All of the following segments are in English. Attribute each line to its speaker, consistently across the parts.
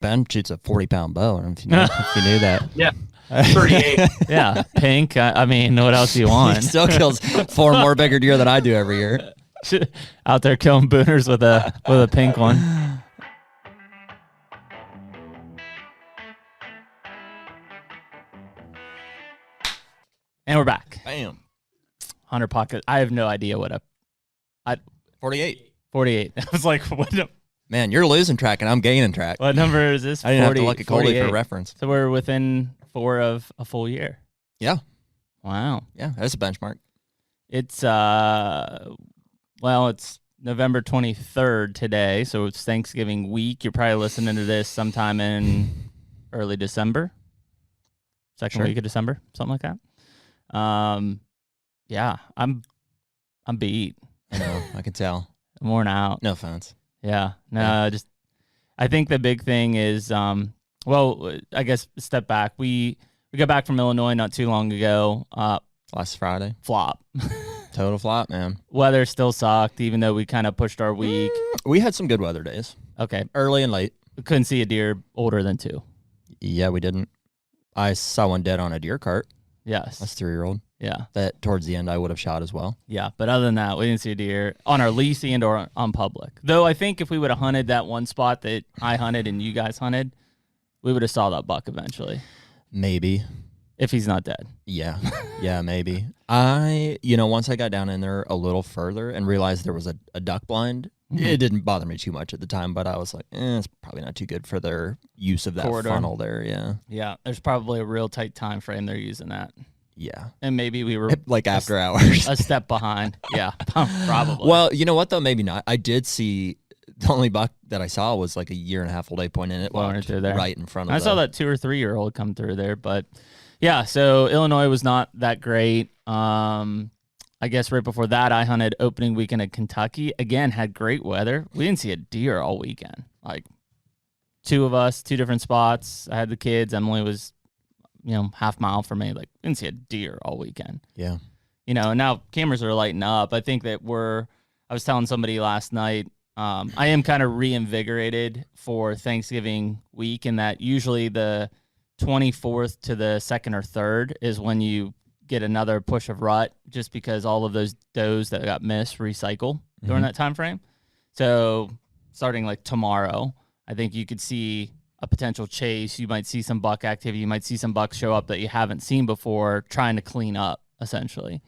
Speaker 1: Ben shoots a 40-pound bow. I don't know if you knew that.
Speaker 2: Yeah. 38.
Speaker 3: Yeah, pink. I mean, what else do you want?
Speaker 1: He still kills 4 more bigger deer than I do every year.
Speaker 3: Out there killing booners with a pink one. And we're back.
Speaker 1: Bam.
Speaker 3: HUNTR Podcast. I have no idea what
Speaker 1: 48.
Speaker 3: 48. I was like, what?
Speaker 1: Man, you're losing track and I'm gaining track.
Speaker 3: What number is this?
Speaker 1: I didn't have to look at Colby for reference.
Speaker 3: So we're within 4 of a full year.
Speaker 1: Yeah.
Speaker 3: Wow.
Speaker 1: Yeah, that's a benchmark.
Speaker 3: It's it's November 23rd today, so it's Thanksgiving week. You're probably listening to this sometime in early December, second week of December, something like that. Yeah, I'm beat.
Speaker 1: I know, I can tell.
Speaker 3: I'm worn out.
Speaker 1: No offense.
Speaker 3: Yeah, I think the big thing is, I guess step back. We got back from Illinois not too long ago.
Speaker 1: Last Friday.
Speaker 3: Flop.
Speaker 1: Total flop, man.
Speaker 3: Weather still sucked, even though we kind of pushed our week.
Speaker 1: We had some good weather days.
Speaker 3: Okay.
Speaker 1: Early and late.
Speaker 3: We couldn't see a deer older than 2.
Speaker 1: Yeah, we didn't. I saw one dead on a deer cart.
Speaker 3: Yes.
Speaker 1: That's 3-year-old.
Speaker 3: Yeah.
Speaker 1: That towards the end I would have shot as well.
Speaker 3: Yeah, but other than that, we didn't see a deer on our lease and or on public. Though I think if we would have hunted that one spot that I hunted and you guys hunted, we would have saw that buck eventually.
Speaker 1: Maybe.
Speaker 3: If he's not dead.
Speaker 1: Yeah. Yeah, maybe. Once I got down in there a little further and realized there was a duck blind, it didn't bother me too much at the time, but I was like, it's probably not too good for their use of that
Speaker 3: corridor.
Speaker 1: funnel there. Yeah.
Speaker 3: Yeah, there's probably a real tight time frame they're using that.
Speaker 1: Yeah.
Speaker 3: And maybe we were
Speaker 1: like after hours.
Speaker 3: A step behind. Yeah, probably.
Speaker 1: Well, you know what though? Maybe not. I did see the only buck that I saw was like a 1.5 old point in it.
Speaker 3: Walked through there.
Speaker 1: Right in front of
Speaker 3: I saw that 2 or 3 year old come through there, but yeah, so Illinois was not that great. I guess right before that, I hunted opening weekend at Kentucky. Again, had great weather. We didn't see a deer all weekend. Like 2 of us, 2 different spots. I had the kids. Emily was, half mile from me. Like, didn't see a deer all weekend.
Speaker 1: Yeah.
Speaker 3: Now cameras are lighting up. I think that I was telling somebody last night, I am kind of reinvigorated for Thanksgiving week in that usually the 24th to the 2nd or 3rd is when you get another push of rut, just because all of those does that got missed recycle during that time frame. So starting like tomorrow, I think you could see a potential chase. You might see some buck activity. You might see some bucks show up that you haven't seen before, trying to clean up essentially.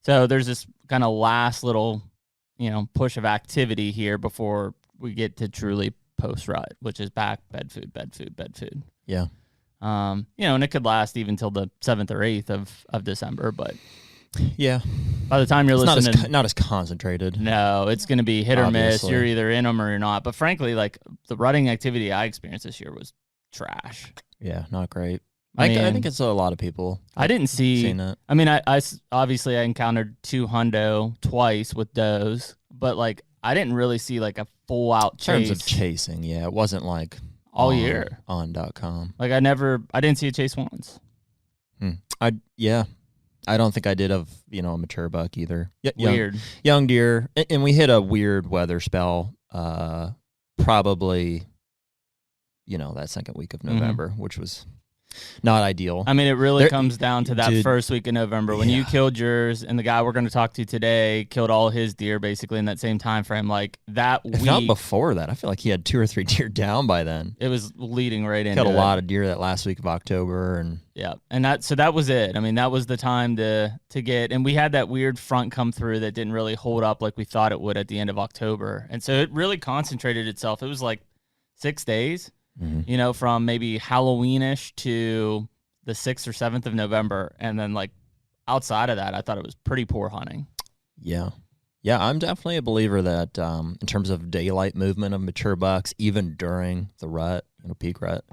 Speaker 3: So there's this kind of last little, push of activity here before we get to truly post rut, which is back bed food.
Speaker 1: Yeah.
Speaker 3: And it could last even till the 7th or 8th of December, but
Speaker 1: yeah,
Speaker 3: by the time you're listening,
Speaker 1: not as concentrated.
Speaker 3: No, it's going to be hit or
Speaker 1: Obviously.
Speaker 3: miss. You're either in them or you're not. But frankly, like the rutting activity I experienced this year was trash.
Speaker 1: Yeah, not great.
Speaker 3: I
Speaker 1: think it's a lot of people.
Speaker 3: I didn't see
Speaker 1: that.
Speaker 3: I mean, I obviously I encountered 2 hundo twice with does, but like I didn't really see like a full out chase.
Speaker 1: In terms of chasing, yeah, it wasn't like
Speaker 3: all year
Speaker 1: on.com.
Speaker 3: Like I didn't see a chase once.
Speaker 1: I don't think I did of a mature buck either.
Speaker 3: Weird
Speaker 1: young deer, and we hit a weird weather spell. Probably, that second week of November, which was not ideal.
Speaker 3: I mean, it really comes down to that first week of November when you killed yours, and the guy we're going to talk to today killed all his deer basically in that same time frame. Like that week,
Speaker 1: not before that. I feel like he had 2 or 3 deer down by then.
Speaker 3: It was leading right into
Speaker 1: Killed a lot of deer that last week of October, and
Speaker 3: that was it. I mean, that was the time to get, and we had that weird front come through that didn't really hold up like we thought it would at the end of October, and so it really concentrated itself. It was like 6 days. From maybe Halloweenish to the 6th or 7th of November. And then like outside of that, I thought it was pretty poor hunting.
Speaker 1: Yeah. Yeah, I'm definitely a believer that in terms of daylight movement of mature bucks, even during the rut, peak rut,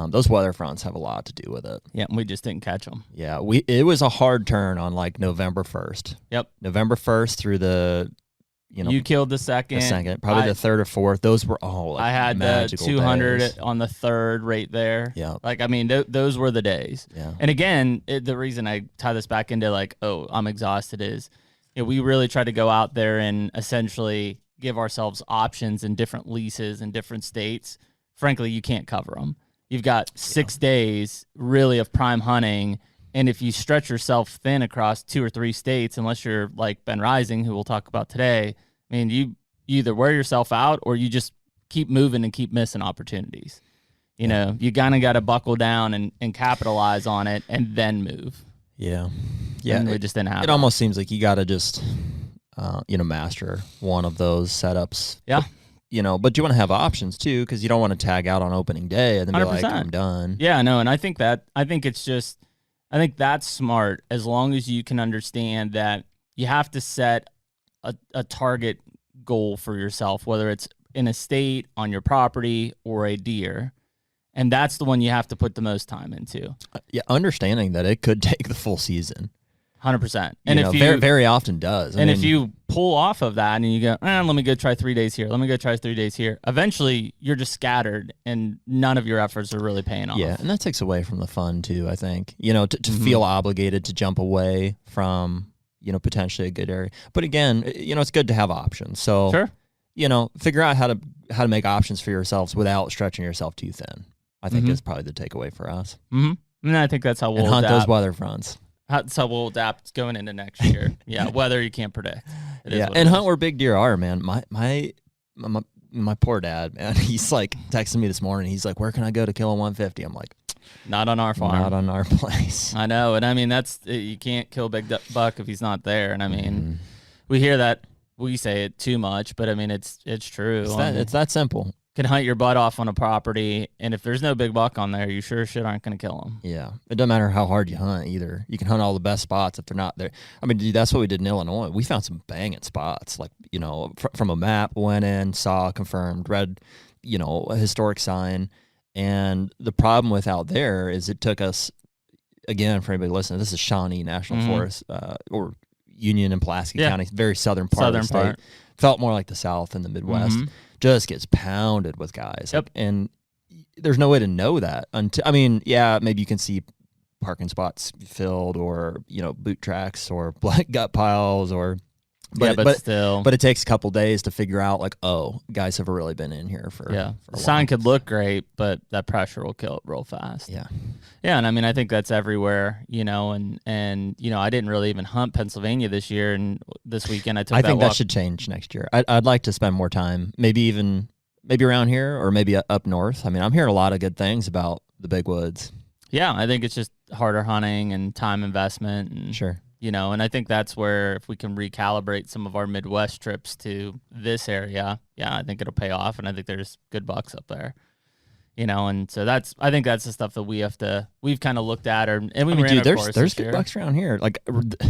Speaker 1: those weather fronts have a lot to do with it.
Speaker 3: Yeah, we just didn't catch them.
Speaker 1: Yeah, it was a hard turn on like November 1st.
Speaker 3: Yep.
Speaker 1: November 1st through the
Speaker 3: you killed the second.
Speaker 1: Probably the 3rd or 4th. Those were all like
Speaker 3: I had the 200
Speaker 1: days.
Speaker 3: On the 3rd right there.
Speaker 1: Yeah.
Speaker 3: Like, I mean, those were the days.
Speaker 1: Yeah.
Speaker 3: And again, the reason I tie this back into like, oh, I'm exhausted is we really tried to go out there and essentially give ourselves options in different leases in different states frankly, you can't cover them. You've got 6 days really of prime hunting. And if you stretch yourself thin across 2 or 3 states, unless you're like Ben Rising, who we'll talk about today, I mean, you either wear yourself out or you just keep moving and keep missing opportunities. You know, you kind of got to buckle down and capitalize on it and then move.
Speaker 1: Yeah. Yeah.
Speaker 3: And it just didn't happen.
Speaker 1: It almost seems like you got to just, master one of those setups.
Speaker 3: Yeah.
Speaker 1: But you want to have options too, because you don't want to tag out on opening day and then be
Speaker 3: 100%.
Speaker 1: like, I'm done.
Speaker 3: Yeah, no, and I think that's smart, as long as you can understand that you have to set a target goal for yourself, whether it's in a state, on your property, or a deer. And that's the one you have to put the most time into.
Speaker 1: Yeah, understanding that it could take the full season.
Speaker 3: 100%. And if you
Speaker 1: very, very often does.
Speaker 3: If you pull off of that and you go, let me go try 3 days here, let me go try 3 days here, eventually you're just scattered and none of your efforts are really paying off.
Speaker 1: Yeah, and that takes away from the fun too, I think. To feel obligated to jump away from, potentially a good area. But again, it's good to have options. So,
Speaker 3: sure.
Speaker 1: Figure out how to make options for yourselves without stretching yourself too thin. I think is probably the takeaway for us.
Speaker 3: Mm-hmm. And I think that's how we'll
Speaker 1: hunt
Speaker 3: adapt.
Speaker 1: those weather fronts.
Speaker 3: That's how we'll adapt going into next year. Yeah, weather you can't predict.
Speaker 1: And hunt where big deer are, man. My poor dad, man. He's like texting me this morning. He's like, "Where can I go to kill a 150?" I'm like,
Speaker 3: "Not on our farm.
Speaker 1: Not on our place."
Speaker 3: I know, and I mean you can't kill big buck if he's not there. And I mean, we hear that, we say it too much, but I mean it's true.
Speaker 1: It's that simple.
Speaker 3: Can hunt your butt off on a property, and if there's no big buck on there, you sure shit aren't going to kill them.
Speaker 1: Yeah. It doesn't matter how hard you hunt either. You can hunt all the best spots if they're not there. I mean, dude, that's what we did in Illinois. We found some banging spots. Like, from a map, went in, saw, confirmed, read, a historic sign. And the problem with out there is it took us, again, for anybody listening, this is Shawnee National Forest, or Union and Pulaski County, very southern part of the state. Felt more like the South and the Midwest. Just gets pounded with guys.
Speaker 3: Yep.
Speaker 1: And there's no way to know that until, maybe you can see parking spots filled or, boot tracks or black gut piles but
Speaker 3: still.
Speaker 1: But it takes a couple days to figure out like, oh, guys have really been in here for
Speaker 3: the
Speaker 1: a
Speaker 3: sign
Speaker 1: while.
Speaker 3: could look great, but that pressure will kill it real fast.
Speaker 1: Yeah.
Speaker 3: Yeah, and I mean I think that's everywhere, and I didn't really even hunt Pennsylvania this year, and this weekend I think
Speaker 1: that should change next year. I'd like to spend more time, maybe around here or maybe up north. I mean, I'm hearing a lot of good things about the big woods.
Speaker 3: Yeah, I think it's just harder hunting and time investment and
Speaker 1: sure.
Speaker 3: And I think that's where if we can recalibrate some of our Midwest trips to this area, I think it'll pay off, and I think there's good bucks up there. And so I think that's the stuff that we've kind of looked at, and we ran our course
Speaker 1: there's
Speaker 3: this
Speaker 1: good bucks around here. Like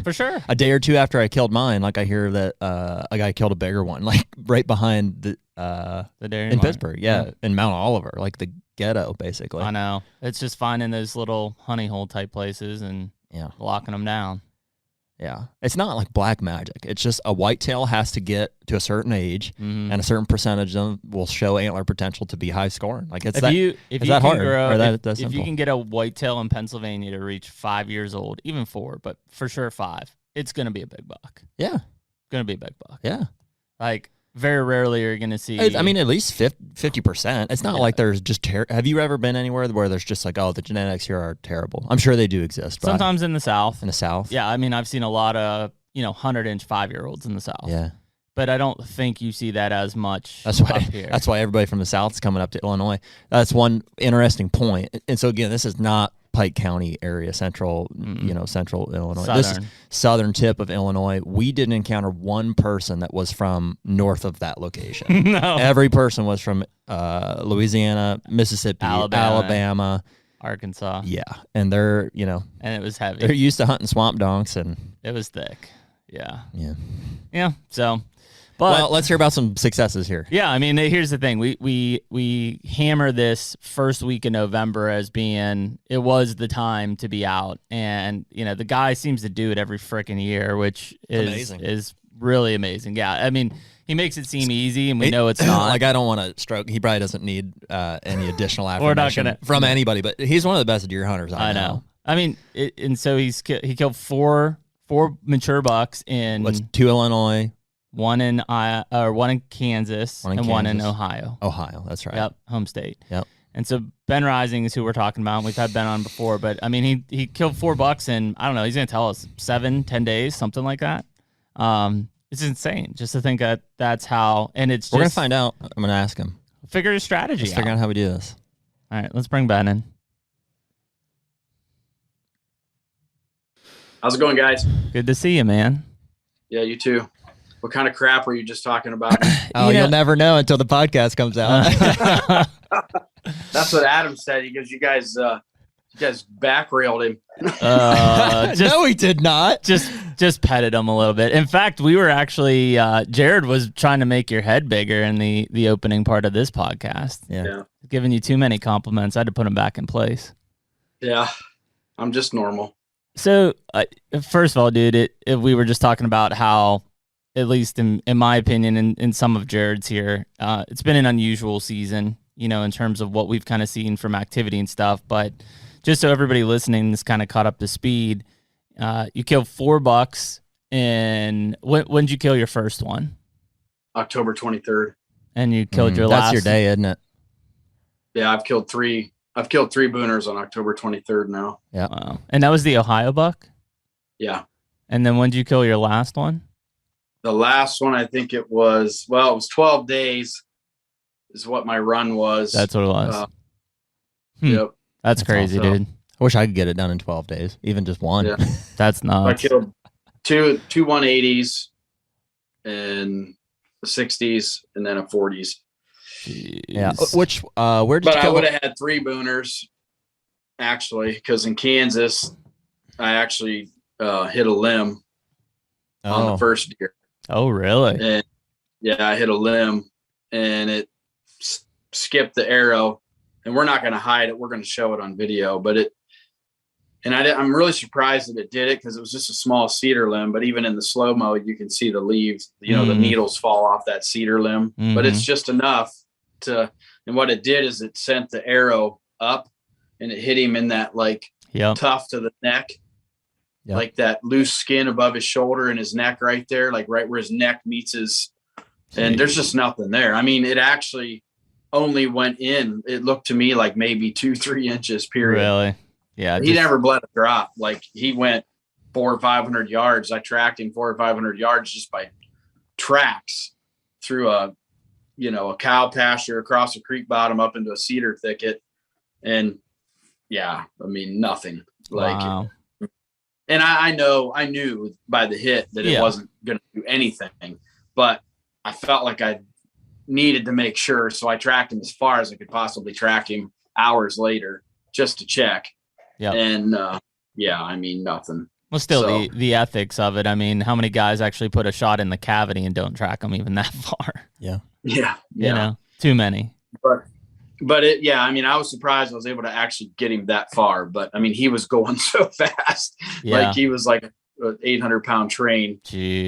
Speaker 3: for sure.
Speaker 1: A day or two after I killed mine, like I hear that a guy killed a bigger one, like right behind the dairy in Pittsburgh, in Mount Oliver, like the ghetto, basically.
Speaker 3: I know. It's just finding those little honey hole type places and locking them down.
Speaker 1: Yeah. It's not like black magic. It's just a whitetail has to get to a certain age, and a certain percentage of them will show antler potential to be high scoring. Like it's that hard.
Speaker 3: If you can get a whitetail in Pennsylvania to reach 5 years old, even 4, but for sure 5, it's going to be a big buck.
Speaker 1: Yeah.
Speaker 3: Going to be a big buck.
Speaker 1: Yeah.
Speaker 3: Like very rarely you're going to see.
Speaker 1: At least 50%. It's not like there's just have you ever been anywhere where there's just like, oh, the genetics here are terrible? I'm sure they do exist. But
Speaker 3: sometimes in the South.
Speaker 1: In the South?
Speaker 3: Yeah, I mean, I've seen a lot of 100-inch 5-year-olds in the South.
Speaker 1: Yeah.
Speaker 3: But I don't think you see that as much
Speaker 1: up
Speaker 3: here.
Speaker 1: That's why everybody from the South is coming up to Illinois. That's one interesting point. And so again, this is not Pike County area, central Illinois.
Speaker 3: Southern.
Speaker 1: This is southern tip of Illinois. We didn't encounter one person that was from north of that location.
Speaker 3: No.
Speaker 1: Every person was from Louisiana, Mississippi, Alabama,
Speaker 3: Arkansas.
Speaker 1: Yeah. And they're,
Speaker 3: and it was heavy.
Speaker 1: They're used to hunting swamp donks, and
Speaker 3: it was thick. Yeah.
Speaker 1: Yeah.
Speaker 3: Yeah. So, but
Speaker 1: let's hear about some successes here.
Speaker 3: Yeah, I mean, here's the thing: we hammer this first week in November as being it was the time to be out, and the guy seems to do it every freaking year, which is really amazing. Yeah, I mean, he makes it seem easy, and we know it's not.
Speaker 1: Like I don't want to stroke. He probably doesn't need any additional affirmation from anybody, but he's one of the best deer hunters I know.
Speaker 3: I mean, and so he killed four mature bucks in
Speaker 1: 2 Illinois.
Speaker 3: one in Kansas, and one in Ohio.
Speaker 1: Ohio, that's right.
Speaker 3: Yep, home state.
Speaker 1: Yep.
Speaker 3: And so Ben Rising is who we're talking about. We've had Ben on before, but I mean, he killed 4 bucks in, I don't know, he's going to tell us 7-10 days, something like that. It's insane just to think that that's how, and it's just.
Speaker 1: We're going to find out. I'm going to ask him.
Speaker 3: Figure his strategy
Speaker 1: Let's figure out how we do this.
Speaker 3: All right, let's bring Ben in.
Speaker 2: How's it going, guys?
Speaker 3: Good to see you, man.
Speaker 2: Yeah, you too. What kind of crap were you just talking about?
Speaker 1: You'll never know until the podcast comes out.
Speaker 2: That's what Adam said. He goes, you guys back railed him.
Speaker 1: No, he did not.
Speaker 3: Just petted him a little bit. In fact, we were actually Jared was trying to make your head bigger in the opening part of this podcast.
Speaker 2: Yeah.
Speaker 3: Giving you too many compliments. I had to put him back in place.
Speaker 2: Yeah, I'm just normal.
Speaker 3: So, first of all, dude, we were just talking about how, at least in my opinion, in some of Jared's here, it's been an unusual season, in terms of what we've kind of seen from activity and stuff. But just so everybody listening is kind of caught up to speed, you killed 4 bucks. And when did you kill your first one?
Speaker 2: October 23rd.
Speaker 3: And you killed your last.
Speaker 1: That's your day, isn't it?
Speaker 2: Yeah, I've killed 3 booners on October 23rd now.
Speaker 1: Yeah.
Speaker 3: Wow. And that was the Ohio buck?
Speaker 2: Yeah.
Speaker 3: And then when did you kill your last one?
Speaker 2: The last one, I think it was 12 days is what my run was.
Speaker 3: That's what it was.
Speaker 2: Yep.
Speaker 3: That's crazy,
Speaker 1: awesome.
Speaker 3: dude.
Speaker 1: I wish I could get it done in 12 days, even just one.
Speaker 2: Yeah.
Speaker 3: That's nuts.
Speaker 2: I killed two 180s and the 60s and then a 40s.
Speaker 3: Jeez.
Speaker 1: Yeah. Where did you
Speaker 2: But
Speaker 1: kill?
Speaker 2: I would have had 3 booners actually, because in Kansas, I actually hit a limb on the first deer.
Speaker 3: Oh, really?
Speaker 2: And yeah, I hit a limb and it skipped the arrow. And we're not going to hide it. We're going to show it on video. But I'm really surprised that it did it, because it was just a small cedar limb. But even in the slow mo, you can see the leaves, the needles fall off that cedar limb.
Speaker 3: Mm-hmm.
Speaker 2: But it's just enough to. And what it did is it sent the arrow up, and it hit him in that tuft of the neck. Yep. Like that loose skin above his shoulder and his neck right there, like right where his neck meets his, and there's just nothing there. I mean, it actually only went in. It looked to me like maybe 2-3 inches, period.
Speaker 3: Really? Yeah.
Speaker 2: He never bled a drop. Like he went 400 or 500 yards. I tracked him 400 or 500 yards just by tracks through a cow pasture, across a creek bottom, up into a cedar thicket. And yeah, I mean, nothing.
Speaker 3: Wow.
Speaker 2: And I knew by the hit that it wasn't going to do anything, but I felt like I needed to make sure. So I tracked him as far as I could possibly track him hours later just to check. Yeah. And I mean, nothing.
Speaker 3: Well, still the ethics of it. I mean, how many guys actually put a shot in the cavity and don't track them even that far?
Speaker 1: Yeah.
Speaker 2: Yeah.
Speaker 3: Too many.
Speaker 2: But I mean, I was surprised I was able to actually get him that far, but I mean, he was going so fast. Yeah. Like he was like an 800-pound train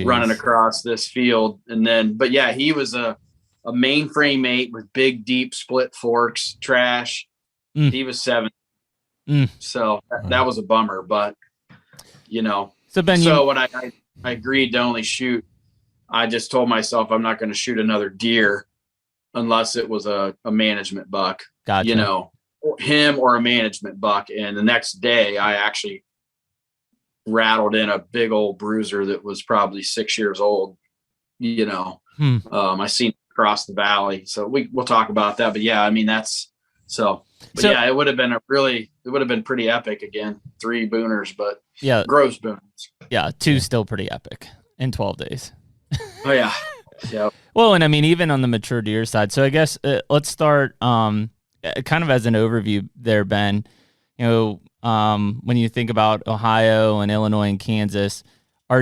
Speaker 2: running across this field. And then, but yeah, he was a mainframe 8 with big, deep split forks, trash. He was 7. So that was a bummer, but
Speaker 3: So Ben,
Speaker 2: when I agreed to only shoot, I just told myself I'm not going to shoot another deer unless it was a management buck,
Speaker 3: gotcha.
Speaker 2: Him or a management buck. And the next day I actually rattled in a big old bruiser that was probably 6 years old, I seen it across the valley. So we'll talk about that, but yeah, I mean, it would have been pretty epic again. 3 booners, but gross booners.
Speaker 3: Yeah. 2 still pretty epic in 12 days.
Speaker 2: Oh yeah. Yeah.
Speaker 3: Well, and I mean, even on the mature deer side. So I guess let's start kind of as an overview there, Ben. When you think about Ohio and Illinois and Kansas, do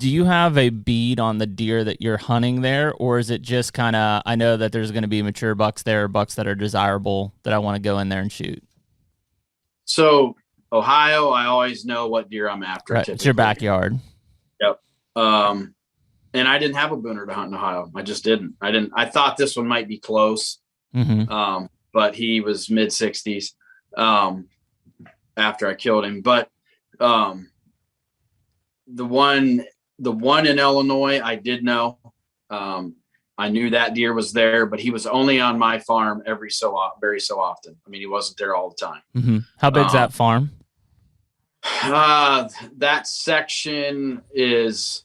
Speaker 3: you have a bead on the deer that you're hunting there, or is it just kind of, I know that there's going to be mature bucks there, bucks that are desirable that I want to go in there and shoot?
Speaker 2: So Ohio, I always know what deer I'm after.
Speaker 3: Right. It's your backyard.
Speaker 2: Yep. And I didn't have a booner to hunt in Ohio. I just didn't. I thought this one might be close.
Speaker 3: Mm-hmm.
Speaker 2: But he was mid 60s after I killed him. But the one the one in Illinois, I did know. I knew that deer was there, but he was only on my farm very so often. I mean, he wasn't there all the time.
Speaker 3: Mm-hmm. How big's that farm?
Speaker 2: That section is,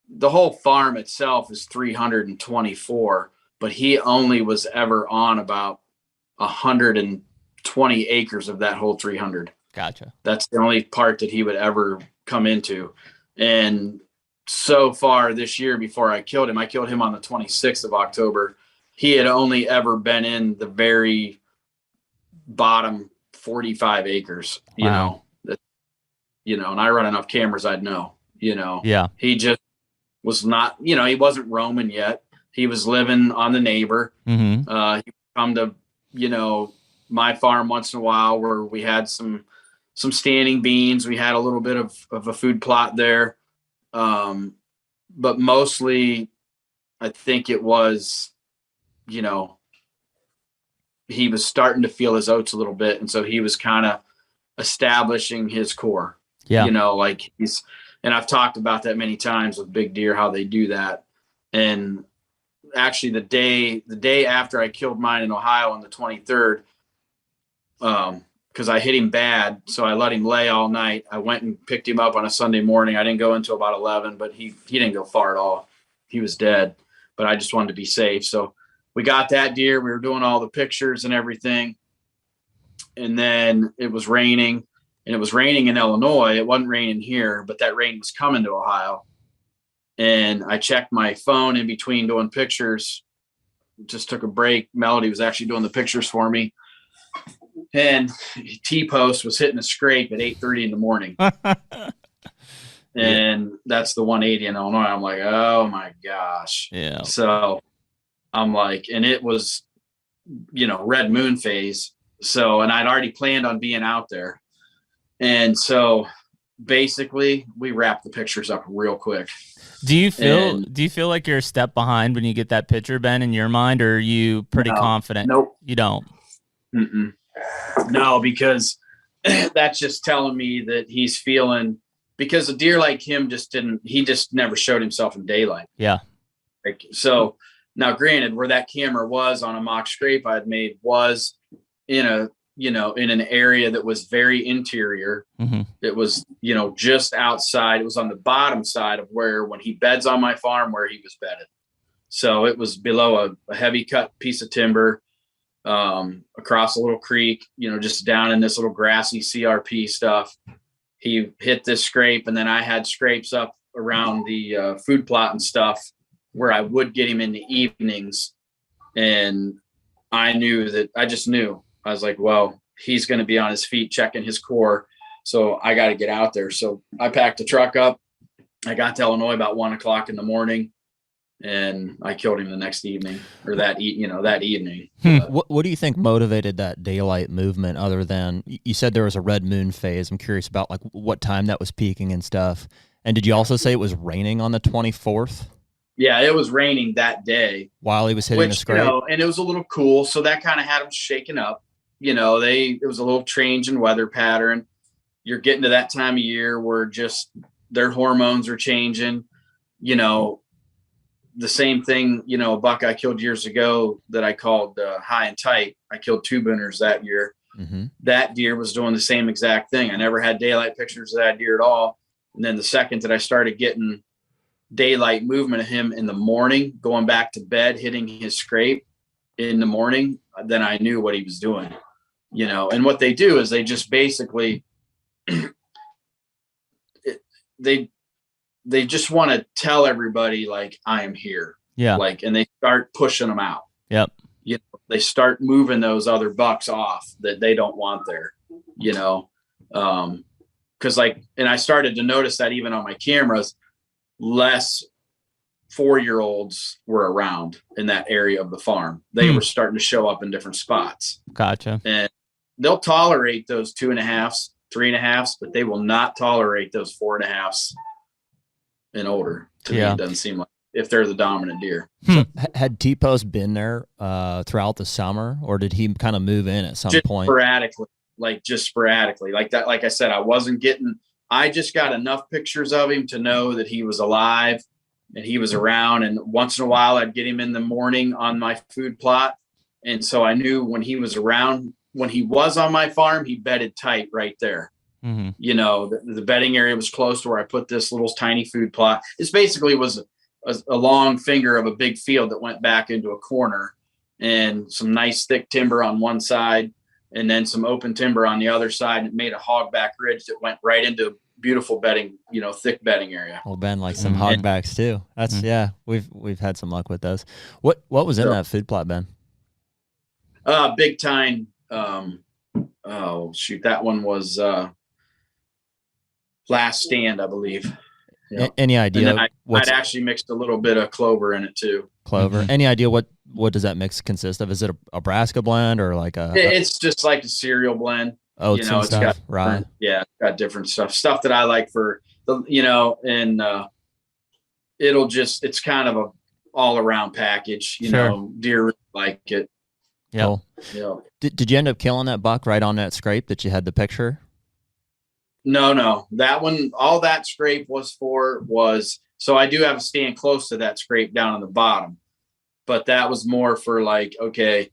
Speaker 2: the whole farm itself is 324, but he only was ever on about 120 acres of that whole 300.
Speaker 3: Gotcha.
Speaker 2: That's the only part that he would ever come into. And so far this year, before I killed him on the 26th of October. He had only ever been in the very bottom 45 acres, you know, and I run enough cameras, I'd know,
Speaker 3: Yeah.
Speaker 2: He just was not, he wasn't roaming yet. He was living on the neighbor.
Speaker 3: Mm-hmm.
Speaker 2: He would come to, my farm once in a while where we had some standing beans. We had a little bit of a food plot there. But mostly I think it was, he was starting to feel his oats a little bit. And so he was kind of establishing his core, and I've talked about that many times with big deer, how they do that. And actually the day after I killed mine in Ohio on the 23rd, because I hit him bad, so I let him lay all night. I went and picked him up on a Sunday morning. I didn't go until about 11, but he didn't go far at all. He was dead, but I just wanted to be safe. So we got that deer. We were doing all the pictures and everything. And then it was raining, and it was raining in Illinois. It wasn't raining here, but that rain was coming to Ohio. And I checked my phone in between doing pictures, just took a break. Melody was actually doing the pictures for me. And T-post was hitting a scrape at 8:30 in the morning. And that's the 180 in Illinois. I'm like, oh my gosh.
Speaker 3: Yeah.
Speaker 2: So I'm like, and it was, red moon phase. So, and I'd already planned on being out there. And so basically we wrapped the pictures up real quick.
Speaker 3: Do you feel like you're a step behind when you get that picture, Ben, in your mind, or are you pretty confident?
Speaker 2: Nope.
Speaker 3: You don't?
Speaker 2: Mm-mm. No, because that's just telling me that he's feeling, because a deer like him he just never showed himself in daylight.
Speaker 3: Yeah.
Speaker 2: So now granted, where that camera was on a mock scrape I'd made was in an area that was very interior.
Speaker 3: Mm-hmm.
Speaker 2: It was, just outside. It was on the bottom side of when he beds on my farm, where he was bedded. So it was below a heavy cut piece of timber, across a little creek, just down in this little grassy CRP stuff. He hit this scrape, and then I had scrapes up around the food plot and stuff where I would get him in the evenings. And I just knew. I was like, well, he's going to be on his feet checking his core. So I got to get out there. So I packed the truck up. I got to Illinois about 1:00 in the morning, and I killed him the next evening, or that evening.
Speaker 1: What do you think motivated that daylight movement, other than you said there was a red moon phase? I'm curious about like what time that was peaking and stuff. And did you also say it was raining on the 24th?
Speaker 2: Yeah, it was raining that day
Speaker 1: while he was hitting the scrape.
Speaker 2: And it was a little cool. So that kind of had him shaken up. It was a little change in weather pattern. You're getting to that time of year where just their hormones are changing, the same thing, a buck I killed years ago that I called high and tight. I killed 2 booners that year.
Speaker 1: Mm-hmm.
Speaker 2: That deer was doing the same exact thing. I never had daylight pictures of that deer at all. And then the second that I started getting daylight movement of him in the morning, going back to bed, hitting his scrape in the morning, then I knew what he was doing, and what they do is they just basically, they just want to tell everybody, like, I am here.
Speaker 3: Yeah.
Speaker 2: And they start pushing them out.
Speaker 3: Yep.
Speaker 2: They start moving those other bucks off that they don't want there, cause and I started to notice that even on my cameras, less 4-year-olds were around in that area of the farm. They were starting to show up in different spots.
Speaker 3: Gotcha.
Speaker 2: And they'll tolerate those 2.5s, 3.5s, but they will not tolerate those 4.5s and older. To me, it doesn't seem like, if they're the dominant deer.
Speaker 1: So had T-post been there throughout the summer, or did he kind of move in at some point?
Speaker 2: Sporadically. Like that. Like I said, I just got enough pictures of him to know that he was alive and he was around. And once in a while, I'd get him in the morning on my food plot. And so I knew when he was around, when he was on my farm, he bedded tight right there. Mm-hmm. You know, the bedding area was close to where I put this little tiny food plot. This basically was a long finger of a big field that went back into a corner, and some nice thick timber on one side and then some open timber on the other side. And it made a hogback ridge that went right into beautiful bedding, you know, thick bedding area.
Speaker 1: Well, Ben likes some hogbacks too. That's we've had some luck with those. What was in that food plot, Ben?
Speaker 2: Big time. That one was Last Stand, I believe. Yeah.
Speaker 1: Any idea?
Speaker 2: I'd actually mixed a little bit of clover in it too.
Speaker 1: Clover. Mm-hmm. Any idea what does that mix consist of? Is it a Nebraska blend or like
Speaker 2: it's just like a cereal blend.
Speaker 1: Oats and stuff, right?
Speaker 2: Yeah, it's got different stuff that I like for the, you know, and it's kind of a all around package, you know, deer really like it.
Speaker 1: Yeah. Cool.
Speaker 2: Yeah.
Speaker 1: Did you end up killing that buck right on that scrape that you had the picture?
Speaker 2: No, that one, all that scrape was so I do have a stand close to that scrape down on the bottom, but that was more for like, okay,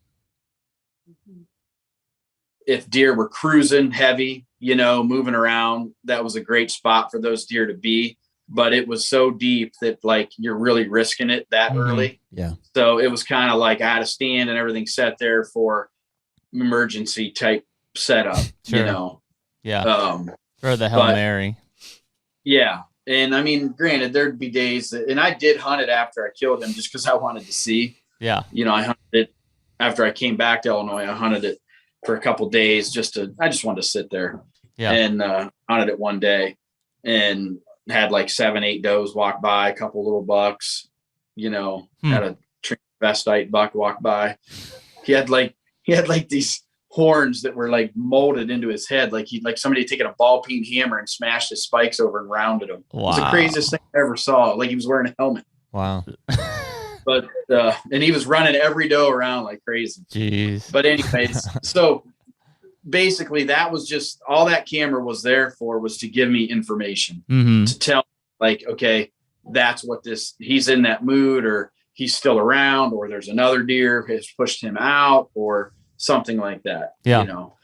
Speaker 2: if deer were cruising heavy, you know, moving around, that was a great spot for those deer to be. But it was so deep that like you're really risking it that early.
Speaker 1: Yeah.
Speaker 2: So it was kind of like I had a stand and everything set there for emergency type setup, you know.
Speaker 3: Yeah. For the Hail Mary.
Speaker 2: Yeah. And I mean, granted, there'd be days and I did hunt it after I killed him just because I wanted to see.
Speaker 3: Yeah.
Speaker 2: You know, I hunted it after I came back to Illinois. I hunted it for a couple of days I just wanted to sit there.
Speaker 3: Yeah.
Speaker 2: And hunted it one day and had like 7-8 does walk by, a couple little bucks, you know, had a transvestite buck walk by. He had like these horns that were like molded into his head. Like somebody had taken a ball peen hammer and smashed his spikes over and rounded him. Wow. It was the craziest thing I ever saw. Like he was wearing a helmet.
Speaker 1: Wow.
Speaker 2: But, and he was running every doe around like crazy.
Speaker 3: Jeez.
Speaker 2: But anyways, so basically that was just all that camera was there for, was to give me information, to tell like, okay, that's what he's in that mood, or he's still around, or there's another deer has pushed him out or something like that.
Speaker 3: Yeah.
Speaker 2: You know,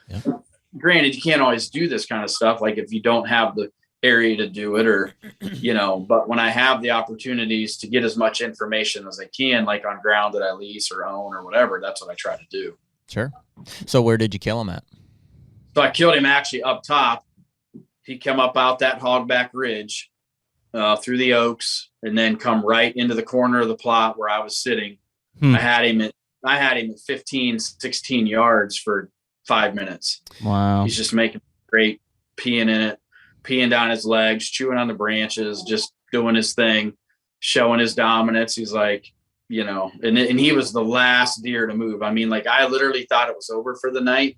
Speaker 2: Granted, you can't always do this kind of stuff. Like if you don't have the area to do it, or, you know, but when I have the opportunities to get as much information as I can, like on ground that I lease or own or whatever, that's what I try to do.
Speaker 1: Sure. So where did you kill him at?
Speaker 2: So I killed him actually up top. He come up out that hogback ridge through the oaks and then come right into the corner of the plot where I was sitting. I had him at 15, 16 yards for 5 minutes.
Speaker 3: Wow.
Speaker 2: He's just making great, peeing in it, peeing down his legs, chewing on the branches, just doing his thing, showing his dominance. He's like, you know, and he was the last deer to move. I mean, like I literally thought it was over for the night.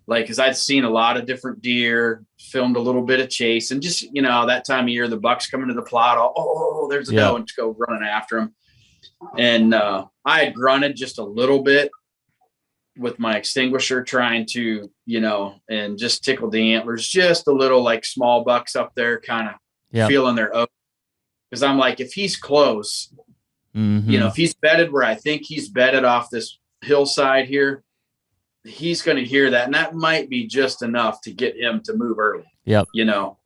Speaker 2: Like, cause I'd seen a lot of different deer, filmed a little bit of chase, and just, you know, that time of year, the bucks coming to the plot, there's a doe, and just go running after him. And I had grunted just a little bit with my extinguisher, trying to, you know, and just tickled the antlers just a little, like small bucks up there, kind of feeling their oak. Cause I'm like, if he's close, you know, if he's bedded where I think he's bedded off this hillside here, he's going to hear that. And that might be just enough to get him to move early, you know,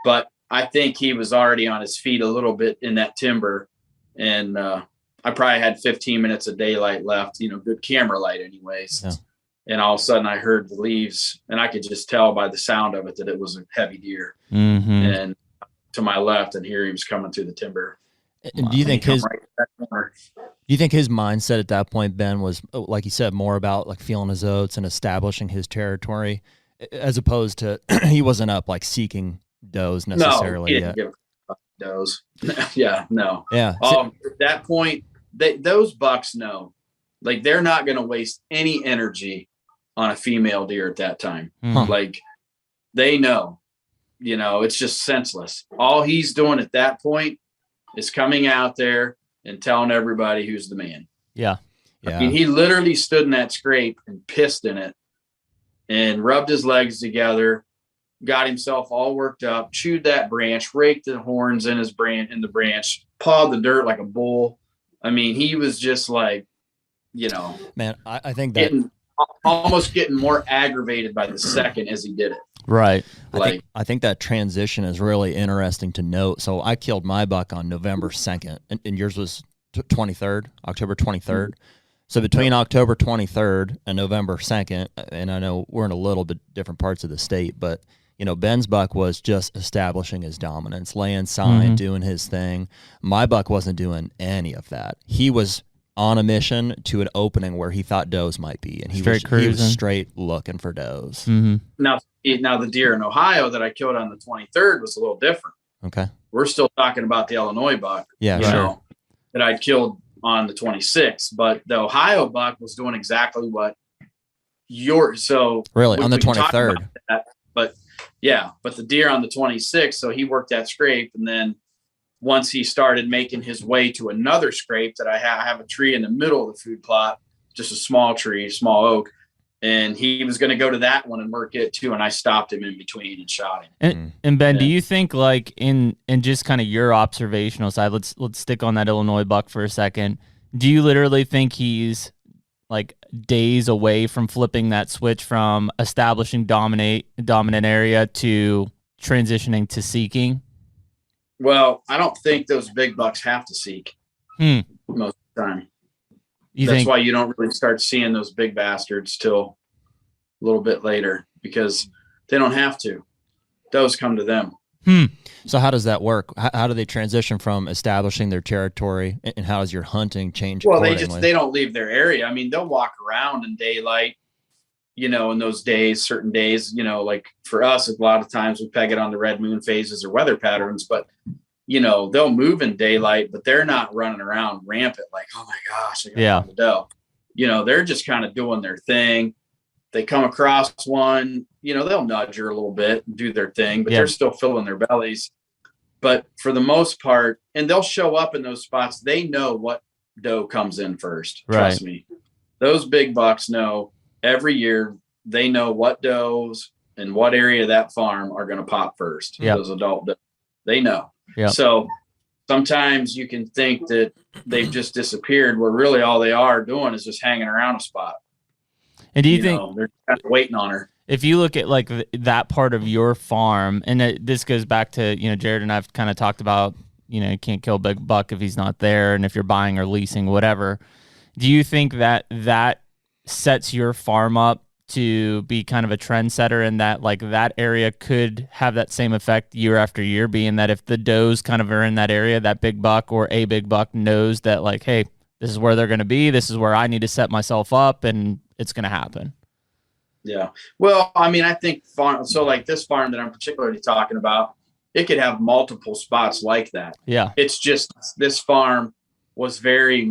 Speaker 2: but I think he was already on his feet a little bit in that timber. And I probably had 15 minutes of daylight left, you know, good camera light anyways. Yeah. And all of a sudden I heard the leaves, and I could just tell by the sound of it that it was a heavy deer. And to my left, and here he was coming through the timber.
Speaker 1: And do you think his mindset at that point, Ben, was, like you said, more about like feeling his oats and establishing his territory, as opposed to he wasn't up like seeking does necessarily?
Speaker 2: No, he didn't give does. No.
Speaker 1: Yeah.
Speaker 2: At that point, those bucks know, like they're not going to waste any energy on a female deer at that time. Like they know, you know, it's just senseless. All he's doing at that point is coming out there and telling everybody who's the man.
Speaker 3: Yeah.
Speaker 2: I mean, he literally stood in that scrape and pissed in it and rubbed his legs together got himself all worked up, chewed that branch, raked the horns in the branch, pawed the dirt like a bull. I mean, he was just like,
Speaker 1: man, I think that
Speaker 2: almost getting more aggravated by the second as he did it.
Speaker 3: Right.
Speaker 1: I think that transition is really interesting to note. So I killed my buck on November 2nd, and yours was 23rd, October 23rd. So between October 23rd and November 2nd, and I know we're in a little bit different parts of the state, but Ben's buck was just establishing his dominance, laying sign, doing his thing. My buck wasn't doing any of that. He was on a mission to an opening where he thought does might be, and he was straight looking for does.
Speaker 3: Mm-hmm.
Speaker 2: Now the deer in Ohio that I killed on the 23rd was a little different.
Speaker 1: Okay.
Speaker 2: We're still talking about the Illinois buck.
Speaker 1: Yeah, sure.
Speaker 2: That I killed on the 26th, but the Ohio buck was doing exactly what
Speaker 1: really on the 23rd.
Speaker 2: But the deer on the 26th, so he worked that scrape, and then once he started making his way to another scrape that I have a tree in the middle of the food plot, just a small tree, small oak, and he was going to go to that one and work it too, and I stopped him in between and shot him.
Speaker 3: And Ben, do you think, like, in just kind of your observational side, let's stick on that Illinois buck for a second. Do you literally think he's like days away from flipping that switch from establishing dominant area to transitioning to seeking?
Speaker 2: Well, I don't think those big bucks have to seek most of the time. That's why you don't really start seeing those big bastards till a little bit later, because they don't have to. Those come to them.
Speaker 1: So how does that work? How do they transition from establishing their territory, and how does your hunting change?
Speaker 2: Well, they don't leave their area. I mean, they'll walk around in daylight, in those days, certain days, like for us, a lot of times we peg it on the red moon phases or weather patterns, but they'll move in daylight, but they're not running around rampant like, oh my gosh, I got the doe. They're just kind of doing their thing. They come across one, they'll nudge her a little bit and do their thing, but they're still filling their bellies. But for the most part, and they'll show up in those spots, they know what doe comes in first. Trust me. Those big bucks know every year, they know what does and what area of that farm are going to pop first. Those adult does. They know. So sometimes you can think that they've just disappeared, where really all they are doing is just hanging around a spot.
Speaker 3: And do you think
Speaker 2: they're kind of waiting on her?
Speaker 3: If you look at like that part of your farm, and this goes back to, Jared and I've kind of talked about, you can't kill a big buck if he's not there, and if you're buying or leasing, whatever. Do you think that sets your farm up to be kind of a trendsetter, in that like that area could have that same effect year after year, being that if the does kind of are in that area, that big buck or a big buck knows that like, hey, this is where they're going to be. This is where I need to set myself up, and it's going to happen.
Speaker 2: Yeah. Well, I mean, I think like this farm that I'm particularly talking about, it could have multiple spots like that.
Speaker 3: Yeah.
Speaker 2: It's just this farm was very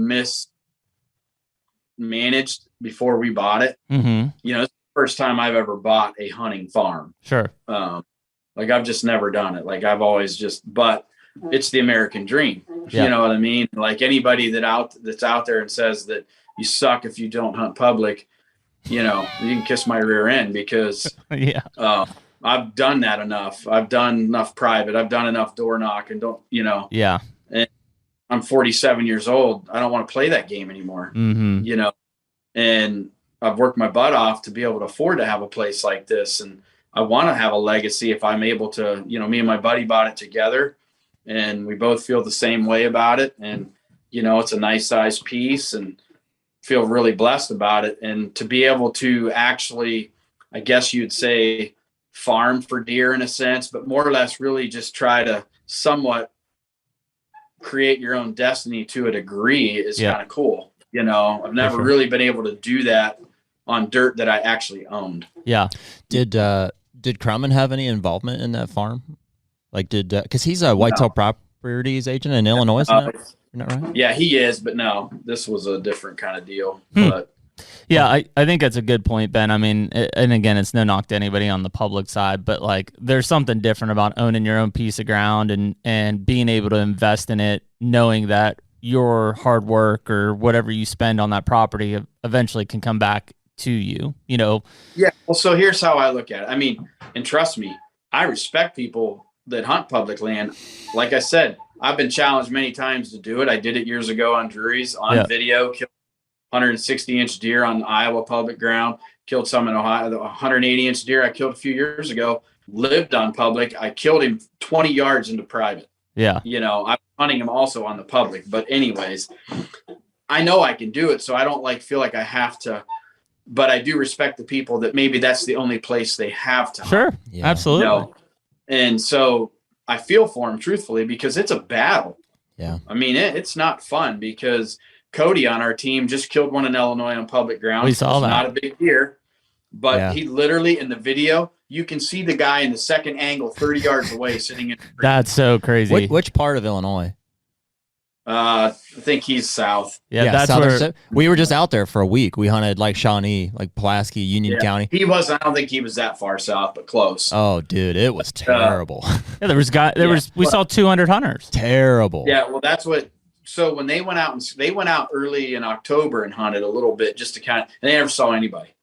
Speaker 2: mismanaged before we bought it.
Speaker 3: Mm-hmm.
Speaker 2: It's the first time I've ever bought a hunting farm.
Speaker 3: Sure.
Speaker 2: Like I've just never done it. Like I've always but it's the American dream.
Speaker 3: Yeah.
Speaker 2: You know what I mean? Like anybody that's out there and says that you suck if you don't hunt public, you can kiss my rear end, because I've done that enough. I've done enough private. I've done enough door knock, and
Speaker 3: Yeah.
Speaker 2: And I'm 47 years old. I don't want to play that game anymore.
Speaker 3: Mm-hmm.
Speaker 2: And I've worked my butt off to be able to afford to have a place like this. And I want to have a legacy if I'm able to, me and my buddy bought it together, and we both feel the same way about it. And, it's a nice size piece, and feel really blessed about it. And to be able to actually, I guess you'd say, farm for deer in a sense, but more or less really just try to somewhat create your own destiny to a degree is kind of cool. I've never really been able to do that on dirt that I actually owned.
Speaker 3: Yeah.
Speaker 1: Did Crumman have any involvement in that farm? Like because he's a whitetail properties agent in Illinois, isn't that right?
Speaker 2: Yeah, he is, but no, this was a different kind of deal. But
Speaker 3: yeah, I think that's a good point, Ben. I mean, and again, it's no knock to anybody on the public side, but like there's something different about owning your own piece of ground and being able to invest in it, knowing that your hard work or whatever you spend on that property eventually can come back to you,
Speaker 2: Yeah. Well, so here's how I look at it. I mean, and trust me, I respect people that hunt public land. Like I said, I've been challenged many times to do it. I did it years ago on Drury's on video, killed 160-inch deer on Iowa public ground, killed some in Ohio, the 180-inch deer I killed a few years ago, lived on public. I killed him 20 yards into private.
Speaker 3: Yeah.
Speaker 2: You know, I'm hunting him also on the public, but anyways, I know I can do it. So I don't feel like I have to, but I do respect the people that maybe that's the only place they have to hunt.
Speaker 3: Sure. Yeah. Absolutely.
Speaker 2: You know? And so I feel for them truthfully, because it's a battle.
Speaker 1: Yeah.
Speaker 2: I mean, it's not fun, because Cody on our team just killed one in Illinois on public ground.
Speaker 3: We saw that.
Speaker 2: Not a big deer, but he literally, in the video, you can see the guy in the second angle 30 yards away sitting in.
Speaker 3: That's so crazy.
Speaker 1: Which part of Illinois?
Speaker 2: I think he's south.
Speaker 3: Yeah, that's where
Speaker 1: we were just out there for a week. We hunted like Shawnee, like Pulaski, Union County.
Speaker 2: He was. I don't think he was that far south, but close.
Speaker 1: Oh, dude, it was terrible.
Speaker 3: Yeah, we saw 200 hunters.
Speaker 1: Terrible.
Speaker 2: Yeah, well, that's what. So when they went out early in October and hunted a little bit just to and they never saw anybody.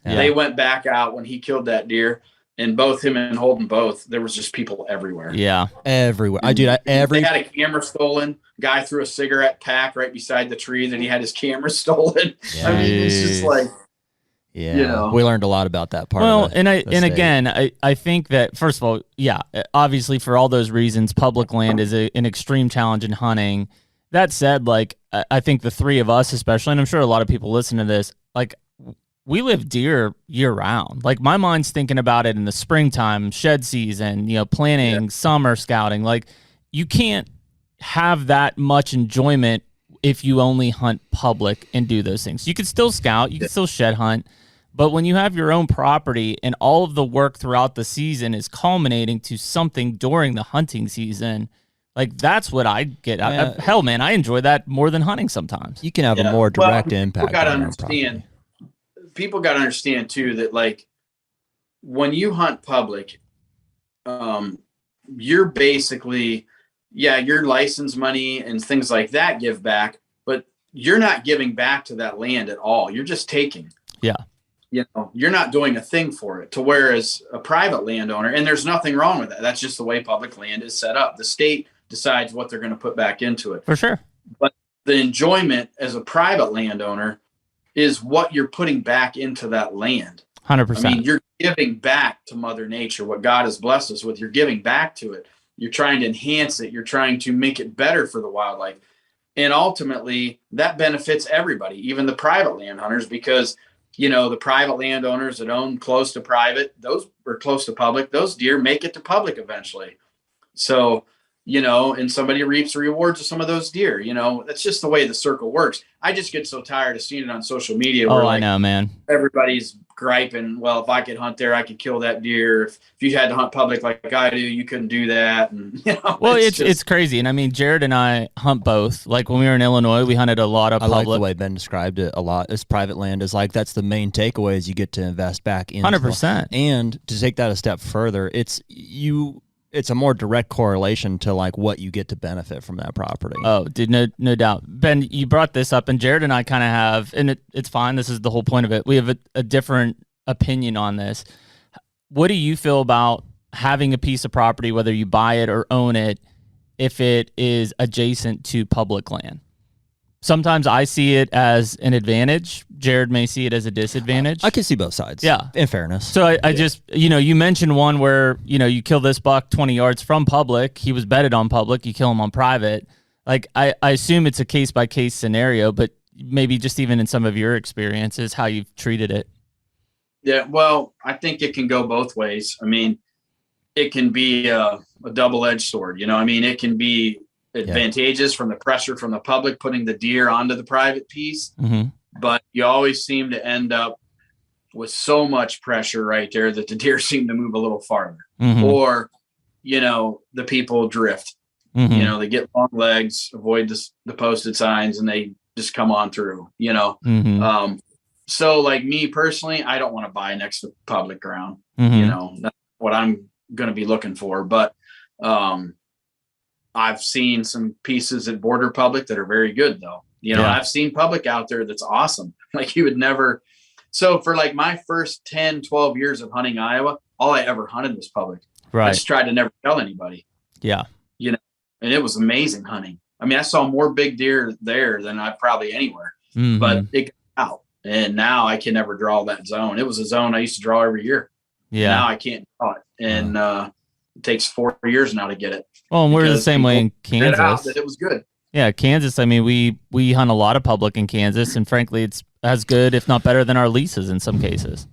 Speaker 2: Yeah. They went back out when he killed that deer. And both him and Holden there was just people everywhere.
Speaker 3: Yeah.
Speaker 1: Everywhere.
Speaker 2: They had a camera stolen. Guy threw a cigarette pack right beside the tree. Then he had his camera stolen. Yeah. I mean, it's just like,
Speaker 1: you know. We learned a lot about that part.
Speaker 3: Well, again, I think that, first of all, obviously for all those reasons, public land is an extreme challenge in hunting. That said, I think the three of us especially, and I'm sure a lot of people listen to this, we live deer year round. My mind's thinking about it in the springtime, shed season, planning, summer scouting. You can't have that much enjoyment if you only hunt public and do those things. You can still scout, you can still shed hunt, but when you have your own property and all of the work throughout the season is culminating to something during the hunting season, that's what I get. Hell, man, I enjoy that more than hunting sometimes.
Speaker 1: You can have a more direct impact.
Speaker 2: People got to understand too that when you hunt public, you're basically, your license money and things like that give back, but you're not giving back to that land at all. You're just taking.
Speaker 3: Yeah.
Speaker 2: You're not doing a thing for it, to whereas a private landowner, and there's nothing wrong with that. That's just the way public land is set up. The state decides what they're going to put back into it.
Speaker 3: For sure.
Speaker 2: But the enjoyment as a private landowner is what you're putting back into that land.
Speaker 3: 100%.
Speaker 2: I mean, you're giving back to Mother Nature, what God has blessed us with. You're giving back to it. You're trying to enhance it. You're trying to make it better for the wildlife. And ultimately, that benefits everybody, even the private land hunters, because, the private landowners that own close to private, those are close to public, those deer make it to public eventually. So, and somebody reaps the rewards of some of those deer. That's just the way the circle works. I just get so tired of seeing it on social media. Where,
Speaker 3: I know, man.
Speaker 2: Everybody's griping, well, if I could hunt there, I could kill that deer. If you had to hunt public like I do, you couldn't do that. And
Speaker 3: well, it's crazy. And I mean, Jared and I hunt both. When we were in Illinois, we hunted a lot of public.
Speaker 1: I like the way Ben described it a lot. As private land is that's the main takeaway is you get to invest back in
Speaker 3: 100%.
Speaker 1: And to take that a step further, it's a more direct correlation to what you get to benefit from that property.
Speaker 3: Oh, dude, no doubt. Ben, you brought this up, and Jared and I kind of have, and it's fine. This is the whole point of it. We have a different opinion on this. What do you feel about having a piece of property, whether you buy it or own it, if it is adjacent to public land? Sometimes I see it as an advantage. Jared may see it as a disadvantage.
Speaker 1: I can see both sides.
Speaker 3: Yeah.
Speaker 1: In fairness.
Speaker 3: So I just, you mentioned one where, you kill this buck 20 yards from public. He was bedded on public. You kill him on private. I assume it's a case-by-case scenario, but maybe just even in some of your experiences, how you've treated it.
Speaker 2: Yeah, well, I think it can go both ways. I mean, it can be a double-edged sword. It can be advantageous from the pressure from the public putting the deer onto the private piece, but you always seem to end up with so much pressure right there that the deer seem to move a little farther, or the people drift. They get long legs, avoid the posted signs, and they just come on through. So me personally, I don't want to buy next to public ground. That's what I'm going to be looking for, but I've seen some pieces at border public that are very good though. I've seen public out there that's awesome. You would never. So for my first 10, 12 years of hunting Iowa, all I ever hunted was public.
Speaker 3: Right.
Speaker 2: I just tried to never tell anybody.
Speaker 3: Yeah.
Speaker 2: You know, and it was amazing hunting. I mean, I saw more big deer there than I probably anywhere, but it got out. And now I can never draw that zone. It was a zone I used to draw every year.
Speaker 3: Yeah.
Speaker 2: Now I can't draw it. And it takes 4 years now to get it.
Speaker 3: Well, and we're the same way in Kansas.
Speaker 2: That it was good.
Speaker 3: Yeah, Kansas. I mean, we hunt a lot of public in Kansas, and frankly, it's as good, if not better, than our leases in some cases.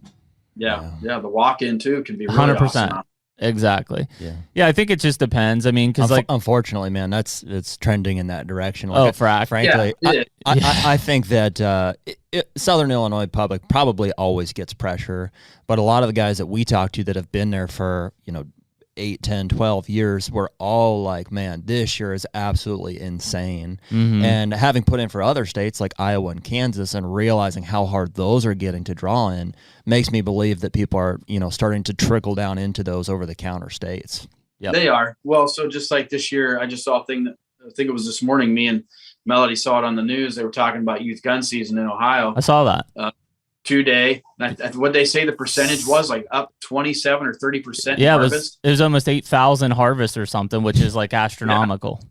Speaker 2: Yeah. The walk-in too can be really 100%. Awesome.
Speaker 3: Exactly. Yeah. I think it just depends. I mean, because
Speaker 1: unfortunately, man, it's trending in that direction. Like, frankly, I think that Southern Illinois public probably always gets pressure, but a lot of the guys that we talk to that have been there for 8, 10, 12 years, we're all like, man, this year is absolutely insane. And having put in for other states like Iowa and Kansas and realizing how hard those are getting to draw in makes me believe that people are, starting to trickle down into those over-the-counter states.
Speaker 2: Yeah, they are. Well, so just like this year, I just saw a thing that I think it was this morning, me and Melody saw it on the news. They were talking about youth gun season in Ohio.
Speaker 3: I saw that.
Speaker 2: 2-day. What they say the percentage was, like up 27 or 30%.
Speaker 3: Yeah, it was almost 8,000 harvest or something, which is like astronomical.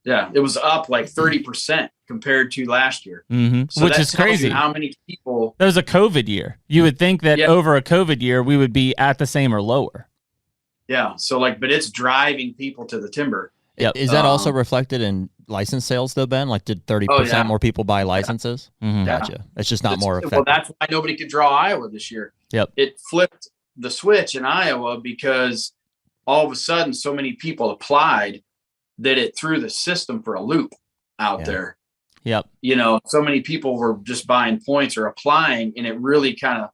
Speaker 2: Yeah, it was up like 30% compared to last year. So
Speaker 3: which is crazy.
Speaker 2: How many people?
Speaker 3: That was a COVID year. You would think that over a COVID year we would be at the same or lower.
Speaker 2: Yeah. So but it's driving people to the timber.
Speaker 1: Yep. Is that also reflected in license sales though, Ben? Like, did 30% more people buy licenses? Gotcha. It's just not more effective.
Speaker 2: Well, that's why nobody could draw Iowa this year.
Speaker 3: Yep.
Speaker 2: It flipped the switch in Iowa because all of a sudden so many people applied that it threw the system for a loop out there.
Speaker 3: Yep.
Speaker 2: So many people were just buying points or applying, and it really kind of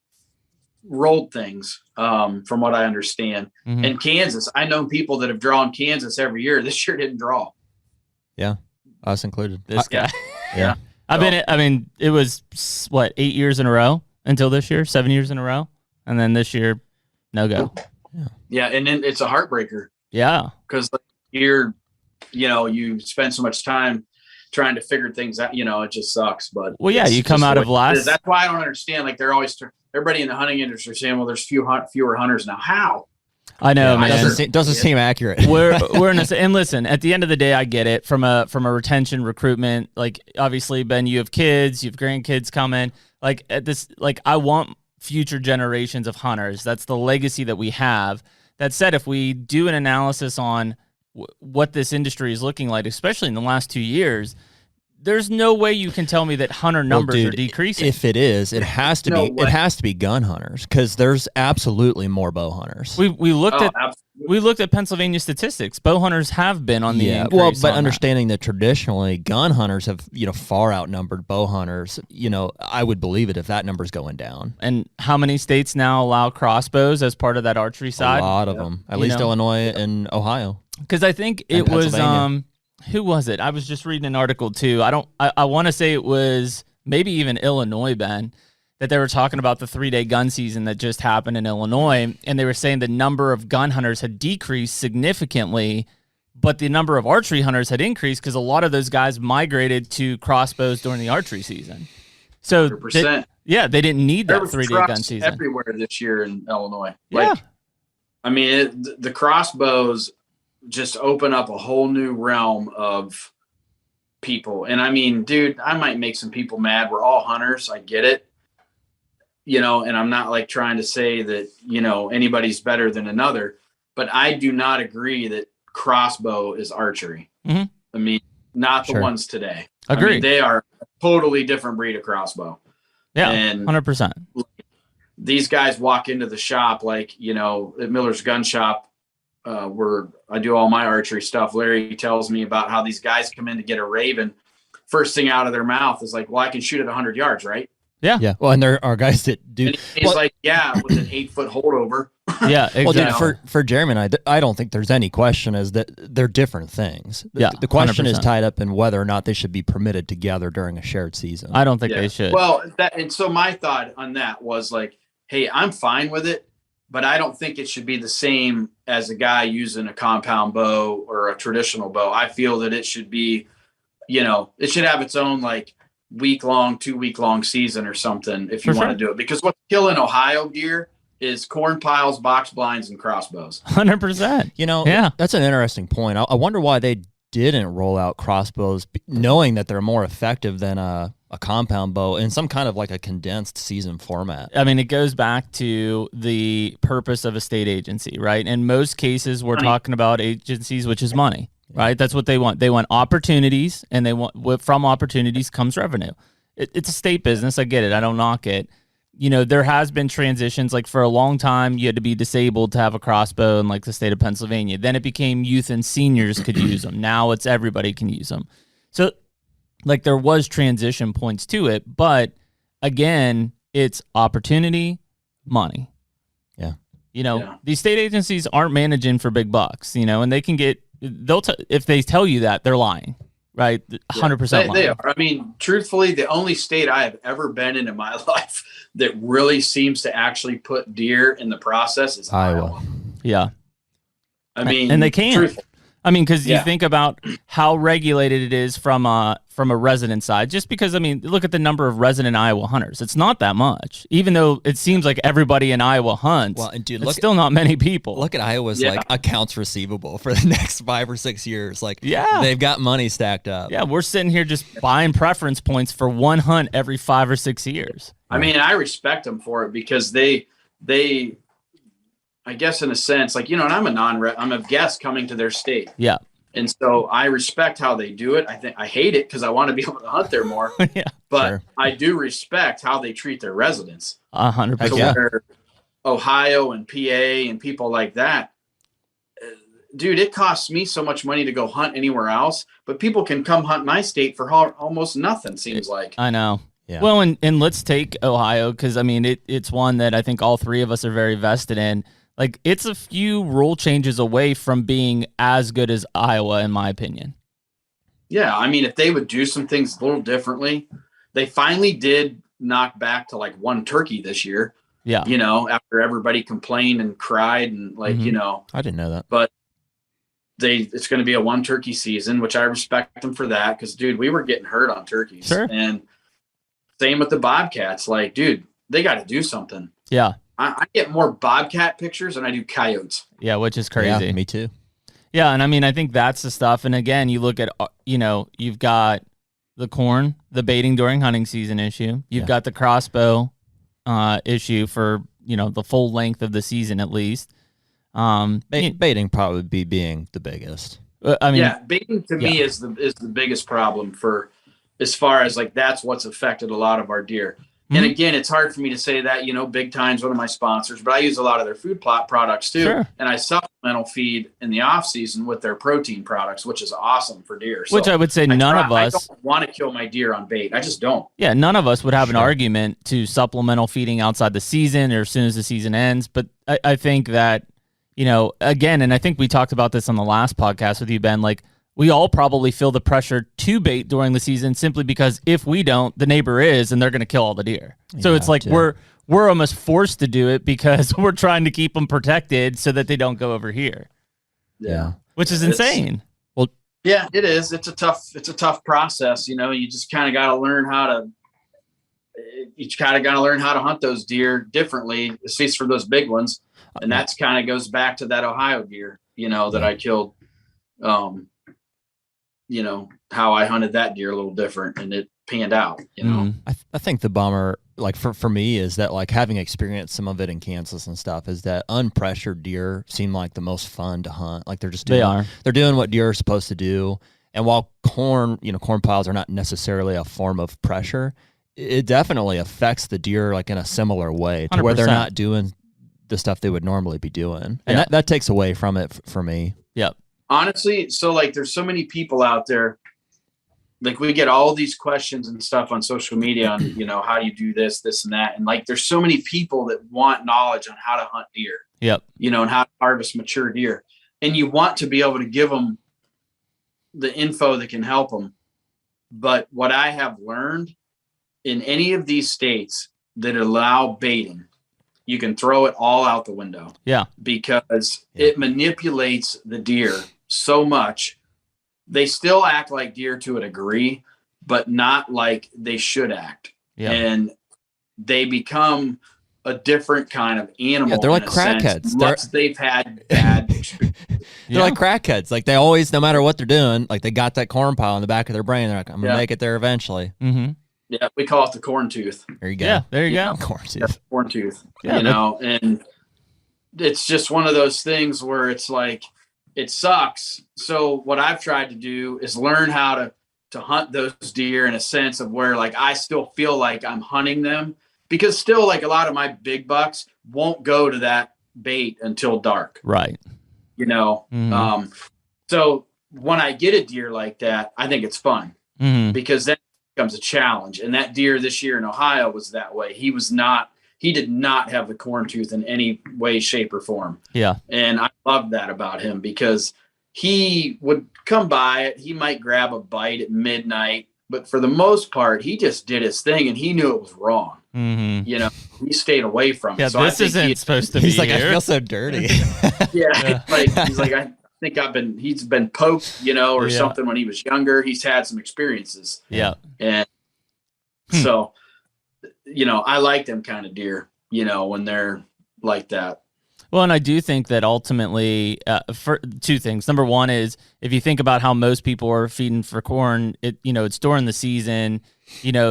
Speaker 2: rolled things from what I understand. And Kansas, I know people that have drawn Kansas every year. This year didn't draw.
Speaker 1: Yeah, us included.
Speaker 3: This guy. Yeah. I mean, it was what, 8 years in a row until this year, 7 years in a row, and then this year, no go.
Speaker 2: Yeah, and then it's a heartbreaker.
Speaker 3: Yeah,
Speaker 2: because you spend so much time trying to figure things out. It just sucks. But
Speaker 3: you come out of last.
Speaker 2: That's why I don't understand. Like, they're always everybody in the hunting industry saying, "Well, there's fewer hunters now." How?
Speaker 3: I know, man.
Speaker 1: Doesn't seem accurate.
Speaker 3: We're in and listen, at the end of the day, I get it from a retention recruitment. Like, obviously, Ben, you have kids, you have grandkids coming. Like, I want future generations of hunters. That's the legacy that we have. That said, if we do an analysis on what this industry is looking like, especially in the last 2 years, there's no way you can tell me that hunter numbers are decreasing.
Speaker 1: If it is, it has to be. It has to be gun hunters, because there's absolutely more bow hunters.
Speaker 3: We looked at Pennsylvania statistics. Bow hunters have been on the increase.
Speaker 1: Well, but understanding that traditionally gun hunters have far outnumbered bow hunters. I would believe it if that number's going down.
Speaker 3: And how many states now allow crossbows as part of that archery side?
Speaker 1: A lot of them, at least Illinois and Ohio.
Speaker 3: Because I think it was who was it? I was just reading an article too. I want to say it was maybe even Illinois, Ben, that they were talking about the 3-day gun season that just happened in Illinois. And they were saying the number of gun hunters had decreased significantly, but the number of archery hunters had increased because a lot of those guys migrated to crossbows during the archery season. So they didn't need that 3-day gun season.
Speaker 2: Everywhere this year in Illinois. I mean, the crossbows just open up a whole new realm of people. And I mean, dude, I might make some people mad. We're all hunters. I get it. And I'm not like trying to say that, anybody's better than another, but I do not agree that crossbow is archery. I mean, not the ones today.
Speaker 3: Agreed.
Speaker 2: I mean, they are a totally different breed of crossbow.
Speaker 3: Yeah. And 100%.
Speaker 2: These guys walk into the shop, like, at Miller's Gun Shop, where I do all my archery stuff. Larry tells me about how these guys come in to get a raven. First thing out of their mouth is like, well, I can shoot at 100 yards, right?
Speaker 3: Yeah.
Speaker 1: Yeah. Well, and there are guys that do.
Speaker 2: And he's like, yeah, with an 8-foot holdover.
Speaker 3: Yeah, exactly.
Speaker 1: Well, dude, for Jeremy and I don't think there's any question as that they're different things. The question 100%. Is tied up in whether or not they should be permitted together during a shared season.
Speaker 3: I don't think they should.
Speaker 2: Well, and so my thought on that was like, hey, I'm fine with it, but I don't think it should be the same as a guy using a compound bow or a traditional bow. I feel that it should be, it should have its own like 2-week long season or something if you want to do it. Because what's killing Ohio deer is corn piles, box blinds, and crossbows.
Speaker 3: 100%.
Speaker 1: You know, that's an interesting point. I wonder why they didn't roll out crossbows, knowing that they're more effective than a compound bow in some kind of like a condensed season format.
Speaker 3: I mean, it goes back to the purpose of a state agency, right? In most cases, we're talking about agencies, which is money, right? That's what they want. They want opportunities, and they want, from opportunities comes revenue. It's a state business. I get it. I don't knock it. You know, there has been transitions. Like for a long time, you had to be disabled to have a crossbow in like the state of Pennsylvania. Then it became youth and seniors could use them. Now it's everybody can use them. So like there was transition points to it, but again, it's opportunity, money.
Speaker 1: Yeah.
Speaker 3: You know, these state agencies aren't managing for big bucks, you know, and they can get, if they tell you that, they're lying, right? 100% lying.
Speaker 2: They are. I mean, truthfully, the only state I have ever been in my life that really seems to actually put deer in the process is Iowa.
Speaker 3: Yeah.
Speaker 2: I mean,
Speaker 3: and they can. I mean, because you think about how regulated it is from a resident side. Just because, I mean, look at the number of resident Iowa hunters. It's not that much, even though it seems like everybody in Iowa hunts.
Speaker 1: Well, and dude,
Speaker 3: it's still not many people.
Speaker 1: Look at Iowa's like accounts receivable for the next 5 or 6 years. Like, they've got money stacked up.
Speaker 3: Yeah, we're sitting here just buying preference points for one hunt every 5 or 6 years.
Speaker 2: I mean, I respect them for it because they. I guess in a sense, like, you know, and I'm a guest coming to their state.
Speaker 3: Yeah.
Speaker 2: And so I respect how they do it. I hate it because I want to be able to hunt there more. But I do respect how they treat their residents.
Speaker 3: 100%.
Speaker 2: Where Ohio and PA and people like that, dude, it costs me so much money to go hunt anywhere else, but people can come hunt my state for almost nothing, seems like.
Speaker 3: I know. Yeah. Well, and let's take Ohio, because I mean, it's one that I think all three of us are very vested in. Like, it's a few rule changes away from being as good as Iowa, in my opinion.
Speaker 2: Yeah, I mean, if they would do some things a little differently, they finally did knock back to like one turkey this year.
Speaker 3: Yeah.
Speaker 2: You know, after everybody complained and cried and like, you know.
Speaker 1: I didn't know that.
Speaker 2: But it's going to be a one turkey season, which I respect them for that because, dude, we were getting hurt on turkeys.
Speaker 3: Sure.
Speaker 2: And same with the bobcats. Like, dude, they got to do something.
Speaker 3: Yeah.
Speaker 2: I get more bobcat pictures than I do coyotes.
Speaker 3: Yeah, which is crazy.
Speaker 1: Yeah, me too.
Speaker 3: Yeah, and I mean, I think that's the stuff. And again, you look at, you know, you've got the corn, the baiting during hunting season issue. You've got the crossbow issue for, you know, the full length of the season at least.
Speaker 1: Baiting probably being the biggest.
Speaker 3: I mean,
Speaker 2: baiting to me is the biggest problem for as far as like that's what's affected a lot of our deer. And again, it's hard for me to say that, you know, Big Time's one of my sponsors, but I use a lot of their food plot products too.
Speaker 3: Sure.
Speaker 2: And I supplemental feed in the off season with their protein products, which is awesome for deer. So
Speaker 3: which I would say none of us
Speaker 2: I don't want to kill my deer on bait. I just don't.
Speaker 3: Yeah. None of us would have an argument to supplemental feeding outside the season or as soon as the season ends. But I think that, you know, again, and I think we talked about this on the last podcast with you, Ben, like, we all probably feel the pressure to bait during the season simply because if we don't, the neighbor is, and they're going to kill all the deer. So it's like we're almost forced to do it because we're trying to keep them protected so that they don't go over here.
Speaker 2: Yeah.
Speaker 3: Which is insane.
Speaker 1: Well,
Speaker 2: yeah, it is. It's a tough process. You know, you just kind of got to learn how to hunt those deer differently, at least for those big ones. And that's kind of goes back to that Ohio deer, you know, that I killed. You know, how I hunted that deer a little different and it panned out, you know.
Speaker 1: I think the bummer, like for me, is that like having experienced some of it in Kansas and stuff, is that unpressured deer seem like the most fun to hunt. Like they're doing what deer are supposed to do. And while corn piles are not necessarily a form of pressure, it definitely affects the deer like in a similar way to 100%. Where they're not doing the stuff they would normally be doing. And that takes away from it for me.
Speaker 3: Yep.
Speaker 2: Honestly, so like there's so many people out there, like we get all these questions and stuff on social media on, you know, how do you do this and that. And like, there's so many people that want knowledge on how to hunt deer, you know, and how to harvest mature deer. And you want to be able to give them the info that can help them. But what I have learned in any of these states that allow baiting, you can throw it all out the window.
Speaker 3: Yeah.
Speaker 2: Because it manipulates the deer so much. They still act like deer to a degree, but not like they should act. Yeah. And they become a different kind of animal.
Speaker 1: Yeah, they're like crackheads.
Speaker 2: They've had bad experiences.
Speaker 1: They're like crackheads. Like they always, no matter what they're doing, like they got that corn pile in the back of their brain. They're like, I'm gonna make it there eventually.
Speaker 3: Mm-hmm.
Speaker 2: Yeah, we call it the corn tooth.
Speaker 1: There you go.
Speaker 3: Yeah, there you go.
Speaker 1: Corn tooth.
Speaker 2: Yeah, corn tooth. Yeah, and it's just one of those things where it's like, it sucks. So what I've tried to do is learn how to hunt those deer in a sense of where like I still feel like I'm hunting them, because still like a lot of my big bucks won't go to that bait until dark.
Speaker 3: Right.
Speaker 2: So when I get a deer like that, I think it's fun because then it becomes a challenge. And that deer this year in Ohio was that way. He did not have the corn tooth in any way, shape, or form. Yeah. And I loved that about him because he would come by it. He might grab a bite at midnight, but for the most part, he just did his thing and he knew it was wrong. He stayed away from it.
Speaker 3: Yeah, so this isn't supposed to be.
Speaker 1: He's like,
Speaker 3: here.
Speaker 1: I feel so dirty.
Speaker 2: Like he's like, I think he's been poked, or something when he was younger. He's had some experiences. Yeah. And so, I like them kind of deer, when they're like that.
Speaker 3: Well, and I do think that ultimately, for two things. Number one is if you think about how most people are feeding for corn, it's during the season,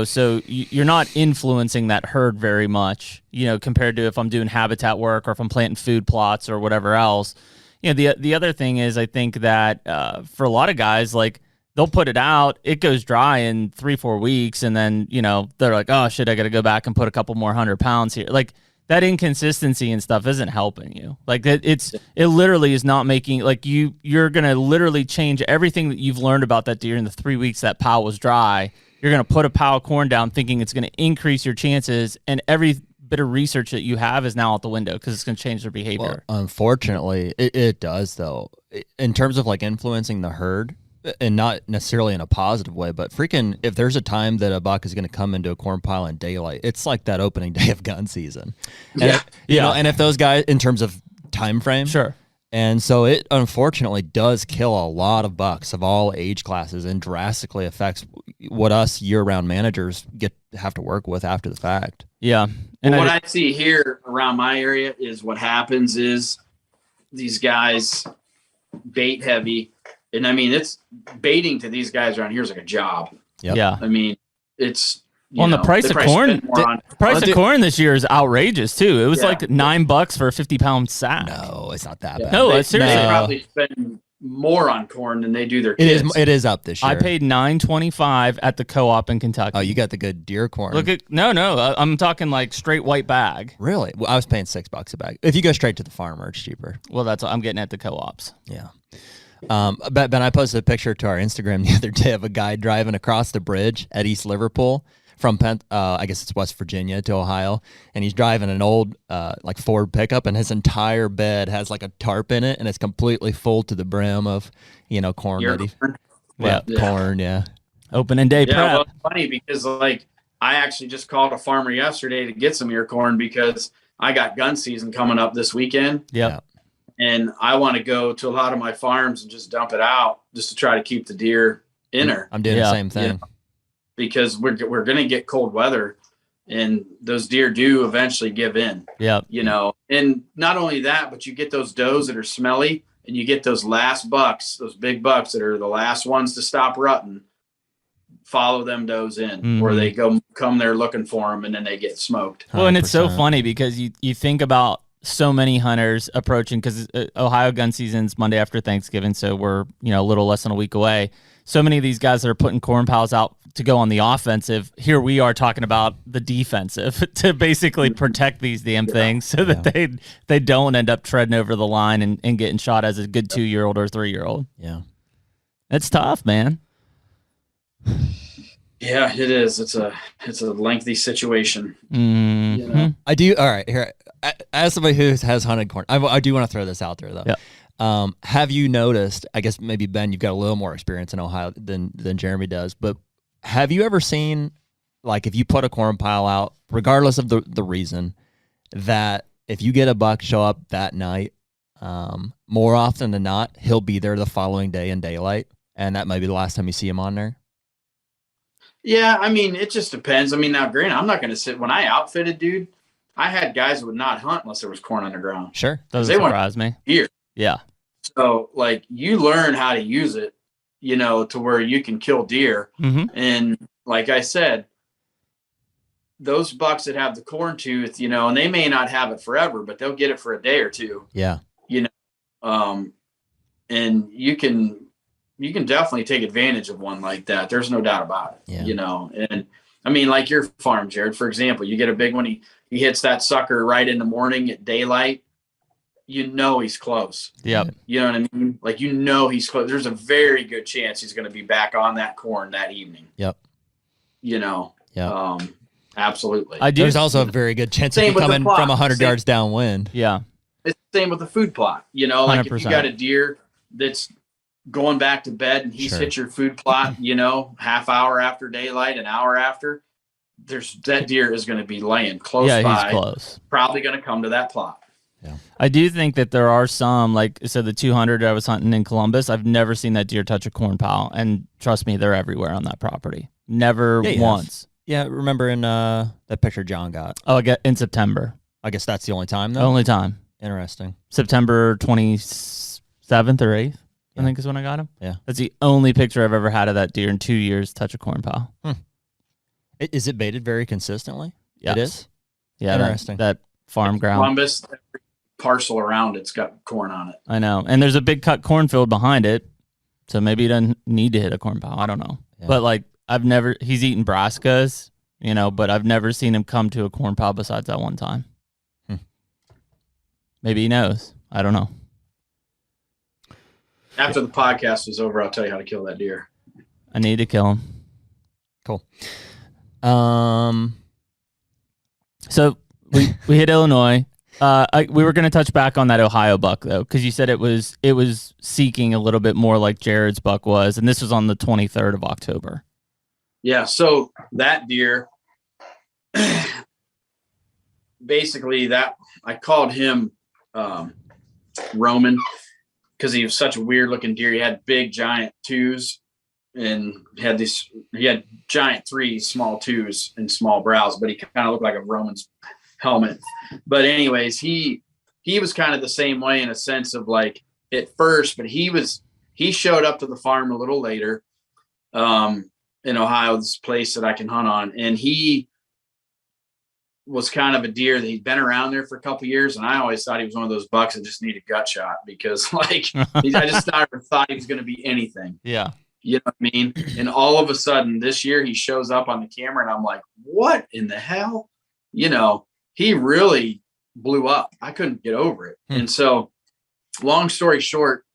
Speaker 3: so you're not influencing that herd very much, compared to if I'm doing habitat work or if I'm planting food plots or whatever else. The other thing is I think that for a lot of guys, like they'll put it out, it goes dry in 3-4 weeks, and then they're like, oh shit, I got to go back and put a couple more 100 pounds here, like. That inconsistency and stuff isn't helping you. Like it literally is not making, like you're going to literally change everything that you've learned about that deer in the 3 weeks that pile was dry. You're going to put a pile of corn down thinking it's going to increase your chances, and every bit of research that you have is now out the window because it's going to change their behavior.
Speaker 1: Well, unfortunately, it does though. In terms of like influencing the herd, and not necessarily in a positive way, but freaking if there's a time that a buck is going to come into a corn pile in daylight, it's like that opening day of gun season. And and if those guys, in terms of time frame,
Speaker 3: sure.
Speaker 1: And so it unfortunately does kill a lot of bucks of all age classes and drastically affects what us year-round managers have to work with after the fact.
Speaker 3: Yeah.
Speaker 2: And what I see here around my area is what happens is these guys bait heavy. And I mean, it's baiting to these guys around here is like a job.
Speaker 1: Yep.
Speaker 3: Yeah.
Speaker 2: I mean, it's
Speaker 3: the price of corn. Corn this year is outrageous too. It was like $9 for a 50-pound sack.
Speaker 1: No, it's not that bad.
Speaker 3: No, seriously,
Speaker 2: they probably spend more on corn than they do their kids.
Speaker 1: It is up this year.
Speaker 3: I paid $9.25 at the co-op in Kentucky.
Speaker 1: Oh, you got the good deer corn.
Speaker 3: I'm talking like straight white bag.
Speaker 1: Really? Well, I was paying $6 a bag. If you go straight to the farmer, it's cheaper.
Speaker 3: Well, that's what I'm getting at the co-ops.
Speaker 1: Yeah. But Ben, I posted a picture to our Instagram the other day of a guy driving across the bridge at East Liverpool from I guess it's West Virginia to Ohio, and he's driving an old like Ford pickup, and his entire bed has like a tarp in it, and it's completely full to the brim of corn. Corn,
Speaker 3: opening day prep.
Speaker 2: Well, it's funny because like I actually just called a farmer yesterday to get some ear corn because I got gun season coming up this weekend.
Speaker 3: Yeah.
Speaker 2: And I want to go to a lot of my farms and just dump it out just to try to keep the deer in her.
Speaker 1: I'm doing the same thing.
Speaker 2: Because we're going to get cold weather and those deer do eventually give in.
Speaker 3: Yeah.
Speaker 2: And not only that, but you get those does that are smelly and you get those last bucks, those big bucks that are the last ones to stop rutting. Follow them does in where they come there looking for them and then they get smoked.
Speaker 3: 100%. Well, and it's so funny because you think about so many hunters approaching, because Ohio gun season's Monday after Thanksgiving, so we're a little less than a week away. So many of these guys that are putting corn piles out to go on the offensive, here we are talking about the defensive to basically protect these damn things so that they don't end up treading over the line and getting shot as a good 2-year-old or 3-year-old.
Speaker 1: Yeah,
Speaker 3: it's tough, man.
Speaker 2: Yeah, it is. It's a lengthy situation.
Speaker 1: I do. All right, here. As somebody who has hunted corn, I do want to throw this out there though.
Speaker 3: Yeah.
Speaker 1: Have you noticed? I guess maybe Ben, you've got a little more experience in Ohio than Jeremy does. But have you ever seen, like, if you put a corn pile out, regardless of the reason, that if you get a buck show up that night, more often than not, he'll be there the following day in daylight, and that might be the last time you see him on there?
Speaker 2: Yeah, I mean, it just depends. I mean, now, granted, I'm not going to sit when I outfitted, dude. I had guys that would not hunt unless there was corn underground.
Speaker 1: Sure.
Speaker 3: Doesn't surprise me.
Speaker 2: Deer.
Speaker 3: Yeah.
Speaker 2: So like you learn how to use it, to where you can kill deer.
Speaker 3: Mm-hmm.
Speaker 2: And like I said, those bucks that have the corn tooth, and they may not have it forever, but they'll get it for a day or two.
Speaker 1: Yeah.
Speaker 2: And you can definitely take advantage of one like that. There's no doubt about it.
Speaker 1: Yeah.
Speaker 2: And I mean, like your farm, Jared, for example, you get a big one. He hits that sucker right in the morning at daylight. He's close.
Speaker 3: Yep.
Speaker 2: You know what I mean? Like, he's close. There's a very good chance he's going to be back on that corn that evening.
Speaker 1: Yep.
Speaker 2: Absolutely.
Speaker 1: There's also a very good chance of you coming from 100 yards downwind.
Speaker 3: Yeah.
Speaker 2: It's the same with the food plot. Like
Speaker 3: 100%.
Speaker 2: if you got a deer that's going back to bed and he's hit your food plot, half hour after daylight, an hour after, that deer is going to be laying close by.
Speaker 3: Yeah, he's close.
Speaker 2: Probably going to come to that plot.
Speaker 1: Yeah.
Speaker 3: I do think that there are some, like I said, the 200 I was hunting in Columbus, I've never seen that deer touch a corn pile. And trust me, they're everywhere on that property. Never once.
Speaker 1: Yeah, remember in that picture John got?
Speaker 3: Oh, in September.
Speaker 1: I guess that's the only time, though?
Speaker 3: Only time.
Speaker 1: Interesting.
Speaker 3: September 27th or 8th, I think is when I got him.
Speaker 1: Yeah.
Speaker 3: That's the only picture I've ever had of that deer in 2 years touch a corn pile.
Speaker 1: Is it baited very consistently?
Speaker 3: Yes.
Speaker 1: It is?
Speaker 3: Yeah,
Speaker 1: interesting.
Speaker 3: That farm ground.
Speaker 2: Columbus, every parcel around it's got corn on it.
Speaker 3: I know. And there's a big cut cornfield behind it, so maybe he doesn't need to hit a corn pile. I don't know. Yeah. But, like, he's eaten brassicas, but I've never seen him come to a corn pile besides that one time. Maybe he knows. I don't know.
Speaker 2: After the podcast is over, I'll tell you how to kill that deer.
Speaker 3: I need to kill him.
Speaker 1: Cool.
Speaker 3: So we hit Illinois. We were going to touch back on that Ohio buck though, because you said it was seeking a little bit more like Jared's buck was, and this was on the 23rd of October.
Speaker 2: Yeah. So that deer, basically, that I called him Roman because he was such a weird looking deer. He had big giant twos and he had giant threes, small twos, and small brows, but he kind of looked like a Roman's helmet. But anyways, he was kind of the same way in a sense of like at first, but he showed up to the farm a little later in Ohio, this place that I can hunt on. And he was kind of a deer that he'd been around there for a couple of years. And I always thought he was one of those bucks that just needed gut shot because like, I just never thought he was going to be anything.
Speaker 3: Yeah.
Speaker 2: You know what I mean? And all of a sudden this year he shows up on the camera and I'm like, what in the hell? He really blew up. I couldn't get over it. And so long story short,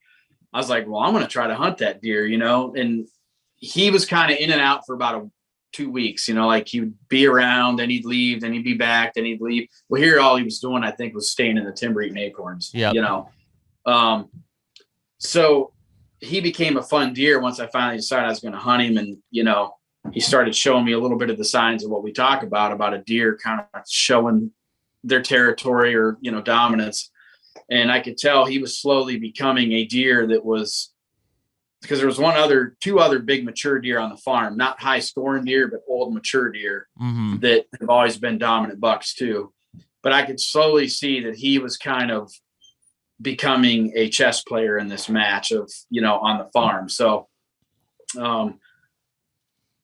Speaker 2: I was like, well, I'm going to try to hunt that deer, and he was kind of in and out for about 2 weeks, like he would be around, then he'd leave, then he'd be back, then he'd leave. Well, here, all he was doing, I think, was staying in the timber eating acorns, so he became a fun deer once I finally decided I was going to hunt him. And, he started showing me a little bit of the signs of what we talk about a deer kind of showing their territory or, dominance. And I could tell he was slowly becoming a deer that was, because there was two other big mature deer on the farm, not high scoring deer, but old mature deer that have always been dominant bucks too. But I could slowly see that he was kind of becoming a chess player in this match of, on the farm. So,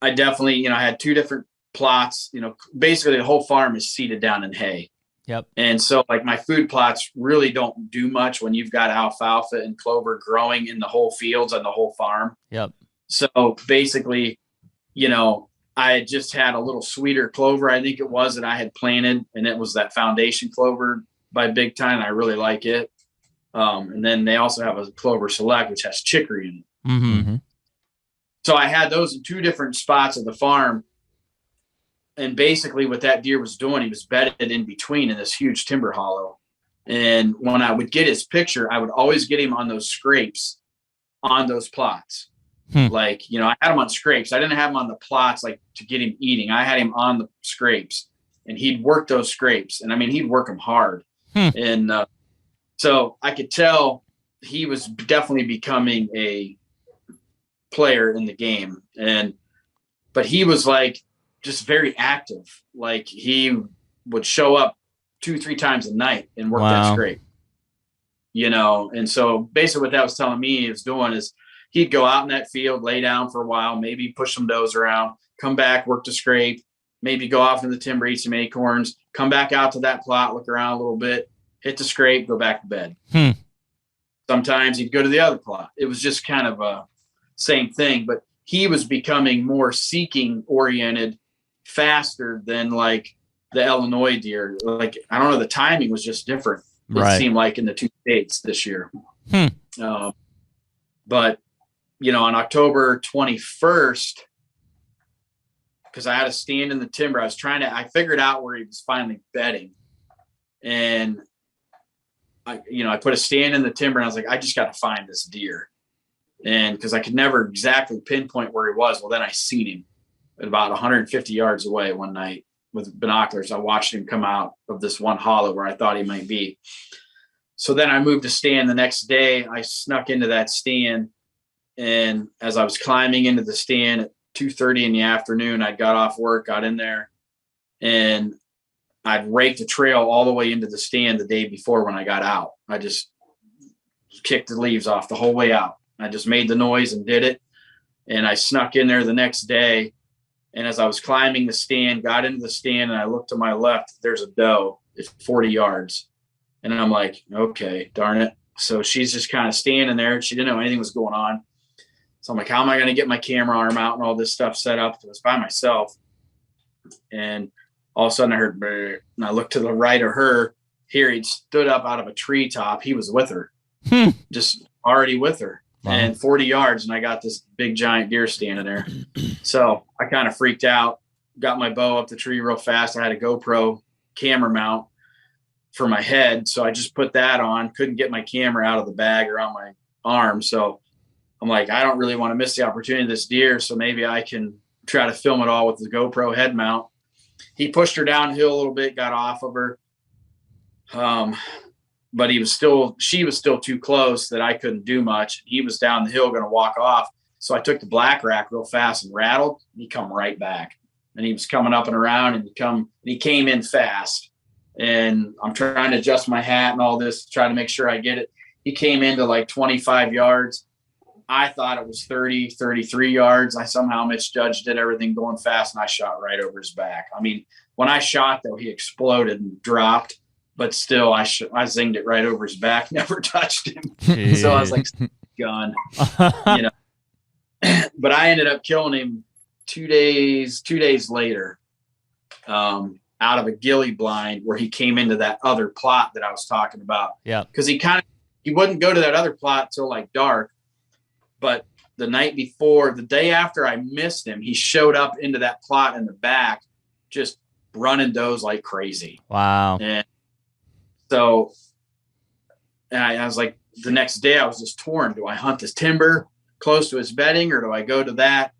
Speaker 2: I definitely, I had two different plots, basically the whole farm is seeded down in hay.
Speaker 3: Yep.
Speaker 2: And so like my food plots really don't do much when you've got alfalfa and clover growing in the whole fields on the whole farm.
Speaker 3: Yep.
Speaker 2: So basically, I had just had a little sweeter clover, I think it was, that I had planted, and it was that foundation clover by Big Time. I really like it. And then they also have a Clover Select, which has chicory in it.
Speaker 3: Mm-hmm.
Speaker 2: So I had those in two different spots of the farm. And basically what that deer was doing, he was bedded in between in this huge timber hollow. And when I would get his picture, I would always get him on those scrapes on those plots. Like, I had him on scrapes. I didn't have him on the plots, like to get him eating. I had him on the scrapes and he'd work those scrapes. And I mean, he'd work them hard. And so I could tell he was definitely becoming a player in the game. But he was like just very active. Like he would show up 2-3 times a night and work that scrape, you know? And so basically what that was telling me he was doing is he'd go out in that field, lay down for a while, maybe push some does around, come back, work the scrape, maybe go off in the timber, eat some acorns, come back out to that plot, look around a little bit, hit the scrape, go back to bed. Sometimes he'd go to the other plot. It was just kind of a same thing, but he was becoming more seeking oriented faster than like the Illinois deer. Like, I don't know, the timing was just different. It seemed like in the 2 states this year. But, you know, on October 21st, because I had a stand in the timber, I figured out where he was finally bedding. And I put a stand in the timber and I was like, I just got to find this deer. And because I could never exactly pinpoint where he was. Well, then I seen him at about 150 yards away one night with binoculars. I watched him come out of this one hollow where I thought he might be. So then I moved to stand the next day. I snuck into that stand. And as I was climbing into the stand at 2:30 in the afternoon, I got off work, got in there, and I'd raked the trail all the way into the stand the day before when I got out. I just kicked the leaves off the whole way out. I just made the noise and did it. And I snuck in there the next day. And as I was climbing the stand, got into the stand, and I looked to my left, there's a doe at 40 yards. And I'm like, okay, darn it. So she's just kind of standing there. She didn't know anything was going on. So I'm like, how am I going to get my camera arm out and all this stuff set up? I was by myself. And all of a sudden I heard, brr, and I looked to the right of her. Here, he'd stood up out of a treetop. He was with her, just already with her. Wow. And 40 yards. And I got this big giant deer standing there. So I kind of freaked out, got my bow up the tree real fast. I had a GoPro camera mount for my head. So I just put that on, couldn't get my camera out of the bag or on my arm. So I'm like, I don't really want to miss the opportunity of this deer. So maybe I can try to film it all with the GoPro head mount. He pushed her downhill a little bit, got off of her. But she was still too close that I couldn't do much. He was down the hill going to walk off. So I took the black rack real fast and rattled, and he come right back. And he was coming up and around, and he came in fast. And I'm trying to adjust my hat and all this to try to make sure I get it. He came into like 25 yards. I thought it was 30, 33 yards. I somehow misjudged it, everything going fast, and I shot right over his back. I mean, when I shot, though, he exploded and dropped, but still I zinged it right over his back, never touched him. Jeez. So I was like, gun, you know. But I ended up killing him 2 days later, out of a ghillie blind where he came into that other plot that I was talking about. Yeah. Because he wouldn't go to that other plot till like dark. But the night before, the day after I missed him, he showed up into that plot in the back, just running does like crazy. Wow. And so I was like, the next day I was just torn. Do I hunt this timber close to his bedding, or do I go to that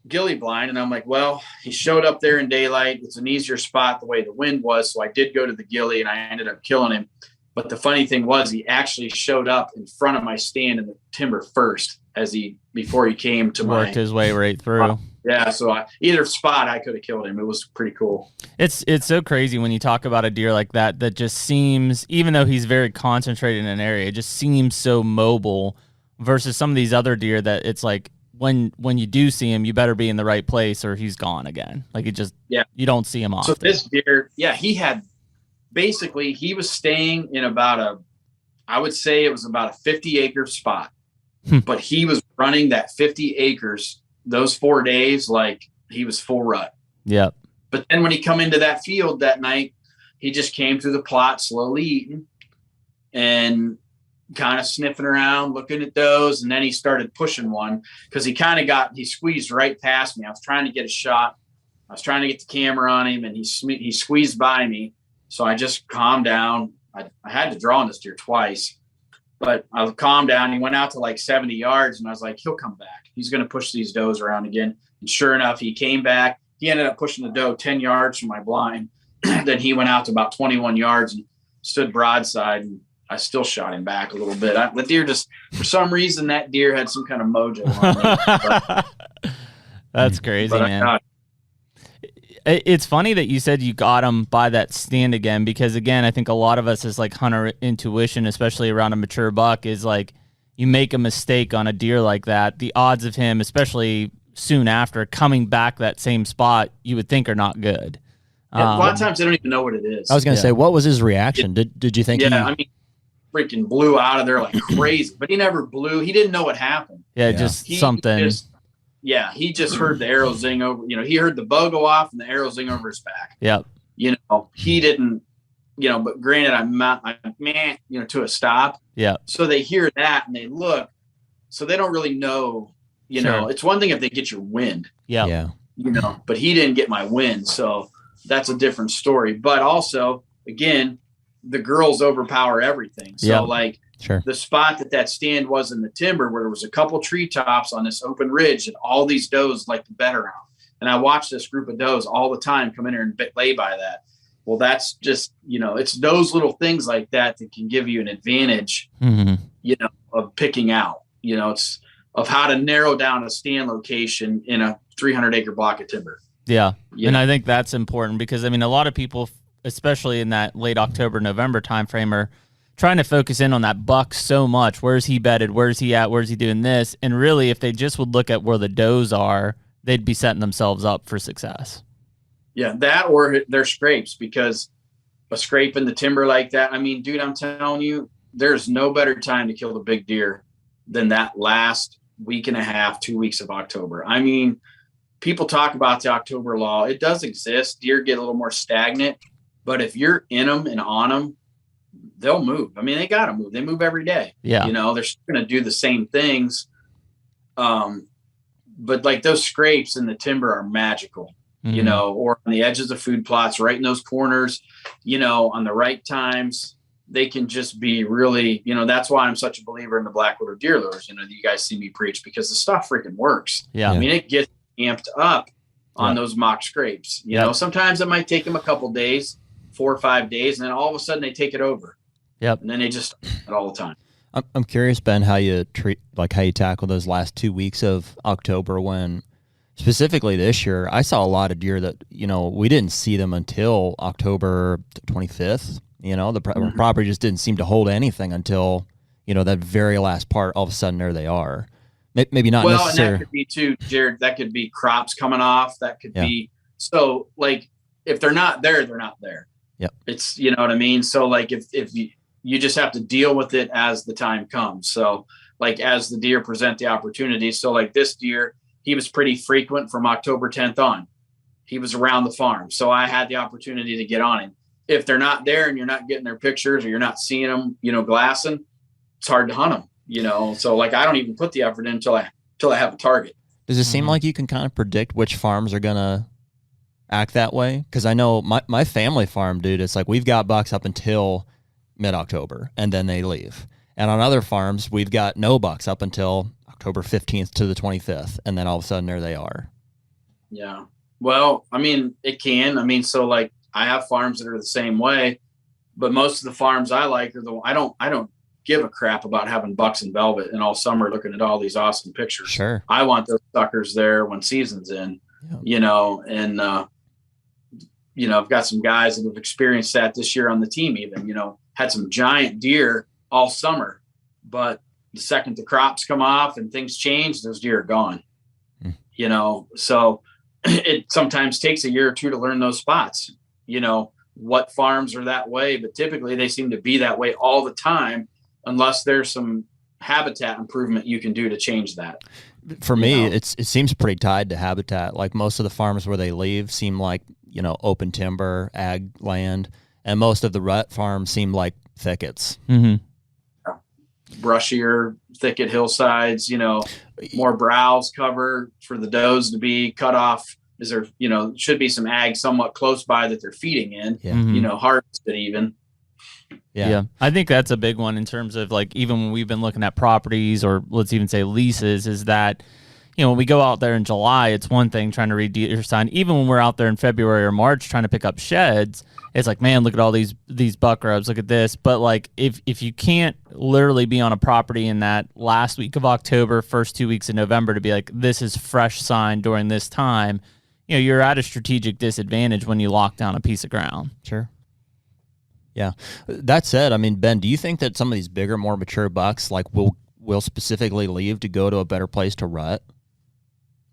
Speaker 2: ghillie blind? And I'm like, well, he showed up there in daylight. It's an easier spot the way the wind was. So I did go to the ghillie, and I ended up killing him. But the funny thing was, he actually showed up in front of my stand in the timber first, before he came to
Speaker 3: worked his way right through.
Speaker 2: Yeah, so either spot I could have killed him. It was pretty cool.
Speaker 3: It's so crazy when you talk about a deer like that just seems, even though he's very concentrated in an area, it just seems so mobile versus some of these other deer that it's like when you do see him, you better be in the right place or he's gone again. Like you don't see him often.
Speaker 2: So this deer, he was staying in I would say it was about a 50-acre spot, but he was running that 50 acres those 4 days like he was full rut.
Speaker 3: Yep.
Speaker 2: But then when he come into that field that night, he just came through the plot slowly eating and kind of sniffing around, looking at those. And then he started pushing one because he squeezed right past me. I was trying to get a shot. I was trying to get the camera on him, and he squeezed by me. So I just calmed down. I had to draw on this deer twice, but I calmed down. He went out to like 70 yards, and I was like, he'll come back. He's going to push these does around again. And sure enough, he came back. He ended up pushing the doe 10 yards from my blind. Then he went out to about 21 yards and stood broadside, and I still shot him back a little bit. The deer just, for some reason, that deer had some kind of mojo on me.
Speaker 3: That's crazy, man. It's funny that you said you got him by that stand again, because again, I think a lot of us as like hunter intuition, especially around a mature buck, is like you make a mistake on a deer like that, the odds of him, especially soon after, coming back that same spot, you would think are not good.
Speaker 2: A lot of times they don't even know what it is.
Speaker 1: I was going to say, what was his reaction? Did you think?
Speaker 2: Yeah, I mean, freaking blew out of there like crazy, but he never blew. He didn't know what happened.
Speaker 3: Yeah, just something.
Speaker 2: He just heard the arrow zing over. He heard the bow go off and the arrow zing over his back.
Speaker 3: Yep.
Speaker 2: He didn't. But granted, I'm to a stop.
Speaker 3: Yeah.
Speaker 2: So they hear that and they look. So they don't really know. It's one thing if they get your wind.
Speaker 3: Yeah.
Speaker 2: But he didn't get my wind, so that's a different story. But also, again, the girls overpower everything. So the spot that stand was in the timber, where there was a couple treetops on this open ridge, and all these does like to bet around. And I watched this group of does all the time come in here and lay by that. Well, that's just, it's those little things like that can give you an advantage, of picking out, it's of how to narrow down a stand location in a 300-acre block of timber.
Speaker 3: Yeah. And I think that's important because, a lot of people, especially in that late October, November timeframe, are trying to focus in on that buck so much. Where's he bedded? Where's he at? Where's he doing this? And really, if they just would look at where the does are, they'd be setting themselves up for success.
Speaker 2: Yeah, that or their scrapes, because a scrape in the timber like that, dude, I'm telling you, there's no better time to kill the big deer than that last week and a half, 2 weeks of October. People talk about the October law. It does exist. Deer get a little more stagnant, but if you're in them and on them, they'll move. They got to move. They move every day.
Speaker 3: Yeah.
Speaker 2: They're going to do the same things. But like those scrapes in the timber are magical, or on the edges of food plots, right in those corners, on the right times, they can just be really, that's why I'm such a believer in the black widow deer lures. You guys see me preach because the stuff freaking works.
Speaker 3: Yeah.
Speaker 2: It gets amped up on those mock scrapes. Sometimes it might take them a couple days, 4 or 5 days, and then all of a sudden they take it over.
Speaker 3: Yep.
Speaker 2: And then they just it all the time.
Speaker 1: I'm curious, Ben, how you tackle those last 2 weeks of October, when specifically this year, I saw a lot of deer that, we didn't see them until October 25th. The property just didn't seem to hold anything until, that very last part. All of a sudden, there they are. Maybe not necessarily.
Speaker 2: And that could be too, Jared, that could be crops coming off. That could be, so like, if they're not there, they're not there.
Speaker 1: Yep.
Speaker 2: It's, you know what I mean? So like, if you just have to deal with it as the time comes. So like, as the deer present the opportunity. So like this deer, he was pretty frequent from October 10th on. He was around the farm. So I had the opportunity to get on him. If they're not there and you're not getting their pictures or you're not seeing them, glassing, it's hard to hunt them. So like I don't even put the effort in until I have a target.
Speaker 1: Does it seem like you can kind of predict which farms are gonna act that way? Because I know my family farm, dude, it's like we've got bucks up until mid-October and then they leave. And on other farms, we've got no bucks up until October 15th to the 25th, and then all of a sudden there they are.
Speaker 2: Yeah. Well, it can. So like I have farms that are the same way, but most of the farms I like are I don't give a crap about having bucks in velvet and all summer looking at all these awesome pictures.
Speaker 1: Sure.
Speaker 2: I want those suckers there when season's in, and I've got some guys that have experienced that this year on the team, even, had some giant deer all summer, but the second the crops come off and things change, those deer are gone. So it sometimes takes a year or two to learn those spots, what farms are that way, but typically they seem to be that way all the time, unless there's some habitat improvement you can do to change that.
Speaker 1: For me, it seems pretty tied to habitat. Like most of the farms where they leave seem like, open timber, ag land, and most of the rut farms seem like thickets.
Speaker 3: Mm-hmm.
Speaker 2: Brushier, thicket hillsides, more browse cover for the does to be cut off. Is there, should be some ag somewhat close by that they're feeding in, harvested even.
Speaker 3: Yeah. I think that's a big one in terms of like, even when we've been looking at properties or let's even say leases, is that, when we go out there in July, it's one thing trying to read deer sign. Even when we're out there in February or March trying to pick up sheds, it's like, man, look at all these buck rubs, look at this. But like, if you can't literally be on a property in that last week of October, first 2 weeks of November to be like, this is fresh sign during this time, you're at a strategic disadvantage when you lock down a piece of ground.
Speaker 1: Sure. Yeah. That said, I mean, Ben, do you think that some of these bigger, more mature bucks like will specifically leave to go to a better place to rut?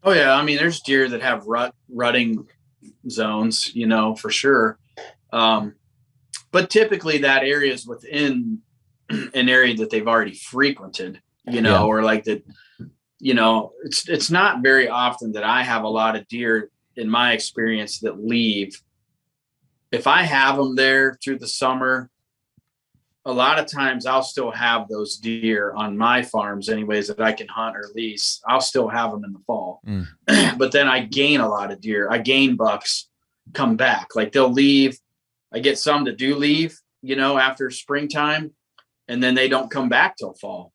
Speaker 2: Oh yeah. I mean, there's deer that have rutting zones, for sure. But typically that area is within an area that they've already frequented, or like that, it's not very often that I have a lot of deer in my experience that leave. If I have them there through the summer, a lot of times I'll still have those deer on my farms anyways that I can hunt or lease. I'll still have them in the fall, but then I gain a lot of deer. I gain bucks come back. Like they'll leave. I get some that do leave, after springtime, and then they don't come back till fall.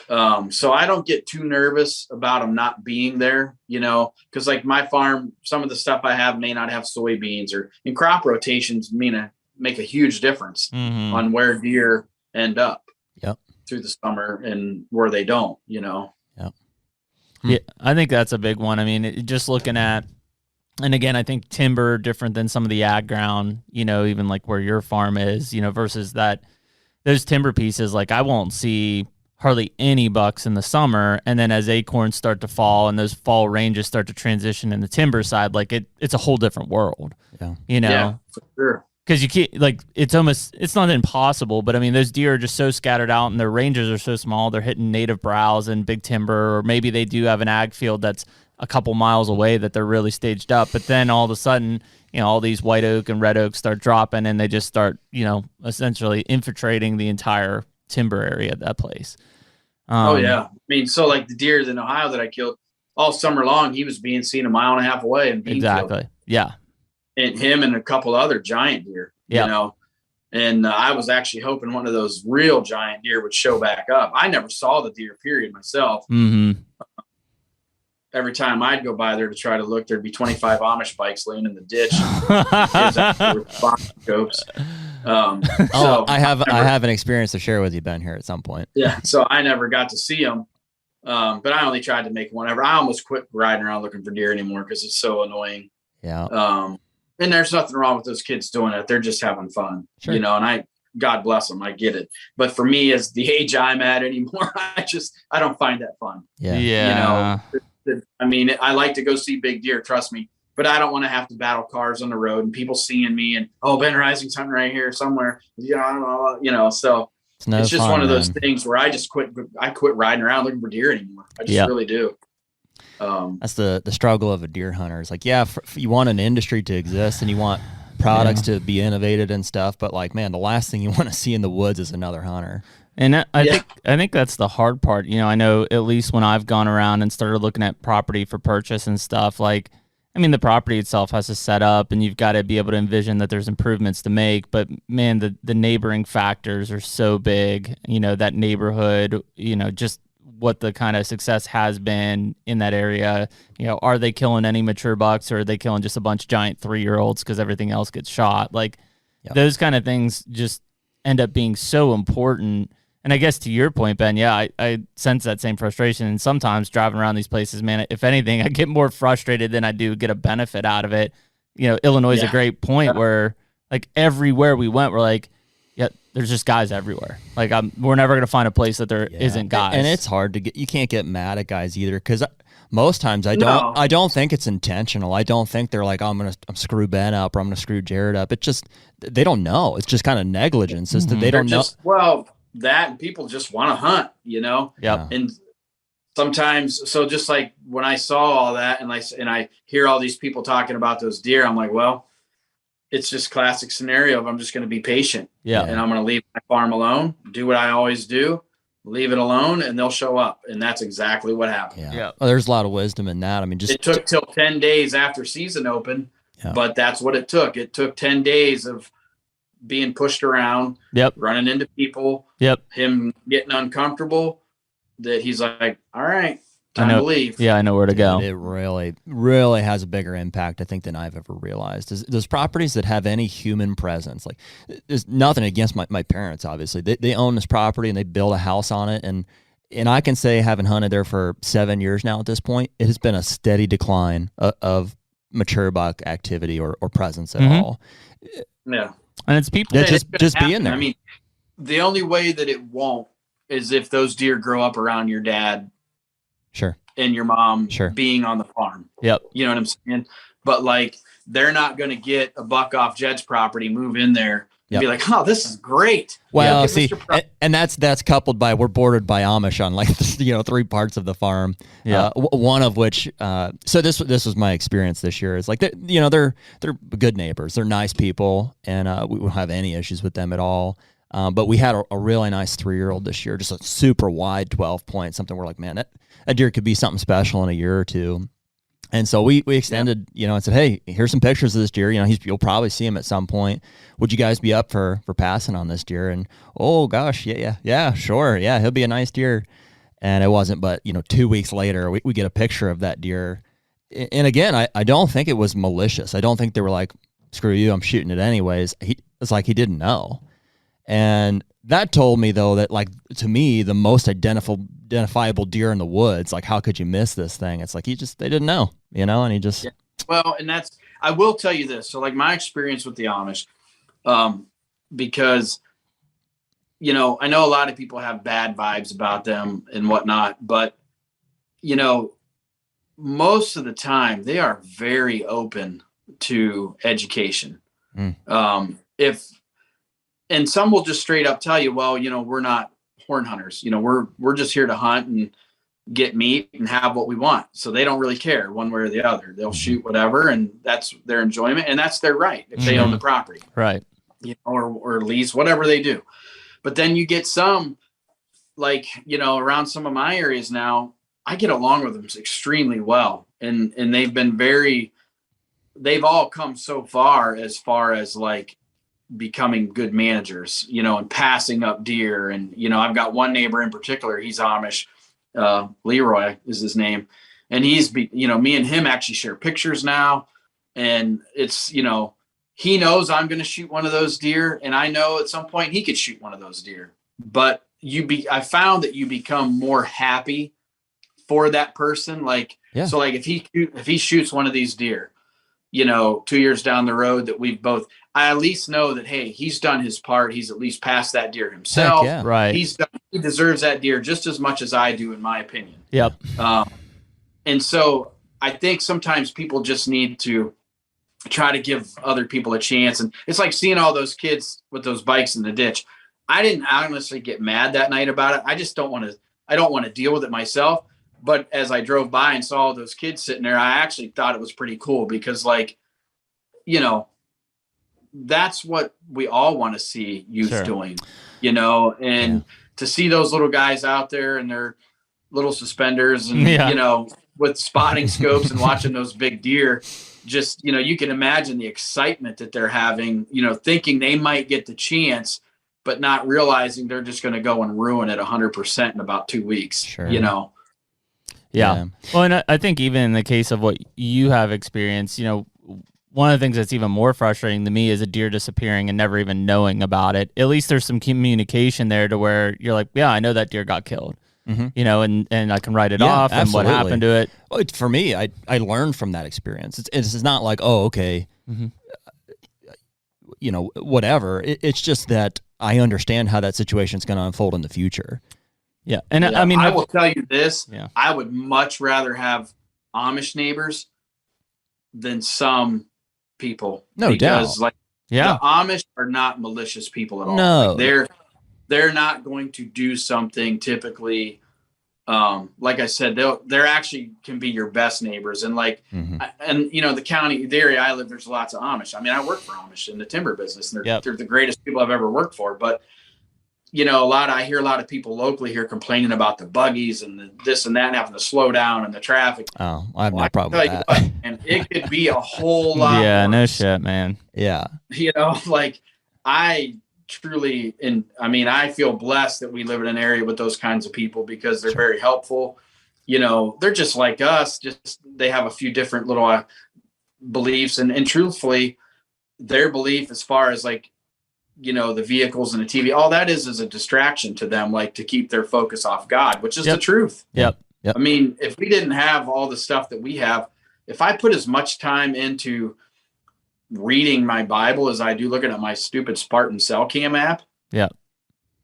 Speaker 2: So I don't get too nervous about them not being there, because like my farm, some of the stuff I have may not have soybeans and crop rotations make a huge difference on where deer end up through the summer and where they don't,
Speaker 3: Yeah, I think that's a big one. I mean, just looking at, and again, I think timber different than some of the ag ground, even like where your farm is, versus those timber pieces, like I won't see hardly any bucks in the summer. And then as acorns start to fall and those fall ranges start to transition in the timber side, like it's a whole different world,
Speaker 2: Yeah, for sure.
Speaker 3: Because you can't, like, it's not impossible, but I mean, those deer are just so scattered out and their ranges are so small. They're hitting native browse and big timber, or maybe they do have an ag field that's a couple miles away that they're really staged up. But then all of a sudden, all these white oak and red oak start dropping and they just start, essentially infiltrating the entire timber area of that place.
Speaker 2: Oh yeah. I mean, so like the deer in Ohio that I killed all summer long, he was being seen a mile and a half away and being
Speaker 3: exactly
Speaker 2: killed.
Speaker 3: Yeah.
Speaker 2: And him and a couple other giant deer, and I was actually hoping one of those real giant deer would show back up. I never saw the deer period myself. Every time I'd go by there to try to look, there'd be 25 Amish bikes laying in the ditch.
Speaker 1: I have an experience to share with you, Ben, here at some point.
Speaker 2: Yeah. So I never got to see them. But I only tried to make one ever. I almost quit riding around looking for deer anymore because it's so annoying.
Speaker 1: Yeah.
Speaker 2: And there's nothing wrong with those kids doing it. They're just having fun, and God bless them. I get it. But for me, as the age I'm at anymore, I don't find that fun.
Speaker 3: Yeah.
Speaker 2: I mean, I like to go see big deer, trust me, but I don't want to have to battle cars on the road and people seeing me and, Ben Rising's hunting right here somewhere, so it's just one of those things where I quit riding around looking for deer anymore. I just really do.
Speaker 1: That's the struggle of a deer hunter. It's like, you want an industry to exist and you want products to be innovated and stuff, but like, man, the last thing you want to see in the woods is another hunter.
Speaker 3: And I think that's the hard part. I know at least when I've gone around and started looking at property for purchase and stuff, like, I mean, the property itself has to set up and you've got to be able to envision that there's improvements to make. But man, the neighboring factors are so big, that neighborhood, just what the kind of success has been in that area. Are they killing any mature bucks or are they killing just a bunch of giant 3-year-olds because everything else gets shot? Like those kind of things just end up being so important. And I guess to your point, Ben, I sense that same frustration. And sometimes driving around these places, man, if anything, I get more frustrated than I do get a benefit out of it. Illinois is a great point where, like, everywhere we went, we're like, there's just guys everywhere. Like, we're never going to find a place that there isn't guys.
Speaker 1: And it's hard to get. You can't get mad at guys either, because most times I don't think it's intentional. I don't think they're like, I'm screw Ben up or I'm gonna screw Jared up. It just, they don't know. It's just kind of negligence. It's that they don't know.
Speaker 2: Well, that and people just want to hunt, and sometimes, so just like when I saw all that and I hear all these people talking about those deer, I'm like, well, it's just classic scenario of I'm just going to be patient, and I'm going to leave my farm alone, do what I always do, leave it alone, and they'll show up. And that's exactly what happened.
Speaker 1: Well, there's a lot of wisdom in that. I mean,
Speaker 2: it took till 10 days after season open, but that's what it took. It took 10 days of being pushed around, running into people, him getting uncomfortable, that he's like, all right, time to leave.
Speaker 3: Yeah, I know where to go.
Speaker 1: It really, really has a bigger impact, I think, than I've ever realized. There's properties that have any human presence. Like, there's nothing against my parents, obviously. They own this property and they build a house on it. And I can say, having hunted there for 7 years now at this point, it has been a steady decline of mature buck activity or presence at all.
Speaker 2: Yeah.
Speaker 3: And it's people
Speaker 1: that just be in there.
Speaker 2: I mean, the only way that it won't is if those deer grow up around your dad.
Speaker 1: Sure.
Speaker 2: And your mom
Speaker 1: sure.
Speaker 2: being on the farm.
Speaker 3: Yep.
Speaker 2: You know what I'm saying? But like, they're not going to get a buck off Jed's property, move in there, and be like, "Oh, this is great."
Speaker 1: Well, see, and that's coupled by we're bordered by Amish on like 3 parts of the farm.
Speaker 3: Yeah.
Speaker 1: One of which, so this was my experience this year. Is like they're good neighbors, they're nice people, and we don't have any issues with them at all. But we had a really nice 3-year-old this year, just a super wide 12 point, something we're like, man, that deer could be something special in a year or two. And so we extended, and said, hey, here's some pictures of this deer. You'll probably see him at some point. Would you guys be up for passing on this deer? And oh gosh, yeah, sure, yeah, he'll be a nice deer. And it wasn't, but 2 weeks later, we get a picture of that deer. And again, I don't think it was malicious. I don't think they were like, screw you, I'm shooting it anyways. It's like he didn't know. And that told me, though, that, like, to me, the most identifiable deer in the woods, like, how could you miss this thing? It's like they didn't know, and he just.
Speaker 2: Yeah. Well, and I will tell you this. So, like, my experience with the Amish, because, I know a lot of people have bad vibes about them and whatnot, but, most of the time they are very open to education. And some will just straight up tell you, well, we're not horn hunters. We're just here to hunt and get meat and have what we want. So they don't really care one way or the other. They'll shoot whatever, and that's their enjoyment, and that's their right if they own the property.
Speaker 3: Right.
Speaker 2: Or lease, whatever they do. But then you get some, like, around some of my areas now, I get along with them extremely well. And they've all come so far as like becoming good managers, and passing up deer. And, I've got one neighbor in particular, he's Amish, Leroy is his name. And he's, me and him actually share pictures now. And it's, he knows I'm going to shoot one of those deer. And I know at some point he could shoot one of those deer, but I found that you become more happy for that person. Like, so like if he shoots one of these deer, 2 years down the road that I at least know that, hey, he's done his part. He's at least passed that deer himself.
Speaker 1: Yeah.
Speaker 3: Right.
Speaker 2: He deserves that deer just as much as I do, in my opinion.
Speaker 3: Yep.
Speaker 2: And so I think sometimes people just need to try to give other people a chance. And it's like seeing all those kids with those bikes in the ditch. I didn't honestly get mad that night about it. I just don't want to deal with it myself. But as I drove by and saw all those kids sitting there, I actually thought it was pretty cool because, like, that's what we all want to see youth doing, and to see those little guys out there in their little suspenders and, with spotting scopes and watching those big deer, just, you can imagine the excitement that they're having, thinking they might get the chance, but not realizing they're just going to go and ruin it 100% in about 2 weeks,
Speaker 1: Sure.
Speaker 3: Yeah. Well, and I think even in the case of what you have experienced, one of the things that's even more frustrating to me is a deer disappearing and never even knowing about it. At least there's some communication there to where you're like, yeah, I know that deer got killed, and I can write it off
Speaker 1: absolutely.
Speaker 3: And what happened to it.
Speaker 1: Well, for me, I learned from that experience. It's not like, oh, okay, whatever. It's just that I understand how that situation is going to unfold in the future.
Speaker 3: Yeah. And
Speaker 2: I mean, I will tell you this, I would much rather have Amish neighbors than some people.
Speaker 1: No doubt.
Speaker 2: Like, the Amish are not malicious people at all.
Speaker 1: No.
Speaker 2: Like, they're not going to do something typically. Like I said, they're actually can be your best neighbors. And like, and the area I live, there's lots of Amish. I mean, I work for Amish in the timber business, and they're the greatest people I've ever worked for. But I hear a lot of people locally here complaining about the buggies and this and that, and having to slow down and the traffic.
Speaker 1: Oh, I have no problem with that.
Speaker 2: And it could be a whole lot.
Speaker 3: Yeah,
Speaker 2: worse.
Speaker 3: No shit, man.
Speaker 1: Yeah.
Speaker 2: Like I truly, I feel blessed that we live in an area with those kinds of people because they're very helpful. They're just like us, just they have a few different little beliefs. And truthfully, their belief as far as like, the vehicles and the TV, all that is a distraction to them, like to keep their focus off God, which is the truth.
Speaker 1: Yep.
Speaker 2: I mean, if we didn't have all the stuff that we have, if I put as much time into reading my Bible as I do looking at my stupid Spartan cell cam app,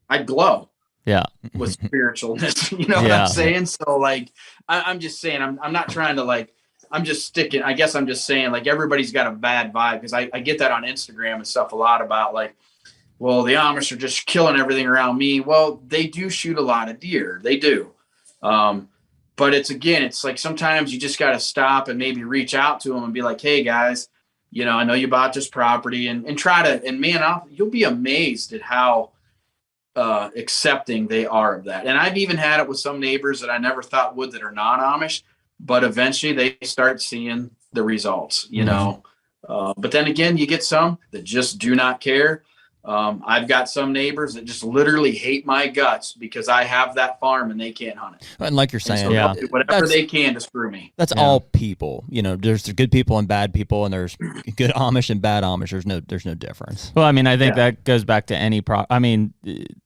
Speaker 2: I'd glow with spiritualness. You know what I'm saying? So like, I'm just saying, I'm not trying to like, I'm just sticking, I guess I'm just saying like everybody's got a bad vibe, because I get that on Instagram and stuff a lot about like, well, the Amish are just killing everything around me. Well, they do shoot a lot of deer. They do. But it's like sometimes you just got to stop and maybe reach out to them and be like, hey guys, you know, I know you bought this property, and try to, and man, you'll be amazed at how accepting they are of that. And I've even had it with some neighbors that I never thought would, that are non-Amish, but eventually they start seeing the results, you know. But then again, you get some that just do not care. I've got some neighbors that just literally hate my guts because I have that farm and they can't hunt it.
Speaker 1: And like you're saying,
Speaker 2: so do whatever they can to screw me.
Speaker 1: That's all people. You know, there's good people and bad people, and there's good Amish and bad Amish. There's no difference.
Speaker 3: Well, I mean, I think that goes back to any I mean,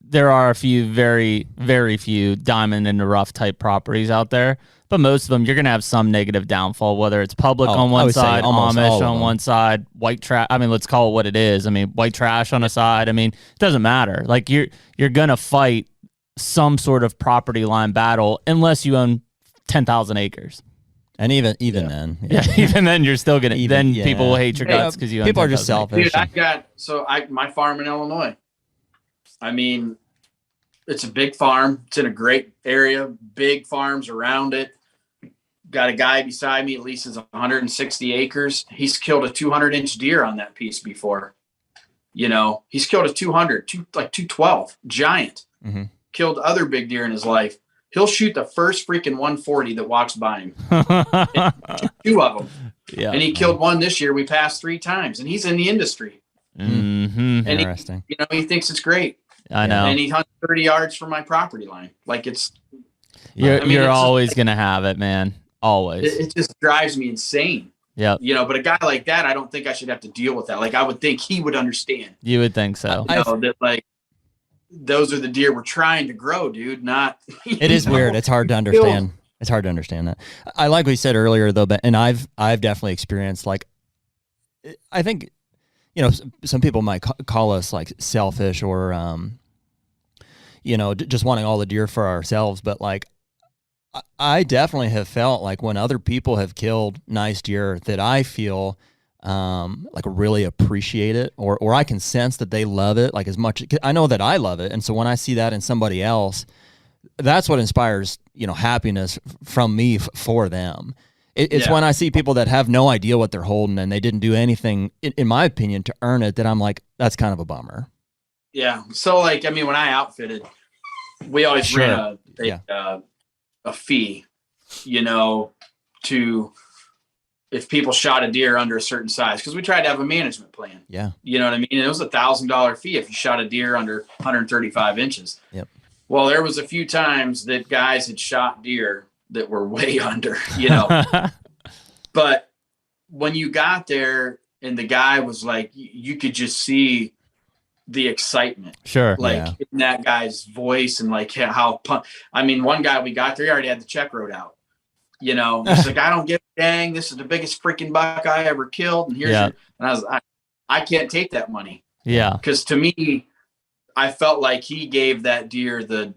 Speaker 3: there are a few very, very few diamond in the rough type properties out there. But most of them, you're going to have some negative downfall, whether it's public on one side, Amish on one side, white trash. I mean, let's call it what it is. I mean, white trash on a side. I mean, it doesn't matter. Like you're going to fight some sort of property line battle unless you own 10,000 acres.
Speaker 1: And even then,
Speaker 3: even then, you're still going to. Then people will hate your guts because you.
Speaker 1: People are just selfish.
Speaker 2: Dude, my farm in Illinois. I mean, it's a big farm. It's in a great area. Big farms around it. Got a guy beside me, at least is 160 acres. He's killed a 200-inch deer on that piece before. You know, he's killed a 212 giant. Killed other big deer in his life. He'll shoot the first freaking 140 that walks by him. Two of them. Yeah. And he killed one this year. We passed 3 times, and he's in the industry. And
Speaker 1: Interesting.
Speaker 2: he thinks it's great.
Speaker 3: I know.
Speaker 2: And he hunts 30 yards from my property line. Like it's.
Speaker 3: You're always gonna have it, man. Always.
Speaker 2: It just drives me insane.
Speaker 3: Yeah.
Speaker 2: You know, but a guy like that, I don't think I should have to deal with that. Like, I would think he would understand.
Speaker 3: You would think so.
Speaker 2: You know, that like, those are the deer we're trying to grow, dude. Not.
Speaker 1: It is weird. It's hard to understand. It's hard to understand that. I like what you said earlier, though, and I've definitely experienced, like, I think, you know, some people might call us like selfish or, you know, just wanting all the deer for ourselves, but like, I definitely have felt like when other people have killed nice deer that I feel like really appreciate it, or I can sense that they love it like as much. I know that I love it, and so when I see that in somebody else, that's what inspires, you know, happiness from me for them. It's when I see people that have no idea what they're holding and they didn't do anything, in my opinion, to earn it, that I'm like, that's kind of a bummer.
Speaker 2: Yeah. So like, I mean, when I outfitted, we always ran a fee, you know, to if people shot a deer under a certain size, because we tried to have a management plan.
Speaker 1: Yeah.
Speaker 2: You know what I mean? And it was $1,000 fee if you shot a deer under 135 inches.
Speaker 1: Yep.
Speaker 2: Well, there was a few times that guys had shot deer that were way under, you know. But when you got there and the guy was like, you could just see the excitement, in that guy's voice, and like how I mean, one guy we got there, he already had the check wrote out, you know. He's like, I don't give a dang, this is the biggest freaking buck I ever killed, and here's and I was I can't take that money, because to me, I felt like he gave that deer the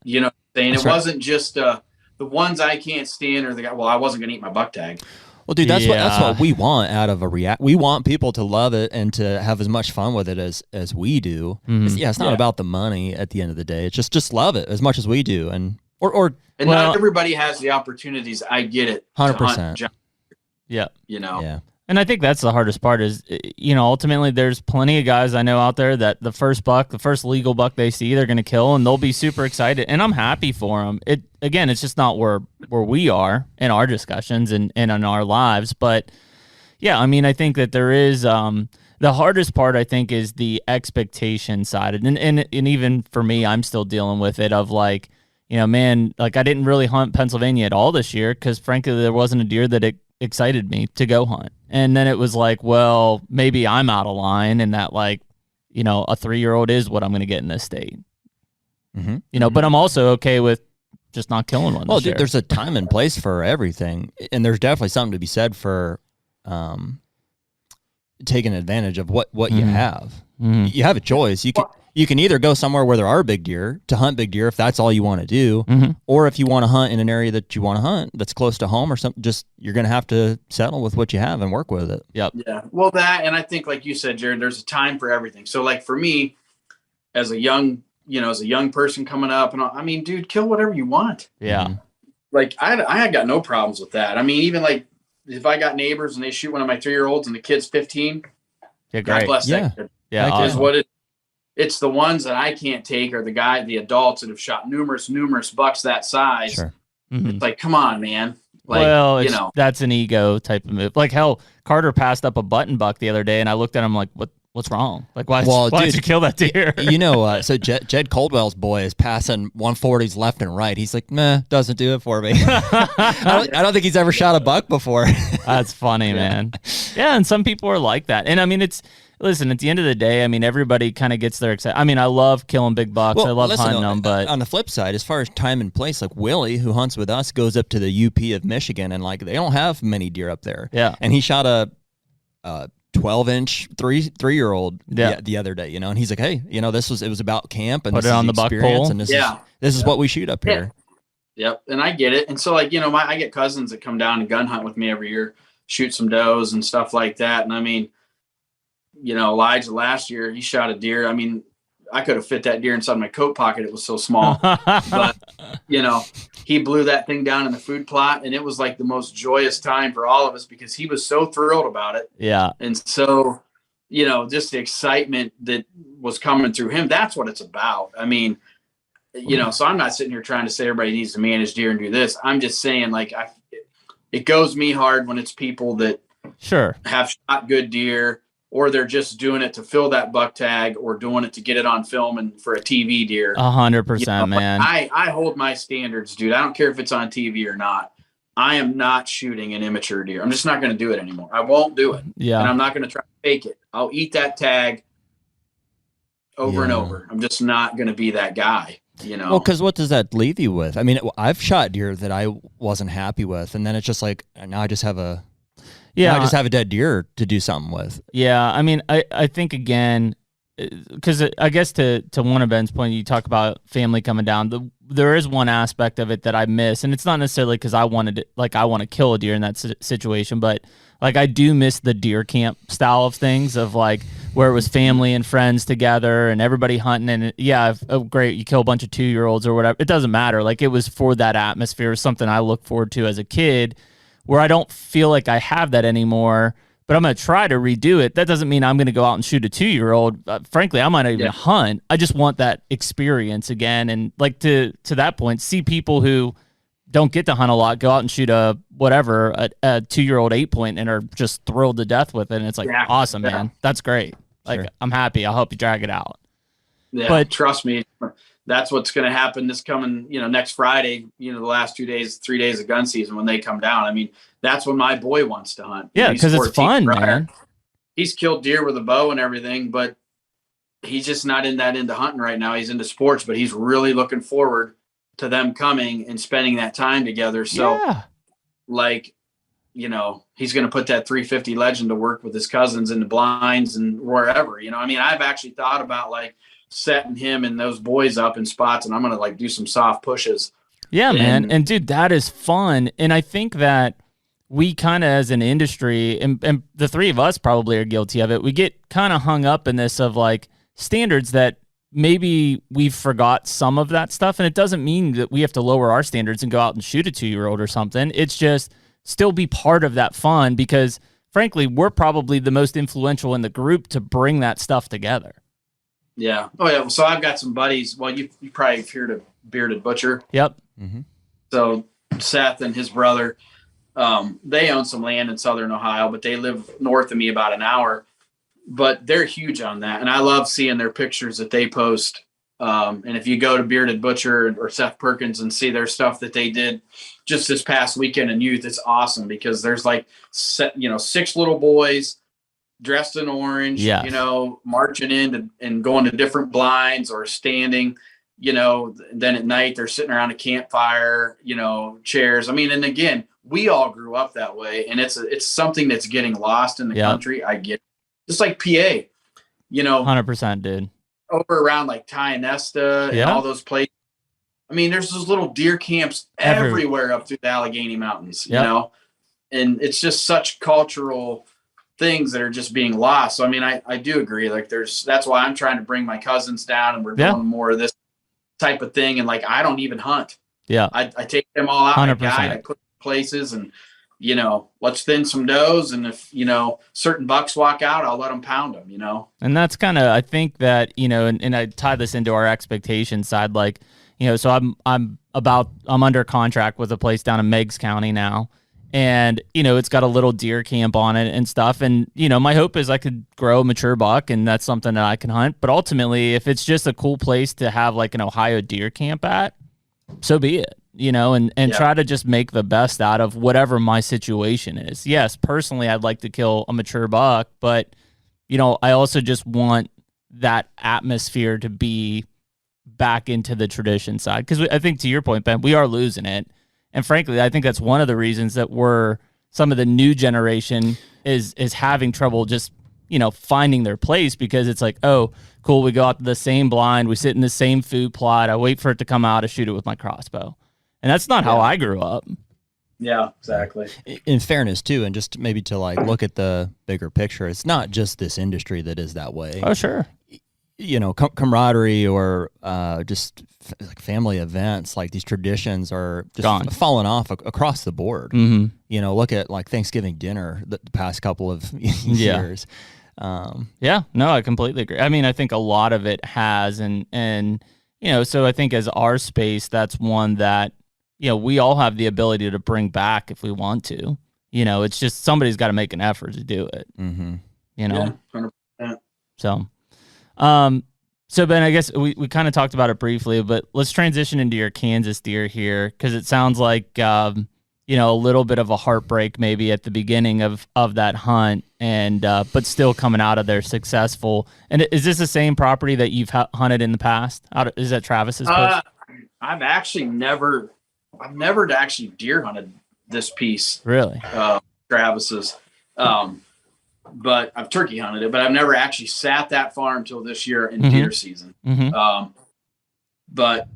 Speaker 2: you know, saying it wasn't just the ones I can't stand, or the guy, well, I wasn't gonna eat my buck tag.
Speaker 1: Well, dude, that's what we want out of a react. We want people to love it and to have as much fun with it as we do. It's not about the money at the end of the day. It's just love it as much as we do, and
Speaker 2: not everybody has the opportunities. I get it.
Speaker 1: 100%.
Speaker 3: Yeah,
Speaker 2: you know.
Speaker 1: Yeah.
Speaker 3: And I think that's the hardest part is, you know, ultimately there's plenty of guys I know out there that the first legal buck they see, they're going to kill, and they'll be super excited. And I'm happy for them. It's just not where we are in our discussions and in our lives. But yeah, I mean, I think that there is, the hardest part I think is the expectation side. And even for me, I'm still dealing with it of like, you know, man, like I didn't really hunt Pennsylvania at all this year because frankly, there wasn't a deer that excited me to go hunt. And then it was like, well, maybe I'm out of line, and that, like, you know, a 3-year-old is what I'm going to get in this state. You know, but I'm also okay with just not killing one.
Speaker 1: Well, dude, there's a time and place for everything, and there's definitely something to be said for taking advantage of what you have. You have a choice. You can either go somewhere where there are big deer to hunt big deer if that's all you want to do, or if you want to hunt in an area that you want to hunt that's close to home or something, just you're going to have to settle with what you have and work with it.
Speaker 3: Yep.
Speaker 2: Yeah. Well, that, and I think like you said, Jared, there's a time for everything. So like for me, as a young person coming up, and I mean, dude, kill whatever you want.
Speaker 3: Yeah.
Speaker 2: Like I got no problems with that. I mean, even like if I got neighbors and they shoot one of my 3-year-olds and the kid's 15,
Speaker 3: yeah,
Speaker 2: God
Speaker 3: great.
Speaker 2: bless that kid.
Speaker 3: Yeah.
Speaker 2: Awesome. Is what it's the ones that I can't take are the adults that have shot numerous bucks that size.
Speaker 1: Sure.
Speaker 2: It's like, come on, man. Like,
Speaker 3: well, that's an ego type of move. Like hell, Carter passed up a button buck the other day, and I looked at him like, what's wrong? Like, why did you kill that deer?
Speaker 1: So Jed Coldwell's boy is passing 140s left and right. He's like, meh, doesn't do it for me. I don't think he's ever shot a buck before.
Speaker 3: That's funny, man. Yeah, and some people are like that. And I mean, listen, at the end of the day, I mean, everybody kind of gets their excitement. I mean, I love killing big bucks. I love hunting them, but
Speaker 1: on the flip side, as far as time and place, like Willie, who hunts with us, goes up to the UP of Michigan, and like they don't have many deer up there.
Speaker 3: Yeah.
Speaker 1: And he shot a 12-inch three-year-old the other day, and he's like, hey, it was about camp and
Speaker 3: put it on the buck pole,
Speaker 1: and this is what we shoot up here.
Speaker 2: Yep. And I get it. And so like, I get cousins that come down and gun hunt with me every year, shoot some does and stuff like that. And I mean, Elijah last year, he shot a deer. I mean, I could have fit that deer inside my coat pocket. It was so small, but he blew that thing down in the food plot, and it was like the most joyous time for all of us because he was so thrilled about it.
Speaker 3: Yeah.
Speaker 2: And so, just the excitement that was coming through him, that's what it's about. I mean, so I'm not sitting here trying to say everybody needs to manage deer and do this. I'm just saying like, it goes me hard when it's people that have shot good deer, or they're just doing it to fill that buck tag, or doing it to get it on film and for a TV deer.
Speaker 3: 100%, man.
Speaker 2: I hold my standards, dude. I don't care if it's on TV or not. I am not shooting an immature deer. I'm just not going to do it anymore. I won't do it.
Speaker 3: Yeah.
Speaker 2: And I'm not going to try to fake it. I'll eat that tag over and over. I'm just not going to be that guy,
Speaker 1: Well, because what does that leave you with? I mean, I've shot deer that I wasn't happy with, and then it's just like, now I just have a dead deer to do something with.
Speaker 3: Yeah, I mean, I think again, because I guess to one of Ben's point, you talk about family coming down. There is one aspect of it that I miss, and it's not necessarily because I want to kill a deer in that situation, but like I do miss the deer camp style of things, of like where it was family and friends together and everybody hunting, and great, you kill a bunch of 2-year-olds or whatever. It doesn't matter. Like it was for that atmosphere. It was something I look forward to as a kid, where I don't feel like I have that anymore, but I'm going to try to redo it. That doesn't mean I'm going to go out and shoot a 2-year-old. Frankly, I might not even hunt. I just want that experience again. And like to that point, see people who don't get to hunt a lot go out and shoot a 2-year-old 8-point and are just thrilled to death with it. And it's like, awesome, man. That's great. Like, I'm happy. I'll help you drag it out.
Speaker 2: Yeah, but trust me, that's what's going to happen this coming, next Friday, the last 3 days of gun season when they come down. I mean, that's when my boy wants to hunt.
Speaker 3: Yeah, because it's fun, man.
Speaker 2: He's killed deer with a bow and everything, but he's just not into hunting right now. He's into sports, but he's really looking forward to them coming and spending that time together. So, he's going to put that 350 Legend to work with his cousins in the blinds and wherever, I mean, I've actually thought about like setting him and those boys up in spots, and I'm going to like do some soft pushes.
Speaker 3: Yeah, man. And dude, that is fun. And I think that we kind of, as an industry, and the three of us probably are guilty of it, we get kind of hung up in this of like standards that maybe we've forgot some of that stuff. And it doesn't mean that we have to lower our standards and go out and shoot a 2-year-old or something. It's just still be part of that fun, because frankly, we're probably the most influential in the group to bring that stuff together.
Speaker 2: Yeah. Oh yeah. So I've got some buddies. Well, you probably heard of Bearded Butcher.
Speaker 3: Yep.
Speaker 1: Mm-hmm.
Speaker 2: So Seth and his brother, they own some land in Southern Ohio, but they live north of me about an hour, but they're huge on that. And I love seeing their pictures that they post. And if you go to Bearded Butcher or Seth Perkins and see their stuff that they did just this past weekend in youth, it's awesome, because there's like, 6 little boys dressed in orange, marching in and going to different blinds or standing. then at night they're sitting around a campfire, chairs. I mean, and again, we all grew up that way, and it's something that's getting lost in the country. I get it. Just like PA,
Speaker 3: 100%, dude.
Speaker 2: Over around like Tionesta and all those places. I mean, there's those little deer camps everywhere up through the Allegheny Mountains, and it's just such cultural things that are just being lost. So, I mean, I do agree. Like that's why I'm trying to bring my cousins down, and we're doing more of this type of thing. And like, I don't even hunt. Yeah. I take them all out. 100%. I put places and, let's thin some does. And if, certain bucks walk out, I'll let them pound them,
Speaker 3: And that's kind of, I think that, and I tie this into our expectation side, like, so I'm under contract with a place down in Meigs County now. And, it's got a little deer camp on it and stuff. And, my hope is I could grow a mature buck, and that's something that I can hunt. But ultimately, if it's just a cool place to have like an Ohio deer camp at, so be it, and try to just make the best out of whatever my situation is. Yes, personally, I'd like to kill a mature buck, but, I also just want that atmosphere to be back into the tradition side. Because I think, to your point, Ben, we are losing it. And frankly, I think that's one of the reasons that some of the new generation is having trouble just, finding their place, because it's like, oh, cool, we go out to the same blind, we sit in the same food plot, I wait for it to come out, I shoot it with my crossbow. And that's not how I grew up.
Speaker 2: Yeah, exactly.
Speaker 1: In fairness, too, and just maybe to like look at the bigger picture, it's not just this industry that is that way.
Speaker 3: Oh, sure.
Speaker 1: Camaraderie or just like family events, like these traditions are just falling off across the board. Mm-hmm. Look at like Thanksgiving dinner the past couple of years.
Speaker 3: No, I completely agree. I mean, I think a lot of it has, and so I think as our space, that's one that, we all have the ability to bring back if we want to. It's just somebody's got to make an effort to do it. Mm-hmm.
Speaker 2: 100%.
Speaker 3: So Ben, I guess we kind of talked about it briefly, but let's transition into your Kansas deer here, because it sounds like a little bit of a heartbreak maybe at the beginning of that hunt, and but still coming out of there successful. And is this the same property that you've hunted in the past? Is that Travis's place?
Speaker 2: I've never actually deer hunted this piece.
Speaker 3: Really?
Speaker 2: Travis's. But I've turkey hunted it, but I've never actually sat that far until this year in deer season. Mm-hmm. But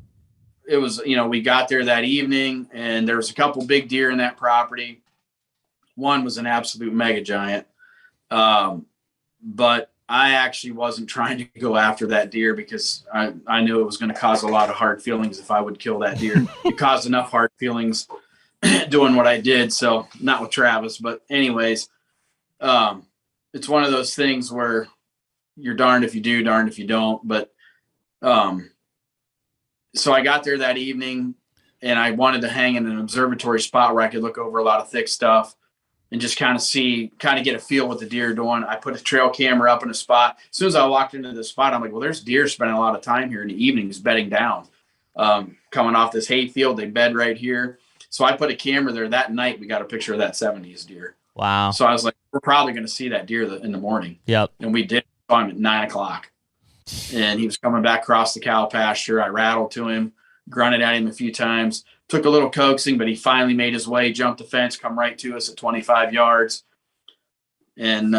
Speaker 2: it was, we got there that evening, and there was a couple big deer in that property. One was an absolute mega giant. But I actually wasn't trying to go after that deer because I knew it was going to cause a lot of hard feelings if I would kill that deer. It caused enough hard feelings doing what I did. So not with Travis, but anyways, it's one of those things where you're darned if you do, darned if you don't. But so I got there that evening, and I wanted to hang in an observatory spot where I could look over a lot of thick stuff and just kind of get a feel what the deer are doing. I put a trail camera up in a spot. As soon as I walked into the spot, I'm like, well, there's deer spending a lot of time here in the evenings bedding down. Coming off this hay field, they bed right here. So I put a camera there that night. We got a picture of that 70s deer.
Speaker 3: Wow.
Speaker 2: So I was like, we're probably going to see that deer in the morning.
Speaker 3: Yep.
Speaker 2: And we did. Saw him at 9:00, and he was coming back across the cow pasture. I rattled to him, grunted at him a few times, took a little coaxing, but he finally made his way, jumped the fence, come right to us at 25 yards. And,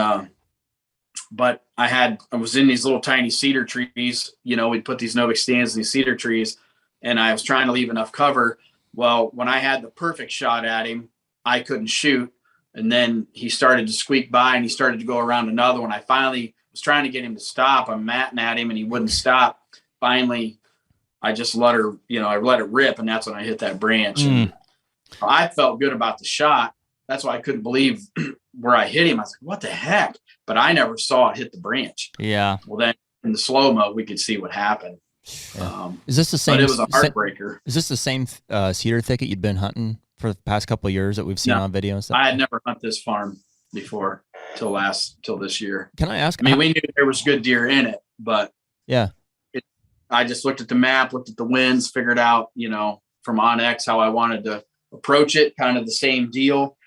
Speaker 2: but I was in these little tiny cedar trees, we'd put these Novik stands in these cedar trees, and I was trying to leave enough cover. Well, when I had the perfect shot at him, I couldn't shoot. And then he started to squeak by, and he started to go around another one. I finally was trying to get him to stop. I'm matting at him, and he wouldn't stop. Finally, I just let it rip, and that's when I hit that branch. And I felt good about the shot. That's why I couldn't believe where I hit him. I was like, what the heck? But I never saw it hit the branch.
Speaker 3: Yeah.
Speaker 2: Well, then in the slow-mo, we could see what happened.
Speaker 1: Yeah. Is this the same?
Speaker 2: But it was a heartbreaker.
Speaker 1: Is this the same cedar thicket you'd been hunting for the past couple of years that we've seen on video and stuff?
Speaker 2: I had never hunted this farm before till this year.
Speaker 1: Can I ask?
Speaker 2: I mean, we knew there was good deer in it, but
Speaker 1: yeah,
Speaker 2: I just looked at the map, looked at the winds, figured out, from OnX how I wanted to approach it. Kind of the same deal.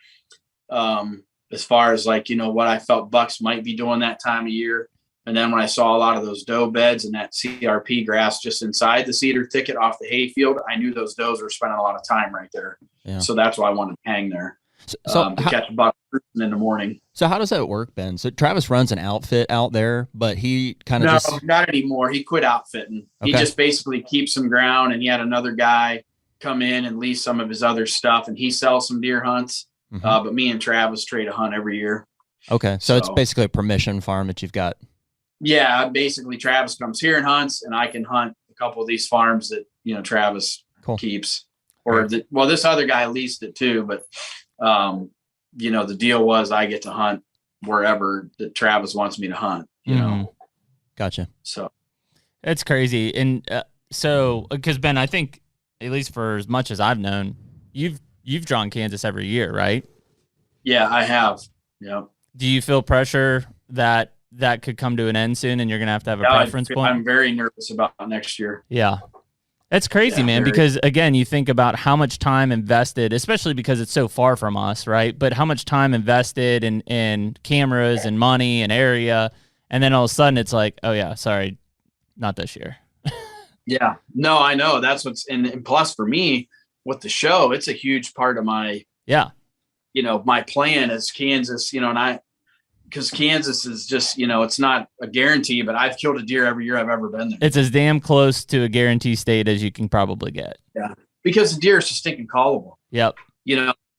Speaker 2: As far as like, what I felt bucks might be doing that time of year. And then when I saw a lot of those doe beds and that CRP grass just inside the cedar thicket off the hayfield, I knew those does were spending a lot of time right there. Yeah. So that's why I wanted to hang there to catch a buck in the morning.
Speaker 1: So how does that work, Ben? So Travis runs an outfit out there, but he kind of
Speaker 2: not anymore. He quit outfitting. Okay. He just basically keeps some ground, and he had another guy come in and lease some of his other stuff, and he sells some deer hunts. Mm-hmm. But me and Travis trade a hunt every year.
Speaker 1: Okay, so it's basically a permission farm that you've got.
Speaker 2: Yeah, basically Travis comes here and hunts, and I can hunt a couple of these farms that Travis keeps. Or this other guy leased it too, but the deal was I get to hunt wherever that Travis wants me to hunt. You know.
Speaker 1: Gotcha.
Speaker 2: So
Speaker 3: it's crazy, and so because Ben, I think at least for as much as I've known, you've drawn Kansas every year, right?
Speaker 2: Yeah, I have. Yeah.
Speaker 3: Do you feel pressure that could come to an end soon, and you're gonna have to have a preference point?
Speaker 2: I'm very nervous about next year.
Speaker 3: Yeah. That's crazy, man, because again, you think about how much time invested, especially because it's so far from us, right? But how much time invested in cameras and money and area, and then all of a sudden it's like, oh yeah, sorry, not this year.
Speaker 2: Yeah, no, I know. That's and plus for me with the show, it's a huge part of my my plan is Kansas, because Kansas is just, it's not a guarantee, but I've killed a deer every year I've ever been there.
Speaker 3: It's as damn close to a guarantee state as you can probably get.
Speaker 2: Yeah. Because the deer is just stinking callable.
Speaker 3: Yep.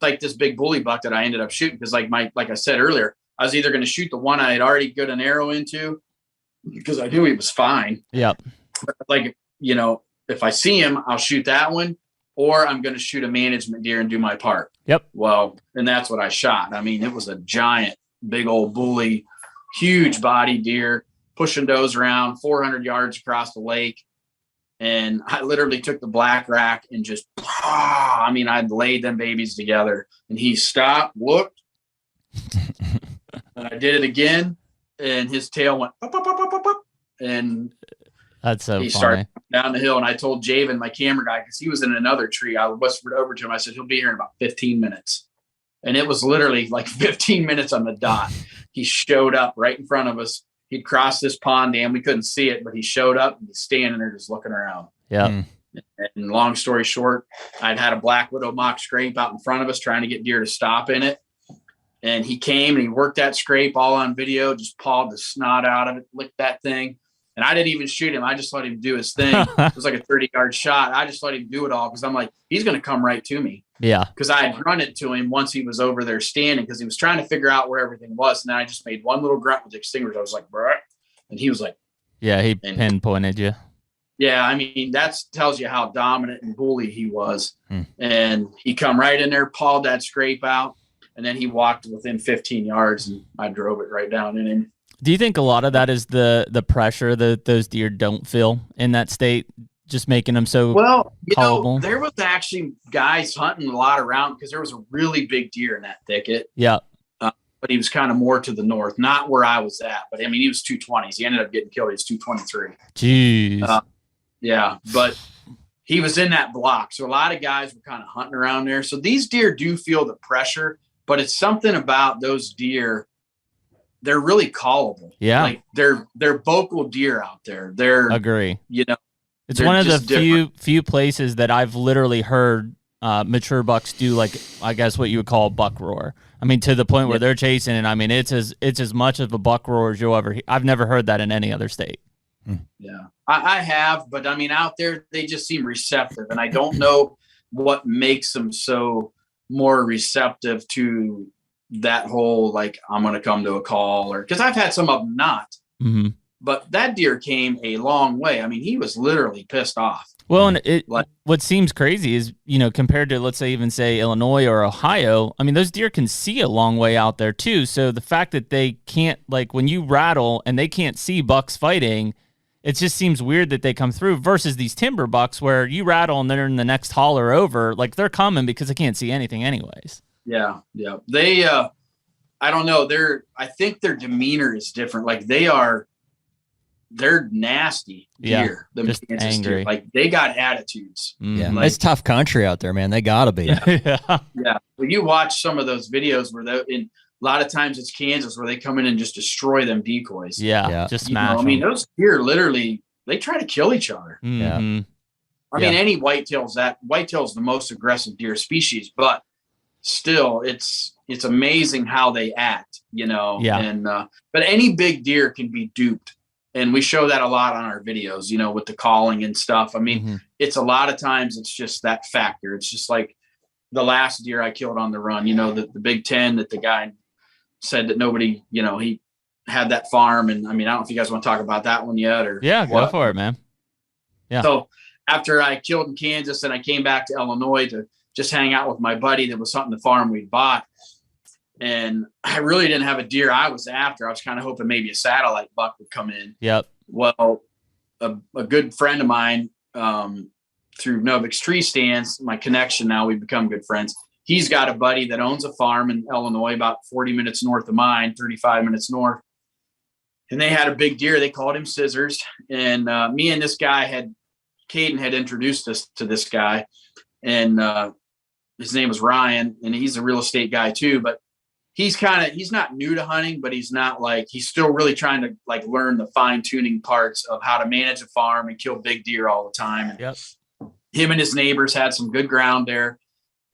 Speaker 2: Like this big bully buck that I ended up shooting. Cause like I said earlier, I was either going to shoot the one I had already got an arrow into because I knew he was fine.
Speaker 3: Yep.
Speaker 2: Like, if I see him, I'll shoot that one, or I'm going to shoot a management deer and do my part.
Speaker 3: Yep.
Speaker 2: Well, and that's what I shot. I mean, it was a giant, big old bully, huge body deer, pushing does around 400 yards across the lake. And I literally took the black rack and just, I laid them babies together, and he stopped, looked, and I did it again. And his tail went up, up, up, up, up, up, and
Speaker 3: that's so
Speaker 2: he
Speaker 3: funny.
Speaker 2: Started down the hill. And I told Javen, my camera guy, because he was in another tree, I whispered over to him. I said, he'll be here in about 15 minutes. And it was literally like 15 minutes on the dot. He showed up right in front of us. He'd crossed this pond dam. We couldn't see it, but he showed up and he's standing there just looking around.
Speaker 3: Yeah.
Speaker 2: And long story short, I'd had a black widow mock scrape out in front of us trying to get deer to stop in it. And he came and he worked that scrape all on video, just pawed the snot out of it, licked that thing. And I didn't even shoot him. I just let him do his thing. It was like a 30-yard shot. I just let him do it all because I'm like, he's going to come right to me.
Speaker 3: Yeah.
Speaker 2: Because I had run it to him once he was over there standing because he was trying to figure out where everything was. And then I just made one little grunt with the extinguisher. I was like, bruh. And he was like.
Speaker 3: Yeah, he pinpointed you.
Speaker 2: Yeah, I mean, that tells you how dominant and bully he was. And he come right in there, pawed that scrape out. And then he walked within 15 yards and I drove it right down in him.
Speaker 3: Do you think a lot of that is the pressure that those deer don't feel in that state, just making them so callable?
Speaker 2: There was actually guys hunting a lot around because there was a really big deer in that thicket.
Speaker 3: Yeah.
Speaker 2: But he was kind of more to the north, not where I was at. But, I mean, he was 220s. He ended up getting killed. He was 223.
Speaker 3: Jeez.
Speaker 2: Yeah, but he was in that block. So a lot of guys were kind of hunting around there. So these deer do feel the pressure, but it's something about those deer. They're really callable.
Speaker 3: Yeah.
Speaker 2: Like they're vocal deer out there. They're
Speaker 3: agree. It's one of the few places that I've literally heard mature bucks do, like, I guess what you would call a buck roar. I mean, to the point where they're chasing it. I mean, it's as much of a buck roar as you'll ever hear. I've never heard that in any other state.
Speaker 2: Yeah, I have, but I mean, out there, they just seem receptive, and I don't know what makes them so more receptive to that whole, like, I'm going to come to a call, or because I've had some of them not, but that deer came a long way. I mean, he was literally pissed off.
Speaker 3: Well, and what seems crazy is, compared to, let's say, even say Illinois or Ohio, I mean, those deer can see a long way out there too. So the fact that they can't, like, when you rattle and they can't see bucks fighting, it just seems weird that they come through versus these timber bucks where you rattle and they're in the next holler over, like, they're coming because they can't see anything anyways.
Speaker 2: Yeah. Yeah. They, I don't know. I think their demeanor is different. Like they're nasty deer.
Speaker 3: Yeah, just angry.
Speaker 2: Deer. Like they got attitudes.
Speaker 1: Yeah. Like, it's tough country out there, man. They gotta be.
Speaker 3: Yeah.
Speaker 2: Yeah. Well, you watch some of those videos where lot of times it's Kansas where they come in and just destroy them decoys.
Speaker 3: Yeah. Just smash.
Speaker 2: I mean, those deer literally, they try to kill each other.
Speaker 3: Mm-hmm.
Speaker 2: I mean, any whitetail's the most aggressive deer species, but still it's amazing how they act, and, but any big deer can be duped. And we show that a lot on our videos, with the calling and stuff. I mean, it's a lot of times it's just that factor. It's just like the last deer I killed on the run, the Big 10 that the guy said that nobody, he had that farm. And I mean, I don't know if you guys want to talk about that one yet or
Speaker 3: go for it, man. Yeah.
Speaker 2: So after I killed in Kansas and I came back to Illinois to just hang out with my buddy that was hunting the farm we'd bought. And I really didn't have a deer I was after. I was kind of hoping maybe a satellite buck would come in.
Speaker 3: Yep.
Speaker 2: Well, a good friend of mine, through Novik's tree stands, my connection now, we've become good friends. He's got a buddy that owns a farm in Illinois, about 40 minutes north of mine, 35 minutes north. And they had a big deer. They called him Scissors. And me and this guy Caden had introduced us to this guy. And his name was Ryan. And he's a real estate guy too. But he's not new to hunting, but he's still really trying to learn the fine tuning parts of how to manage a farm and kill big deer all the time. And
Speaker 3: yep.
Speaker 2: Him and his neighbors had some good ground there,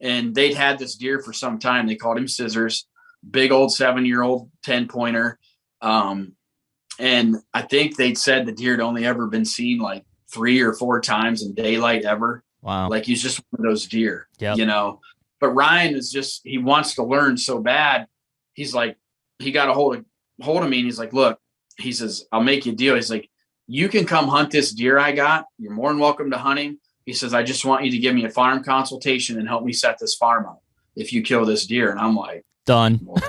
Speaker 2: and they'd had this deer for some time. They called him Scissors, big old 7-year-old 10-pointer. And I think they'd said the deer had only ever been seen 3 or 4 times in daylight ever.
Speaker 3: Wow.
Speaker 2: He's just one of those deer,
Speaker 3: yep.
Speaker 2: But Ryan is he wants to learn so bad. He's he got a hold of me and he's like, look, he says, I'll make you a deal. He's like, you can come hunt this deer I got. You're more than welcome to hunt him. He says, I just want you to give me a farm consultation and help me set this farm up if you kill this deer. And I'm like,
Speaker 3: done.
Speaker 2: Well,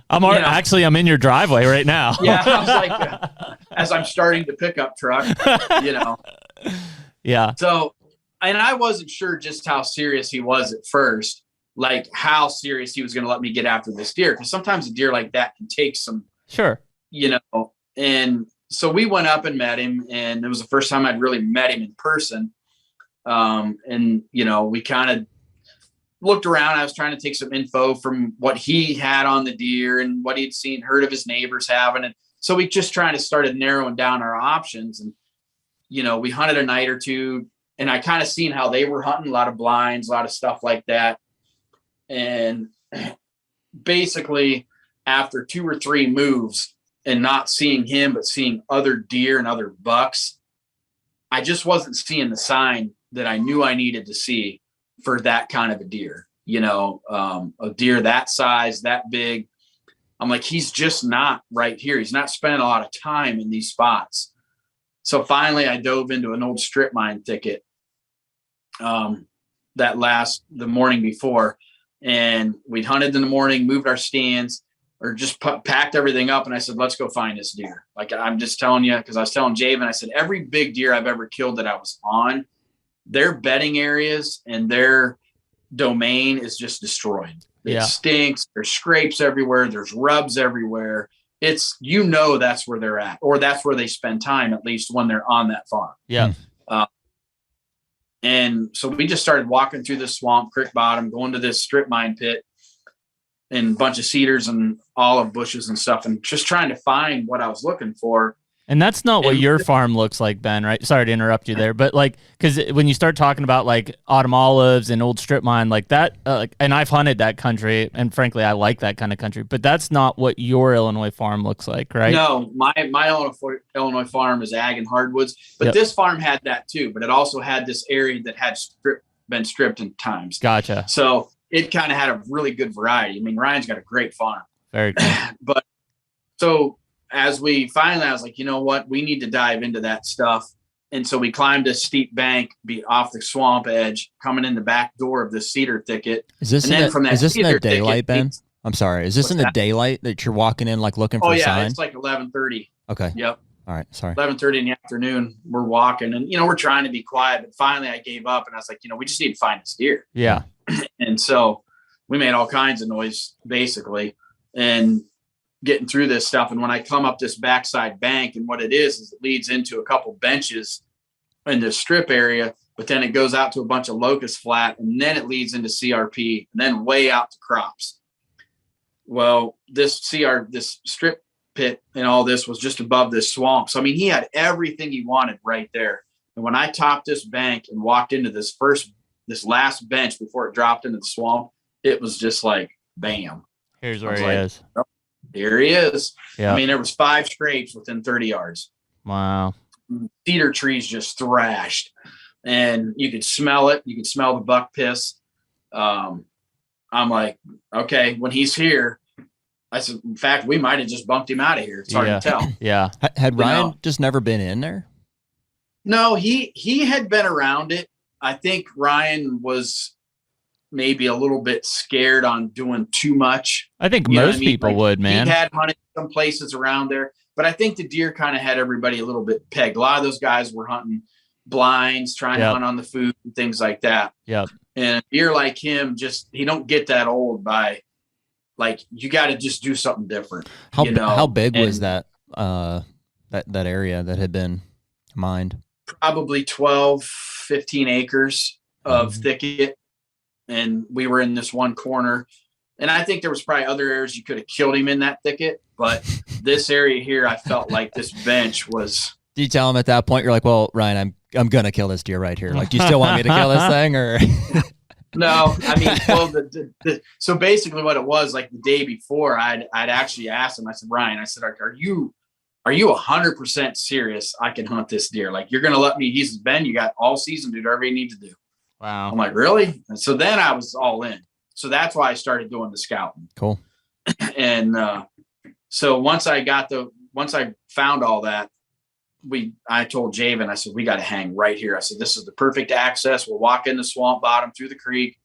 Speaker 3: I'm in your driveway right now.
Speaker 2: Yeah. I was like, as I'm starting the pickup truck,
Speaker 3: Yeah.
Speaker 2: So, and I wasn't sure just how serious he was at first, how serious he was going to let me get after this deer. Cause sometimes a deer like that can take some,
Speaker 3: sure,
Speaker 2: and so we went up and met him, and it was the first time I'd really met him in person. And we kind of looked around. I was trying to take some info from what he had on the deer and what he'd heard of his neighbors having. And so we just started narrowing down our options. And, we hunted a night or two, and I kind of seen how they were hunting, a lot of blinds, a lot of stuff like that. And basically after 2 or 3 moves and not seeing him, but seeing other deer and other bucks, I just wasn't seeing the sign that I knew I needed to see for that kind of a deer, a deer that size, that big. I'm like, he's just not right here. He's not spending a lot of time in these spots. So finally I dove into an old strip mine thicket the morning before, and we'd hunted in the morning, moved our stands, or just packed everything up. And I said, let's go find this deer. I'm just telling you, because I was telling Javen, I said, every big deer I've ever killed that I was on, their bedding areas and their domain is just destroyed. It stinks. There's scrapes everywhere. There's rubs everywhere. It's, that's where they're at, or that's where they spend time, at least when they're on that farm.
Speaker 3: Yeah.
Speaker 2: And so we just started walking through the swamp, creek bottom, going to this strip mine pit and a bunch of cedars and olive bushes and stuff, and just trying to find what I was looking for.
Speaker 3: And that's not what your farm looks like, Ben, right? Sorry to interrupt you there, but because when you start talking about autumn olives and old strip mine like that, and I've hunted that country, and frankly, I like that kind of country, but that's not what your Illinois farm looks like, right?
Speaker 2: No, my Illinois farm is ag and hardwoods, but this farm had that too, but it also had this area that had been stripped in times.
Speaker 3: Gotcha.
Speaker 2: So it kind of had a really good variety. I mean, Ryan's got a great farm.
Speaker 3: Very cool.
Speaker 2: But so as we finally, I was like, you know what, we need to dive into that stuff. And so we climbed a steep bank, be off the swamp edge, coming in the back door of the cedar thicket.
Speaker 1: Is this in the daylight, Ben? I'm sorry. Is this in the daylight that you're walking in, looking for a sign?
Speaker 2: Oh, yeah. It's 11:30.
Speaker 1: Okay.
Speaker 2: Yep.
Speaker 1: All right. Sorry.
Speaker 2: 11:30 in the afternoon. We're walking, and, we're trying to be quiet, but finally I gave up, and I was like, we just need to find this deer.
Speaker 3: Yeah.
Speaker 2: And so we made all kinds of noise, basically, and getting through this stuff. And when I come up this backside bank, and what it is it leads into a couple benches in this strip area, but then it goes out to a bunch of locust flat, and then it leads into CRP, and then way out to crops. Well, this strip pit and all this was just above this swamp. So, I mean, he had everything he wanted right there. And when I topped this bank and walked into this last bench before it dropped into the swamp, it was just like, bam.
Speaker 3: Here's where he is.
Speaker 2: Oh, here he is.
Speaker 3: Yeah.
Speaker 2: I mean, there was 5 scrapes within 30 yards.
Speaker 3: Wow.
Speaker 2: Cedar trees just thrashed, and you could smell it. You could smell the buck piss. I'm like, okay, when he's here, I said, in fact, we might have just bumped him out of here. It's hard to tell.
Speaker 3: Yeah.
Speaker 1: Had Ryan just never been in there?
Speaker 2: No, he had been around it. I think Ryan was maybe a little bit scared on doing too much.
Speaker 3: I think most people would, man.
Speaker 2: He had hunted some places around there, but I think the deer kind of had everybody a little bit pegged. A lot of those guys were hunting blinds, trying to hunt on the food and things like that.
Speaker 3: Yep.
Speaker 2: And a deer like him, he don't get that old by, like, you got to just do something different.
Speaker 1: How big was that area that had been mined?
Speaker 2: Probably 12, 15 acres of thicket. And we were in this one corner. And I think there was probably other areas you could have killed him in that thicket. But this area here, I felt like this bench was.
Speaker 1: Do you tell him at that point, you're like, well, Ryan, I'm going to kill this deer right here. Like, do you still want me to kill this thing? Or
Speaker 2: No, I mean, well, so basically what it was, like the day before, I'd actually asked him, I said, Ryan, I said, are you 100% serious? I can hunt this deer. Like, you're going to let me, he says, Ben, you got all season to do whatever you need to do.
Speaker 3: Wow.
Speaker 2: I'm like, really? And so then I was all in. So that's why I started doing the scouting.
Speaker 1: Cool.
Speaker 2: And so once I found all that, I told Javen, I said, we got to hang right here. I said, this is the perfect access. We'll walk in the swamp bottom through the creek.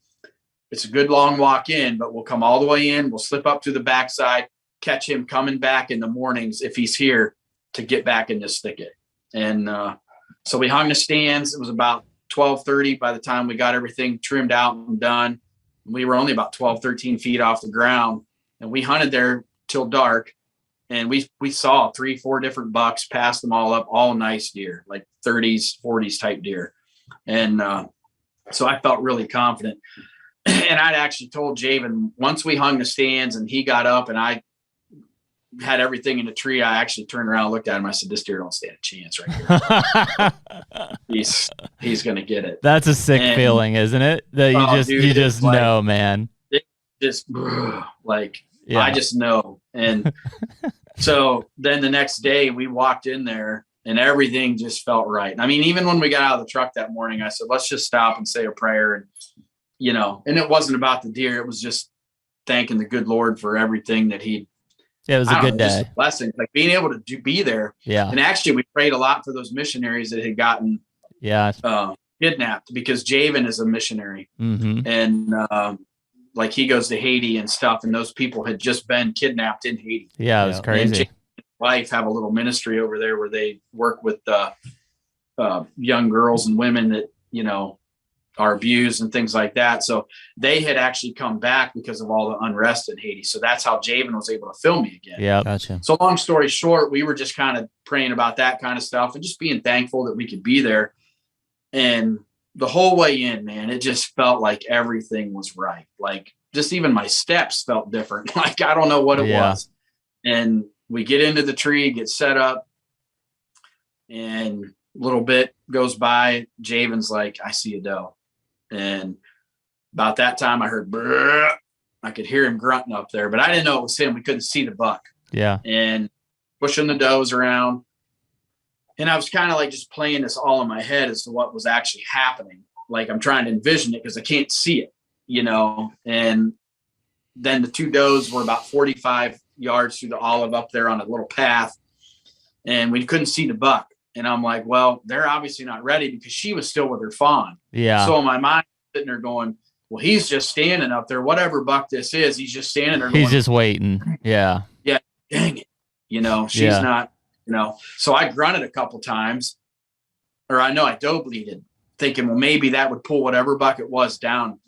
Speaker 2: It's a good long walk in, but we'll come all the way in. We'll slip up to the backside, catch him coming back in the mornings if he's here to get back in this thicket. And so we hung the stands. It was about 12:30 by the time we got everything trimmed out and done. We were only about 12, 13 feet off the ground, and we hunted there till dark. And we saw 3-4 different bucks, passed them all up, all nice deer, like 30s, 40s type deer. And so I felt really confident. And I'd actually told Javen, once we hung the stands and he got up and I had everything in the tree, I actually turned around and looked at him. I said, this deer don't stand a chance right here. he's going to get it.
Speaker 3: That's a sick feeling, isn't it? That you just know, man.
Speaker 2: It just like, I just know. And so then the next day we walked in there and everything just felt right. I mean, even when we got out of the truck that morning, I said, let's just stop and say a prayer. And, and it wasn't about the deer. It was just thanking the good Lord for everything that it
Speaker 3: was a good day.
Speaker 2: Just a blessing, like being able to be there.
Speaker 3: Yeah.
Speaker 2: And actually we prayed a lot for those missionaries that had gotten kidnapped, because Javen is a missionary.
Speaker 3: Mm-hmm.
Speaker 2: And, like he goes to Haiti and stuff, and those people had just been kidnapped in Haiti.
Speaker 3: Yeah, it was crazy.
Speaker 2: And his wife have a little ministry over there where they work with young girls and women that, are abused and things like that. So they had actually come back because of all the unrest in Haiti. So that's how Javen was able to film me again.
Speaker 3: Yeah,
Speaker 1: gotcha.
Speaker 2: So long story short, we were just kind of praying about that kind of stuff and just being thankful that we could be there. And the whole way in, man, it just felt like everything was right. Like just even my steps felt different. Like, I don't know what it was. And we get into the tree, get set up, and a little bit goes by. Javen's like, I see a doe. And about that time I heard, brrr. I could hear him grunting up there, but I didn't know it was him. We couldn't see the buck.
Speaker 3: Yeah.
Speaker 2: And pushing the does around. And I was kind of like just playing this all in my head as to what was actually happening. Like I'm trying to envision it because I can't see it, and then the 2 does were about 45 yards through the olive up there on a little path, and we couldn't see the buck. And I'm like, well, they're obviously not ready because she was still with her fawn.
Speaker 3: Yeah.
Speaker 2: So in my mind, sitting there going, well, he's just standing up there, whatever buck this is, he's just standing there.
Speaker 3: He's just waiting. Yeah.
Speaker 2: Yeah. Dang it. She's not. So I grunted a couple times, or I know I doe bleeded, thinking, well, maybe that would pull whatever buck it was down.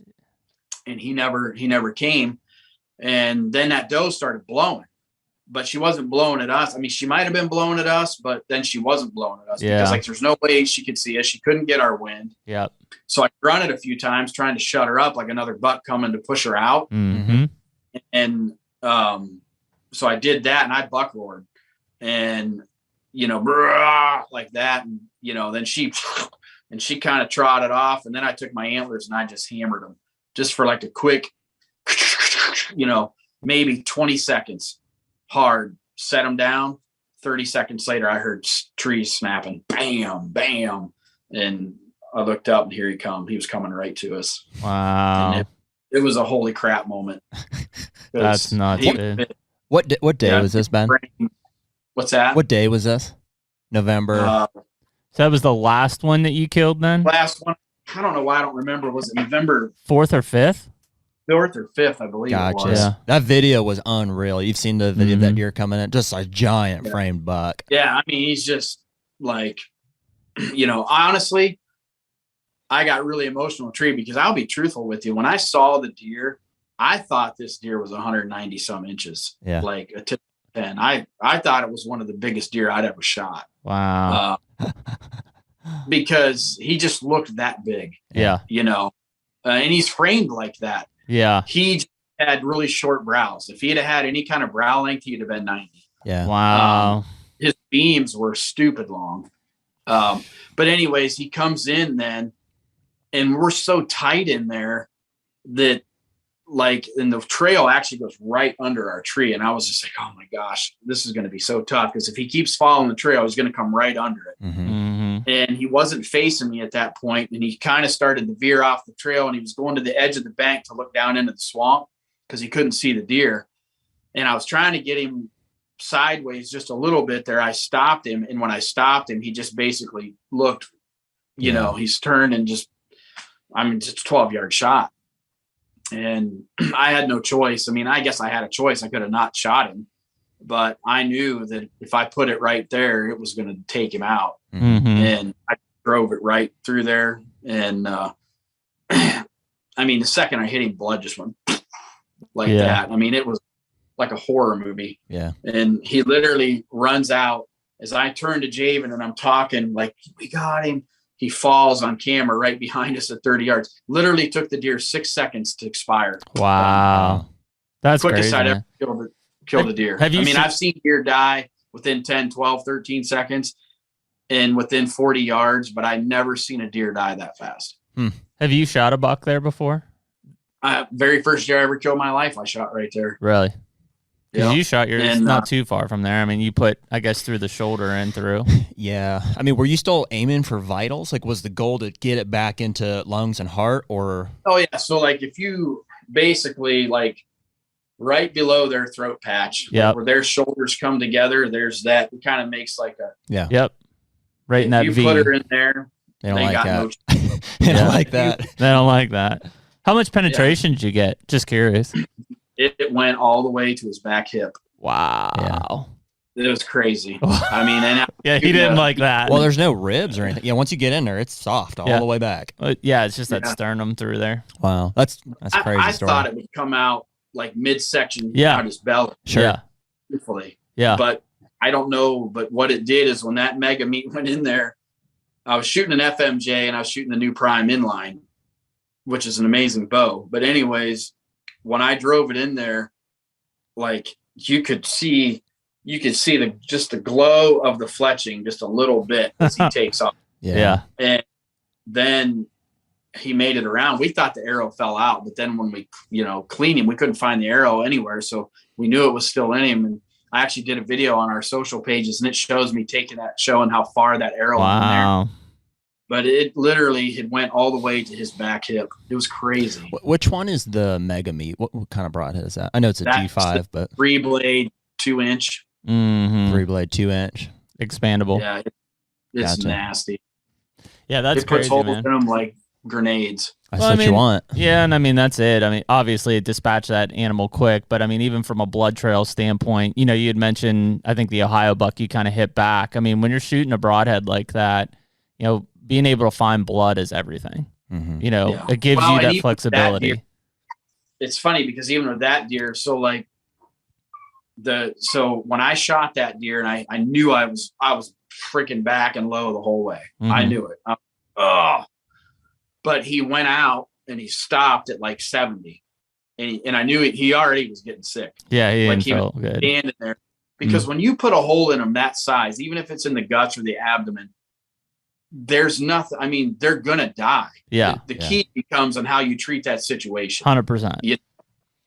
Speaker 2: And he never came. And then that doe started blowing, but she wasn't blowing at us. I mean, she might've been blowing at us, but then she wasn't blowing at us because like, there's no way she could see us. She couldn't get our wind.
Speaker 3: Yeah.
Speaker 2: So I grunted a few times trying to shut her up, like another buck coming to push her out.
Speaker 3: Mm-hmm.
Speaker 2: And So I did that and I buck roared and, like that. And, then she kind of trotted off, and then I took my antlers and I just hammered them just for like a quick, maybe 20 seconds hard, set them down. 30 seconds later, I heard trees snapping, bam, bam. And I looked up and here he come. He was coming right to us.
Speaker 3: Wow.
Speaker 2: It was a holy crap moment.
Speaker 3: That's nuts.
Speaker 1: What day was this, Ben?
Speaker 2: What's that?
Speaker 1: What day was this? November.
Speaker 3: So that was the last one that you killed then?
Speaker 2: Last one. I don't know why I don't remember. Was it November
Speaker 3: 4th or 5th?
Speaker 2: 4th or 5th, I believe it was.
Speaker 3: Yeah.
Speaker 1: That video was unreal. You've seen the video of that deer coming in, just a giant framed buck.
Speaker 2: Yeah, I mean, he's just like, honestly, I got really emotional tree because I'll be truthful with you. When I saw the deer, I thought this deer was 190 some inches.
Speaker 1: Yeah.
Speaker 2: Like a tip 10. I thought it was one of the biggest deer I'd ever shot.
Speaker 3: Wow.
Speaker 2: Because he just looked that big.
Speaker 3: Yeah.
Speaker 2: And he's framed like that.
Speaker 3: Yeah.
Speaker 2: He had really short brows. If he'd have had any kind of brow length, he'd have been 90.
Speaker 1: Yeah.
Speaker 3: Wow.
Speaker 2: His beams were stupid long. But anyways, he comes in then, and we're so tight in there that and the trail actually goes right under our tree. And I was just like, oh my gosh, this is going to be so tough. Because if he keeps following the trail, he's going to come right under it.
Speaker 3: Mm-hmm.
Speaker 2: And he wasn't facing me at that point. And he kind of started to veer off the trail, and he was going to the edge of the bank to look down into the swamp because he couldn't see the deer. And I was trying to get him sideways just a little bit there. I stopped him. And when I stopped him, he just basically looked, he's turned and just a 12-yard shot. And I had no choice. I mean, I guess I had a choice. I could have not shot him, but I knew that if I put it right there, it was going to take him out.
Speaker 3: Mm-hmm.
Speaker 2: And I drove it right through there. And, the second I hit him, blood just went like that. I mean, it was like a horror movie.
Speaker 1: Yeah.
Speaker 2: And he literally runs out as I turn to Javen and I'm talking like, we got him. He falls on camera right behind us at 30 yards. Literally took the deer 6 seconds to expire.
Speaker 3: Wow. That's
Speaker 2: quickest
Speaker 3: crazy.
Speaker 2: I'd ever kill the deer. I've seen deer die within 10, 12, 13 seconds and within 40 yards, but I've never seen a deer die that fast.
Speaker 3: Have you shot a buck there before?
Speaker 2: Very first deer I ever killed in my life, I shot right there.
Speaker 3: Really? Because
Speaker 2: Yep.
Speaker 3: you shot yours not too far from there. I mean, you put, I guess, through the shoulder and through.
Speaker 1: Yeah. I mean, were you still aiming for vitals? Like, was the goal to get it back into lungs and heart, or?
Speaker 2: Oh, yeah. So, like, if you basically, like, right below their throat patch, where their shoulders come together, there's that. It kind of makes like a.
Speaker 1: Yeah.
Speaker 3: Yep. Right in that
Speaker 2: V.
Speaker 3: You
Speaker 2: put her in there.
Speaker 1: They don't like that.
Speaker 3: They don't like that. They don't like that. How much penetration did you get? Just curious.
Speaker 2: It went all the way to his back hip.
Speaker 3: Wow.
Speaker 2: It was crazy. I mean, and
Speaker 3: he didn't like that.
Speaker 1: Well, there's no ribs or anything. Yeah, once you get in there, it's soft all the way back.
Speaker 3: It's just that sternum through there.
Speaker 1: Wow, that's crazy.
Speaker 2: I
Speaker 1: story.
Speaker 2: thought it would come out like midsection out his belly.
Speaker 1: Sure.
Speaker 2: Beautifully.
Speaker 3: Yeah.
Speaker 2: But I don't know. But what it did is when that mega meat went in there, I was shooting an FMJ and I was shooting the new Prime inline, which is an amazing bow. But anyways, when I drove it in there, like you could see the glow of the fletching just a little bit as he takes off.
Speaker 3: Yeah.
Speaker 2: And then he made it around. We thought the arrow fell out, but then when we, cleaned him, we couldn't find the arrow anywhere. So we knew it was still in him. And I actually did a video on our social pages and it shows me taking that, showing how far that arrow went in there. But it literally had went all the way to his back hip. It was crazy.
Speaker 1: Which one is the mega meat? What kind of broadhead is that? I know it's a G5, but
Speaker 2: 3-blade 2-inch.
Speaker 3: Mm-hmm.
Speaker 1: 3-blade 2-inch.
Speaker 3: Expandable.
Speaker 2: Yeah, it's nasty.
Speaker 3: Yeah, that's
Speaker 2: it puts
Speaker 3: crazy,
Speaker 2: holes
Speaker 3: man.
Speaker 2: in them like grenades.
Speaker 1: That's what you want.
Speaker 3: Yeah, and I mean that's it. I mean, obviously it dispatched that animal quick, but I mean even from a blood trail standpoint, you had mentioned I think the Ohio buck you kind of hit back. I mean, when you're shooting a broadhead like that, being able to find blood is everything.
Speaker 1: Mm-hmm.
Speaker 3: It gives you that flexibility.
Speaker 2: That deer, it's funny because even with that deer, so like when I shot that deer and I knew I was freaking back and low the whole way.
Speaker 3: Mm-hmm.
Speaker 2: I knew it. But he went out and he stopped at like 70. and I knew he already was getting sick.
Speaker 3: Yeah, he
Speaker 2: like
Speaker 3: didn't feel good.
Speaker 2: Standing there because when you put a hole in them that size, even if it's in the guts or the abdomen, there's nothing. I mean, they're gonna die.
Speaker 3: Yeah.
Speaker 2: The key becomes on how you treat that situation.
Speaker 3: 100%.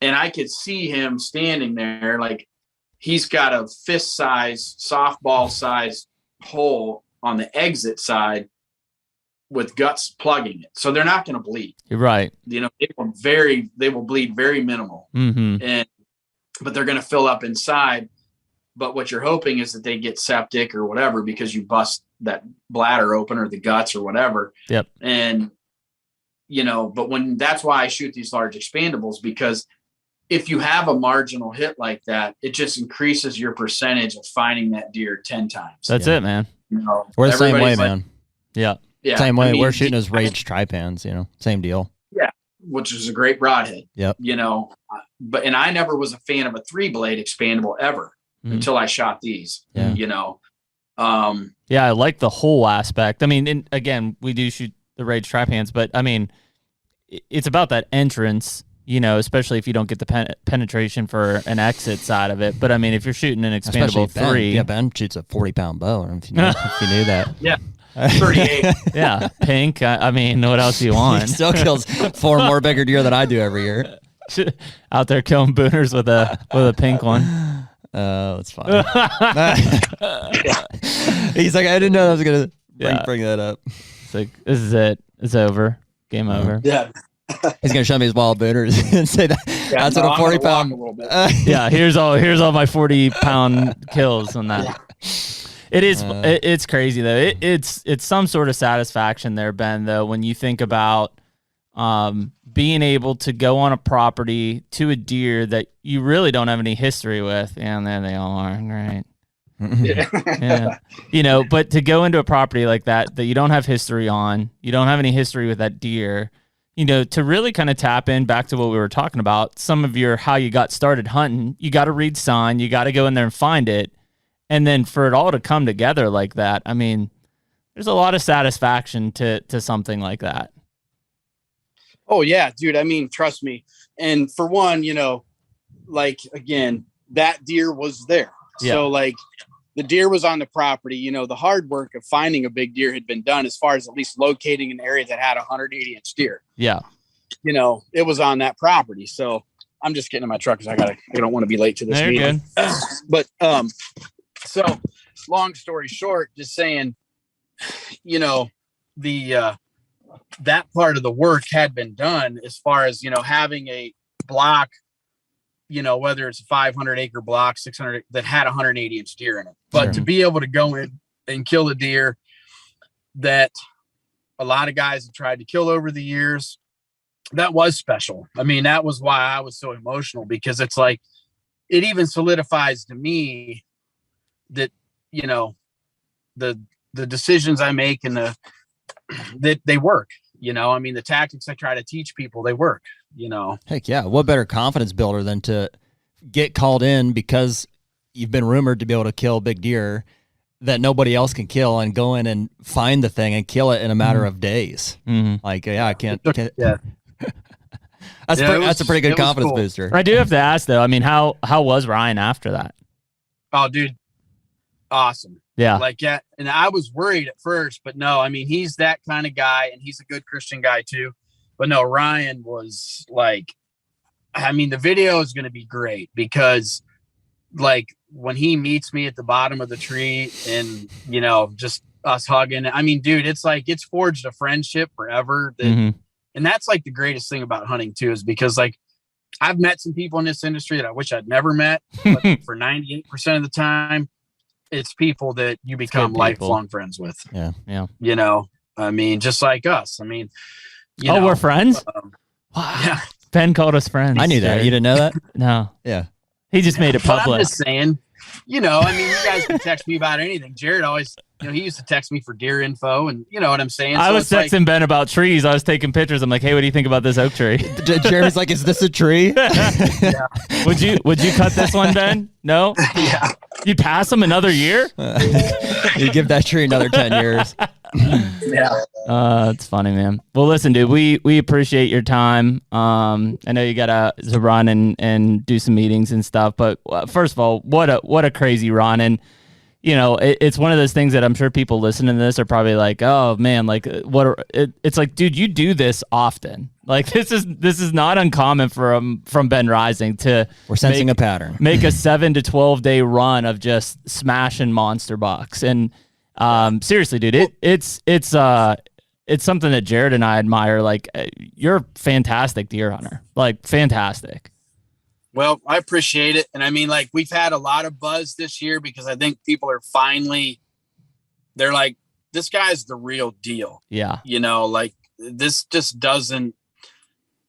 Speaker 2: And I could see him standing there like he's got a fist size, softball size hole on the exit side with guts plugging it. So they're not going to bleed.
Speaker 3: You're right.
Speaker 2: You know, they will bleed very minimal. But they're going to fill up inside. But what you're hoping is that they get septic or whatever, because you bust that bladder open or the guts or whatever.
Speaker 3: Yep.
Speaker 2: And, you know, but that's why I shoot these large expandables, because if you have a marginal hit like that, it just increases your percentage of finding that deer 10 times.
Speaker 3: That's it, man.
Speaker 2: You know,
Speaker 1: we're the same way, man.
Speaker 3: Yeah.
Speaker 1: Same way. I mean, we're shooting as rage tripans, you know, same deal.
Speaker 2: Yeah. Which is a great broadhead.
Speaker 1: Yep.
Speaker 2: You know, and I never was a fan of a 3-blade expandable ever until I shot these, you know.
Speaker 3: Yeah. I like the whole aspect. I mean, and again, we do shoot the rage tripans, but I mean, it's about that entrance, you know, especially if you don't get the penetration for an exit side of it. But I mean, if you're shooting an expandable
Speaker 1: Ben shoots a 40-pound bow. If you knew that.
Speaker 2: Yeah. 38.
Speaker 3: Yeah. Pink. I mean, what else do you want?
Speaker 1: He still kills 4 more bigger deer than I do every year.
Speaker 3: Out there killing booners with a pink one.
Speaker 1: That's fine. He's like, I didn't know I was gonna bring that up.
Speaker 3: It's like, this is it. It's over. Game over.
Speaker 2: Yeah.
Speaker 1: He's gonna show me his wild booners and say that that's what a 40-pound.
Speaker 3: Yeah, here's all my 40-pound kills on that. It is. It's crazy though. It's some sort of satisfaction there, Ben. Though, when you think about being able to go on a property to a deer that you really don't have any history with, and there they all are. Great. Yeah. You know, but to go into a property like that you don't have history on, you don't have any history with that deer. You know, to really kind of tap in back to what we were talking about, some of how you got started hunting, you got to read sign, you got to go in there and find it. And then for it all to come together like that, I mean, there's a lot of satisfaction to something like that.
Speaker 4: Oh yeah, dude. I mean, trust me. And for one, you know, like, again, that deer was there. Yeah. So like the deer was on the property, you know, the hard work of finding a big deer had been done as far as at least locating an area that had a 180-inch deer.
Speaker 3: Yeah.
Speaker 4: You know, it was on that property. So I'm just getting in my truck because I don't want to be late to this meeting. But, so long story short, just saying, you know, that part of the work had been done as far as, you know, having a block, you know, whether it's a 500-acre block, 600 that had a 180-inch deer in it. But to be able to go in and kill a deer that a lot of guys have tried to kill over the years, that was special. I mean, that was why I was so emotional, because it's like, it even solidifies to me that, you know, the decisions I make and that they work, you know. I mean, the tactics I try to teach people, they work, you know.
Speaker 1: Heck yeah. What better confidence builder than to get called in because you've been rumored to be able to kill big deer that nobody else can kill, and go in and find the thing and kill it in a matter of days. Like, yeah, I can't.
Speaker 4: Yeah.
Speaker 1: That's a pretty good confidence booster.
Speaker 3: I do have to ask though. I mean, how was Ryan after that?
Speaker 4: Oh, dude. Awesome.
Speaker 3: Yeah.
Speaker 4: Like, yeah. And I was worried at first, but no, I mean, he's that kind of guy, and he's a good Christian guy too. But no, Ryan was like, I mean, the video is going to be great because like when he meets me at the bottom of the tree and, you know, just us hugging, I mean, dude, it's like, it's forged a friendship forever. And that's like the greatest thing about hunting too, is because like I've met some people in this industry that I wish I'd never met, but for 98% of the time, it's people that you become lifelong friends with.
Speaker 3: Yeah. Yeah.
Speaker 4: You know, I mean, just like us. I mean, you know,
Speaker 3: we're friends.
Speaker 4: Wow. Yeah.
Speaker 3: Ben called us friends.
Speaker 1: I knew that. You didn't know that?
Speaker 3: No.
Speaker 1: Yeah.
Speaker 3: He just made it public.
Speaker 4: I'm just saying, you know, I mean, you guys can text me about anything. Jared always, you know, he used to text me for deer info, and you know what I'm saying?
Speaker 3: I was texting Ben about trees. I was taking pictures. I'm like, hey, what do you think about this oak tree?
Speaker 1: Jared's like, is this a tree?
Speaker 4: Yeah.
Speaker 3: Would you cut this one, Ben? No?
Speaker 4: Yeah.
Speaker 3: You pass him another year?
Speaker 1: You give that tree another 10 years.
Speaker 2: Yeah.
Speaker 3: It's funny, man. Well, listen, dude, we appreciate your time. I know you gotta run and do some meetings and stuff, but first of all, what a crazy run. And you know, it's one of those things that I'm sure people listening to this are probably like, oh man, like it's like, dude, you do this often. Like this is not uncommon from Ben Rising to
Speaker 1: we're sensing a pattern.
Speaker 3: Make a 7 to 12 day run of just smashing monster bucks. And seriously, dude, it's something that Jared and I admire. Like you're a fantastic deer hunter, like fantastic.
Speaker 4: Well, I appreciate it. And I mean, like, we've had a lot of buzz this year because I think people are they're like, this guy's the real deal.
Speaker 3: Yeah.
Speaker 4: You know, like this just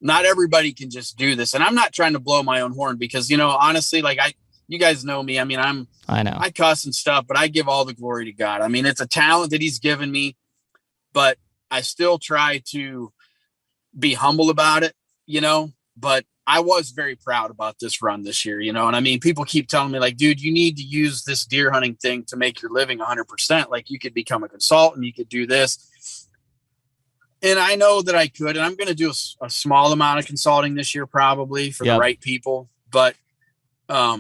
Speaker 4: not everybody can just do this. And I'm not trying to blow my own horn because, you know, honestly, like you guys know me. I mean, I cuss and stuff, but I give all the glory to God. I mean, it's a talent that he's given me, but I still try to be humble about it, you know, but I was very proud about this run this year, you know, and I mean, people keep telling me like, dude, you need to use this deer hunting thing to make your living 100%. Like you could become a consultant, you could do this. And I know that I could, and I'm going to do a small amount of consulting this year, probably for the right people. But I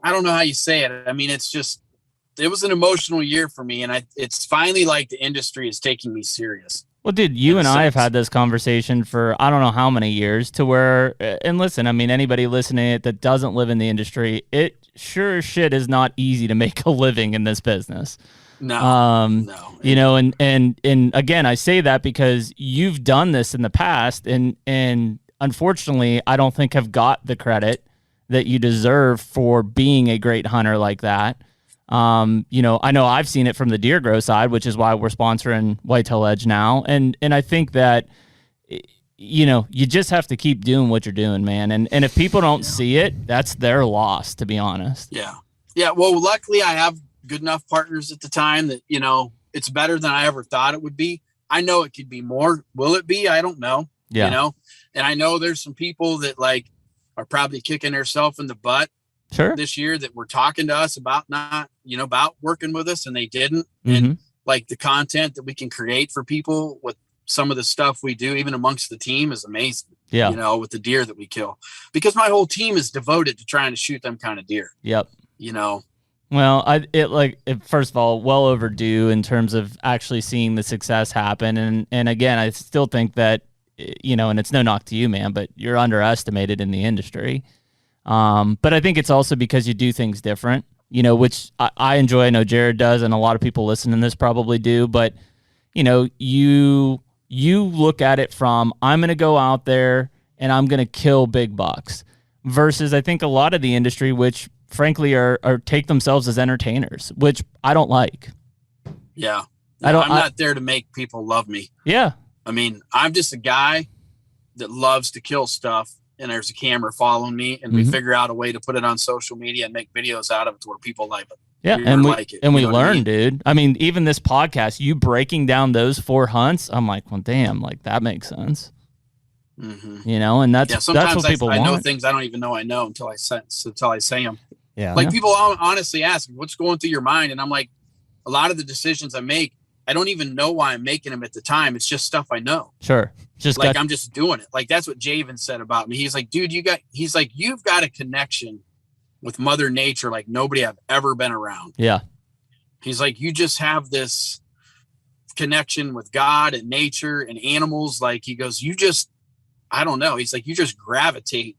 Speaker 4: don't know how you say it. I mean, it was an emotional year for me. And it's finally like the industry is taking me serious.
Speaker 3: Well, dude, you and I have had this conversation for I don't know how many years to where, and listen, I mean, anybody listening that doesn't live in the industry, it sure as shit is not easy to make a living in this business.
Speaker 4: No.
Speaker 3: You know, and again, I say that because you've done this in the past and unfortunately, I don't think have got the credit that you deserve for being a great hunter like that. You know I've seen it from the deer grow side, which is why we're sponsoring Whitetail Edge now. And I think that, you know, you just have to keep doing what you're doing, man. And if people don't see it, that's their loss, to be honest.
Speaker 4: Yeah. Yeah. Well, luckily I have good enough partners at the time that, you know, it's better than I ever thought it would be. I know it could be more. Will it be? I don't know.
Speaker 3: Yeah.
Speaker 4: You know, and I know there's some people that like are probably kicking themselves in the butt.
Speaker 3: Sure.
Speaker 4: This year that were talking to us about about working with us and they didn't.
Speaker 3: Mm-hmm.
Speaker 4: And like the content that we can create for people with some of the stuff we do, even amongst the team, is amazing.
Speaker 3: Yeah.
Speaker 4: You know, with the deer that we kill, because my whole team is devoted to trying to shoot them kind of deer.
Speaker 3: Yep.
Speaker 4: You know,
Speaker 3: well, first of all, well overdue in terms of actually seeing the success happen. And again, I still think that, you know, and it's no knock to you, man, but you're underestimated in the industry. But I think it's also because you do things different, you know, which I enjoy. I know Jared does, and a lot of people listening to this probably do. But, you know, you look at it from, I'm going to go out there and I'm going to kill big bucks, versus I think a lot of the industry, which frankly are take themselves as entertainers, which I don't like.
Speaker 4: Yeah. I'm not there to make people love me.
Speaker 3: Yeah.
Speaker 4: I mean, I'm just a guy that loves to kill stuff. And there's a camera following me, and we figure out a way to put it on social media and make videos out of it to where people like it.
Speaker 3: Yeah, we learn, dude. I mean, even this podcast, you breaking down those 4 hunts, I'm like, well, damn, like that makes sense.
Speaker 4: Mm-hmm.
Speaker 3: You know, and that's what people want.
Speaker 4: I know things I don't even know I know until I say them.
Speaker 1: Yeah,
Speaker 4: like people honestly ask, what's going through your mind? And I'm like, a lot of the decisions I make, I don't even know why I'm making them at the time. It's just stuff I know.
Speaker 3: Sure.
Speaker 4: I'm just doing it. Like that's what Javen said about me. He's like, dude, you've got a connection with Mother Nature like nobody I've ever been around.
Speaker 3: Yeah.
Speaker 4: He's like, you just have this connection with God and nature and animals. Like he goes, I don't know. He's like, you just gravitate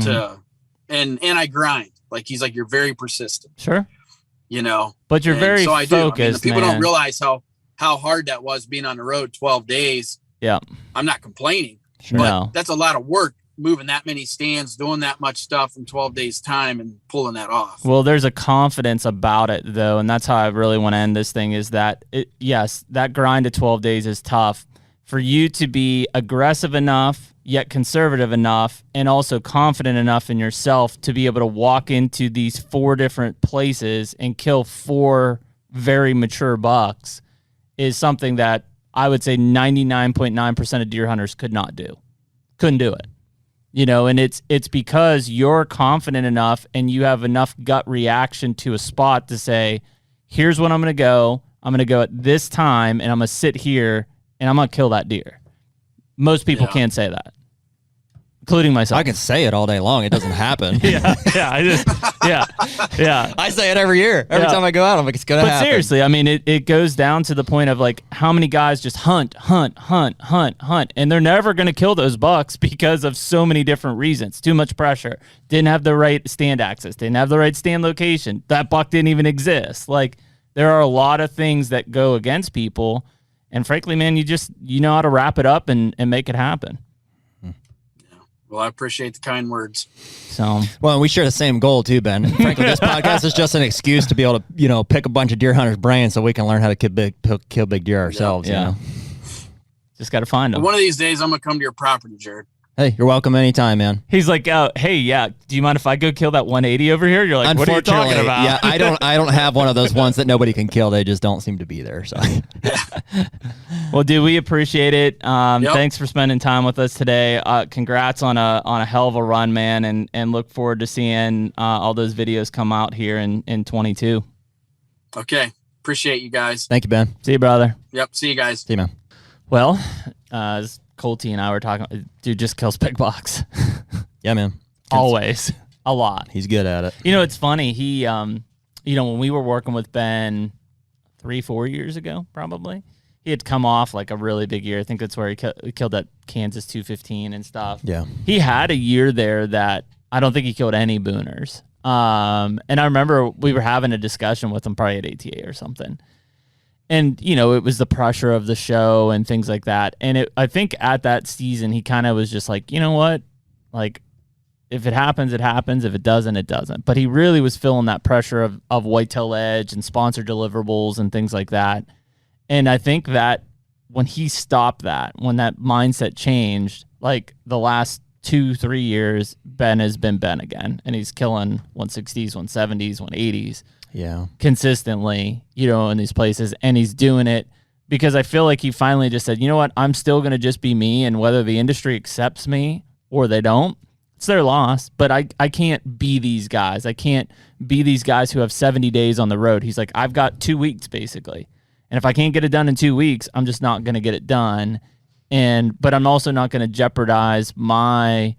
Speaker 4: to, and I grind. Like he's like, you're very persistent.
Speaker 3: Sure.
Speaker 4: You know,
Speaker 3: but you're very focused. I mean,
Speaker 4: people don't realize how hard that was being on the road 12 days.
Speaker 3: Yeah.
Speaker 4: I'm not complaining,
Speaker 3: sure.
Speaker 4: But that's a lot of work, moving that many stands, doing that much stuff in 12 days time and pulling that off.
Speaker 3: Well, there's a confidence about it though. And that's how I really want to end this thing is that yes, that grind of 12 days is tough for you to be aggressive enough, yet conservative enough, and also confident enough in yourself to be able to walk into these 4 different places and kill 4 very mature bucks is something that I would say 99.9% of deer hunters couldn't do it, you know, and it's because you're confident enough and you have enough gut reaction to a spot to say, here's when I'm going to go. I'm going to go at this time and I'm going to sit here and I'm going to kill that deer. Most people can't say that, including myself.
Speaker 1: I can say it all day long. It doesn't happen.
Speaker 3: yeah.
Speaker 1: I say it every year. Every time I go out, I'm like, it's going to happen.
Speaker 3: But seriously, I mean, it goes down to the point of like how many guys just hunt. And they're never going to kill those bucks because of so many different reasons. Too much pressure. Didn't have the right stand access. Didn't have the right stand location. That buck didn't even exist. Like, there are a lot of things that go against people. And frankly, man, you know how to wrap it up and make it happen.
Speaker 4: Well, I appreciate the kind words.
Speaker 3: So,
Speaker 1: well, we share the same goal too, Ben. Frankly, this podcast is just an excuse to be able to, pick a bunch of deer hunters' brains so we can learn how to kill big deer ourselves.
Speaker 3: Yeah.
Speaker 1: You know?
Speaker 3: Just got to find them.
Speaker 4: One of these days, I'm going to come to your property, Jared.
Speaker 1: Hey, you're welcome anytime, man.
Speaker 3: He's like, hey, yeah, do you mind if I go kill that 180 over here? You're like, what are you talking about?
Speaker 1: Yeah, I don't have one of those ones that nobody can kill. They just don't seem to be there. So,
Speaker 3: well, dude, we appreciate it. Thanks for spending time with us today. Congrats on a hell of a run, man, and look forward to seeing all those videos come out here in 22.
Speaker 4: Okay, appreciate you guys.
Speaker 1: Thank you, Ben.
Speaker 3: See you, brother.
Speaker 4: Yep, see you guys.
Speaker 1: See you, man.
Speaker 3: Well, Colty and I were talking. Dude just kills big bucks.
Speaker 1: Yeah, man.
Speaker 3: Always. A lot.
Speaker 1: He's good at it.
Speaker 3: It's funny. He, when we were working with Ben 3-4 years ago, probably, he had come off like a really big year. I think that's where he killed that Kansas 215 and stuff.
Speaker 1: Yeah.
Speaker 3: He had a year there that I don't think he killed any booners. And I remember we were having a discussion with him probably at ATA or something. And, it was the pressure of the show and things like that. And I think at that season, he kind of was just like, you know what? Like, if it happens, it happens. If it doesn't, it doesn't. But he really was feeling that pressure of Whitetail Edge and sponsored deliverables and things like that. And I think that when he stopped that, when that mindset changed, like the last 2-3 years, Ben has been Ben again. And he's killing 160s, 170s, 180s.
Speaker 1: Yeah.
Speaker 3: Consistently, in these places. And he's doing it because I feel like he finally just said, you know what, I'm still going to just be me. And whether the industry accepts me or they don't, it's their loss. But I can't be these guys. I can't be these guys who have 70 days on the road. He's like, I've got 2 weeks basically. And if I can't get it done in 2 weeks, I'm just not going to get it done. But I'm also not going to jeopardize my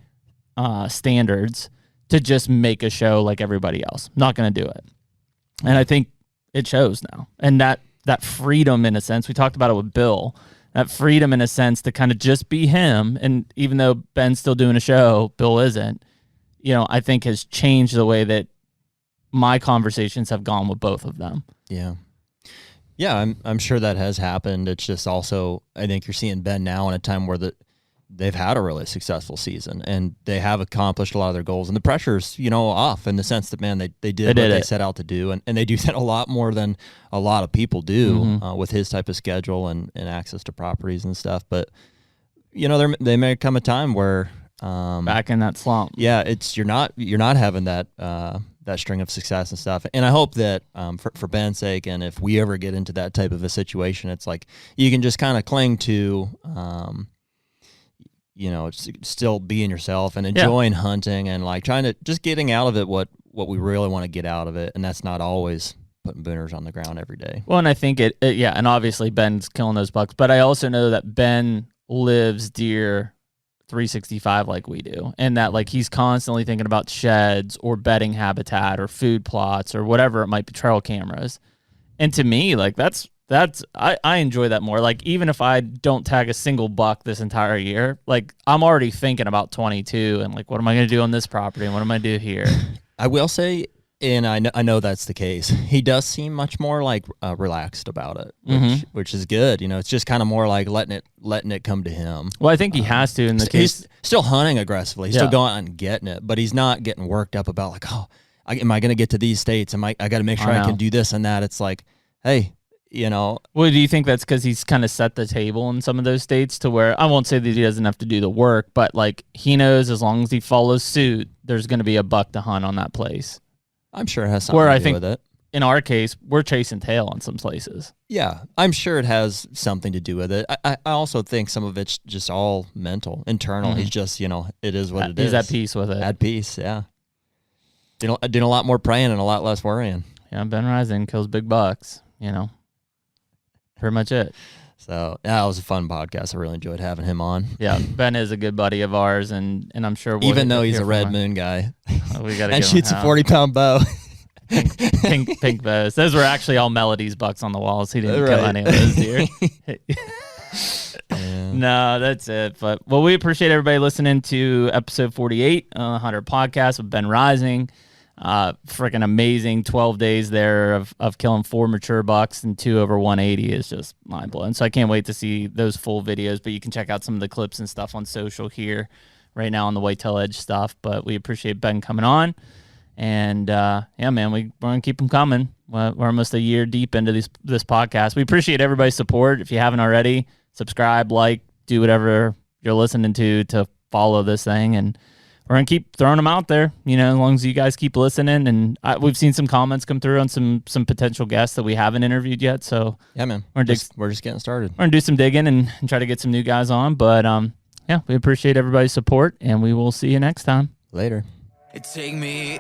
Speaker 3: standards to just make a show like everybody else. Not going to do it. And I think it shows now. And that freedom, in a sense, we talked about it with Bill, that freedom, in a sense, to kind of just be him. And even though Ben's still doing a show, Bill isn't, I think has changed the way that my conversations have gone with both of them.
Speaker 1: Yeah. Yeah, I'm sure that has happened. It's just also, I think you're seeing Ben now in a time where they've had a really successful season and they have accomplished a lot of their goals, and the pressure's, off in the sense that, man, they did what they set out to do. And they do that a lot more than a lot of people do with his type of schedule and access to properties and stuff. But, there may come a time where,
Speaker 3: back in that slump.
Speaker 1: Yeah. You're not having that string of success and stuff. And I hope that for Ben's sake, and if we ever get into that type of a situation, it's like you can just kind of cling to, still being yourself and enjoying hunting and like trying to just getting out of it what we really want to get out of it. And that's not always putting booners on the ground every day.
Speaker 3: Well, and I think and obviously Ben's killing those bucks, but I also know that Ben lives deer 365 like we do, and that like he's constantly thinking about sheds or bedding habitat or food plots or whatever it might be, trail cameras. And to me, like that's I enjoy that more. Like, even if I don't tag a single buck this entire year, like I'm already thinking about 22 and like, what am I going to do on this property and what am I do here?
Speaker 1: I will say, and I know that's the case, he does seem much more like relaxed about it, which is good. It's just kind of more like letting it come to him.
Speaker 3: Well, I think he has to in the case.
Speaker 1: He's still hunting aggressively. He's still going out and getting it, but he's not getting worked up about like, am I going to get to these states? I got to make sure I can do this and that. It's like, hey, Well,
Speaker 3: do you think that's because he's kind of set the table in some of those states to where, I won't say that he doesn't have to do the work, but like he knows as long as he follows suit, there's going to be a buck to hunt on that place.
Speaker 1: I'm sure it has something to do with it.
Speaker 3: In our case, we're chasing tail in some places.
Speaker 1: Yeah, I'm sure it has something to do with it. I also think some of it's just all mental, internal. He's just, it is what it is.
Speaker 3: He's at peace with it.
Speaker 1: At peace, yeah. Doing a lot more praying and a lot less worrying.
Speaker 3: Yeah, Ben Rising kills big bucks, Pretty much it.
Speaker 1: So yeah, it was a fun podcast. I really enjoyed having him on.
Speaker 3: Yeah, Ben is a good buddy of ours, and I'm sure
Speaker 1: even though he's a Red Moon guy,
Speaker 3: we got
Speaker 1: and shoots a 40-pound bow.
Speaker 3: pink bows. Those were actually all Melody's bucks on the walls. He didn't kill any of those deer. No, that's it. But we appreciate everybody listening to episode 48, HUNTR Podcast with Ben Rising. Freaking amazing 12 days there of killing 4 mature bucks and 2 over 180 is just mind blowing. So I can't wait to see those full videos, but you can check out some of the clips and stuff on social here right now on the Whitetail Edge stuff. But we appreciate Ben coming on, and yeah, man, we're gonna keep them coming. We're almost a year deep into this podcast. We appreciate everybody's support. If you haven't already, subscribe, like, do whatever you're listening to follow this thing, and we're going to keep throwing them out there, as long as you guys keep listening. And we've seen some comments come through on some potential guests that we haven't interviewed yet. So
Speaker 1: yeah, man, we're just getting started.
Speaker 3: We're going to do some digging and try to get some new guys on. But yeah, we appreciate everybody's support, and we will see you next time.
Speaker 1: Later.
Speaker 5: Take me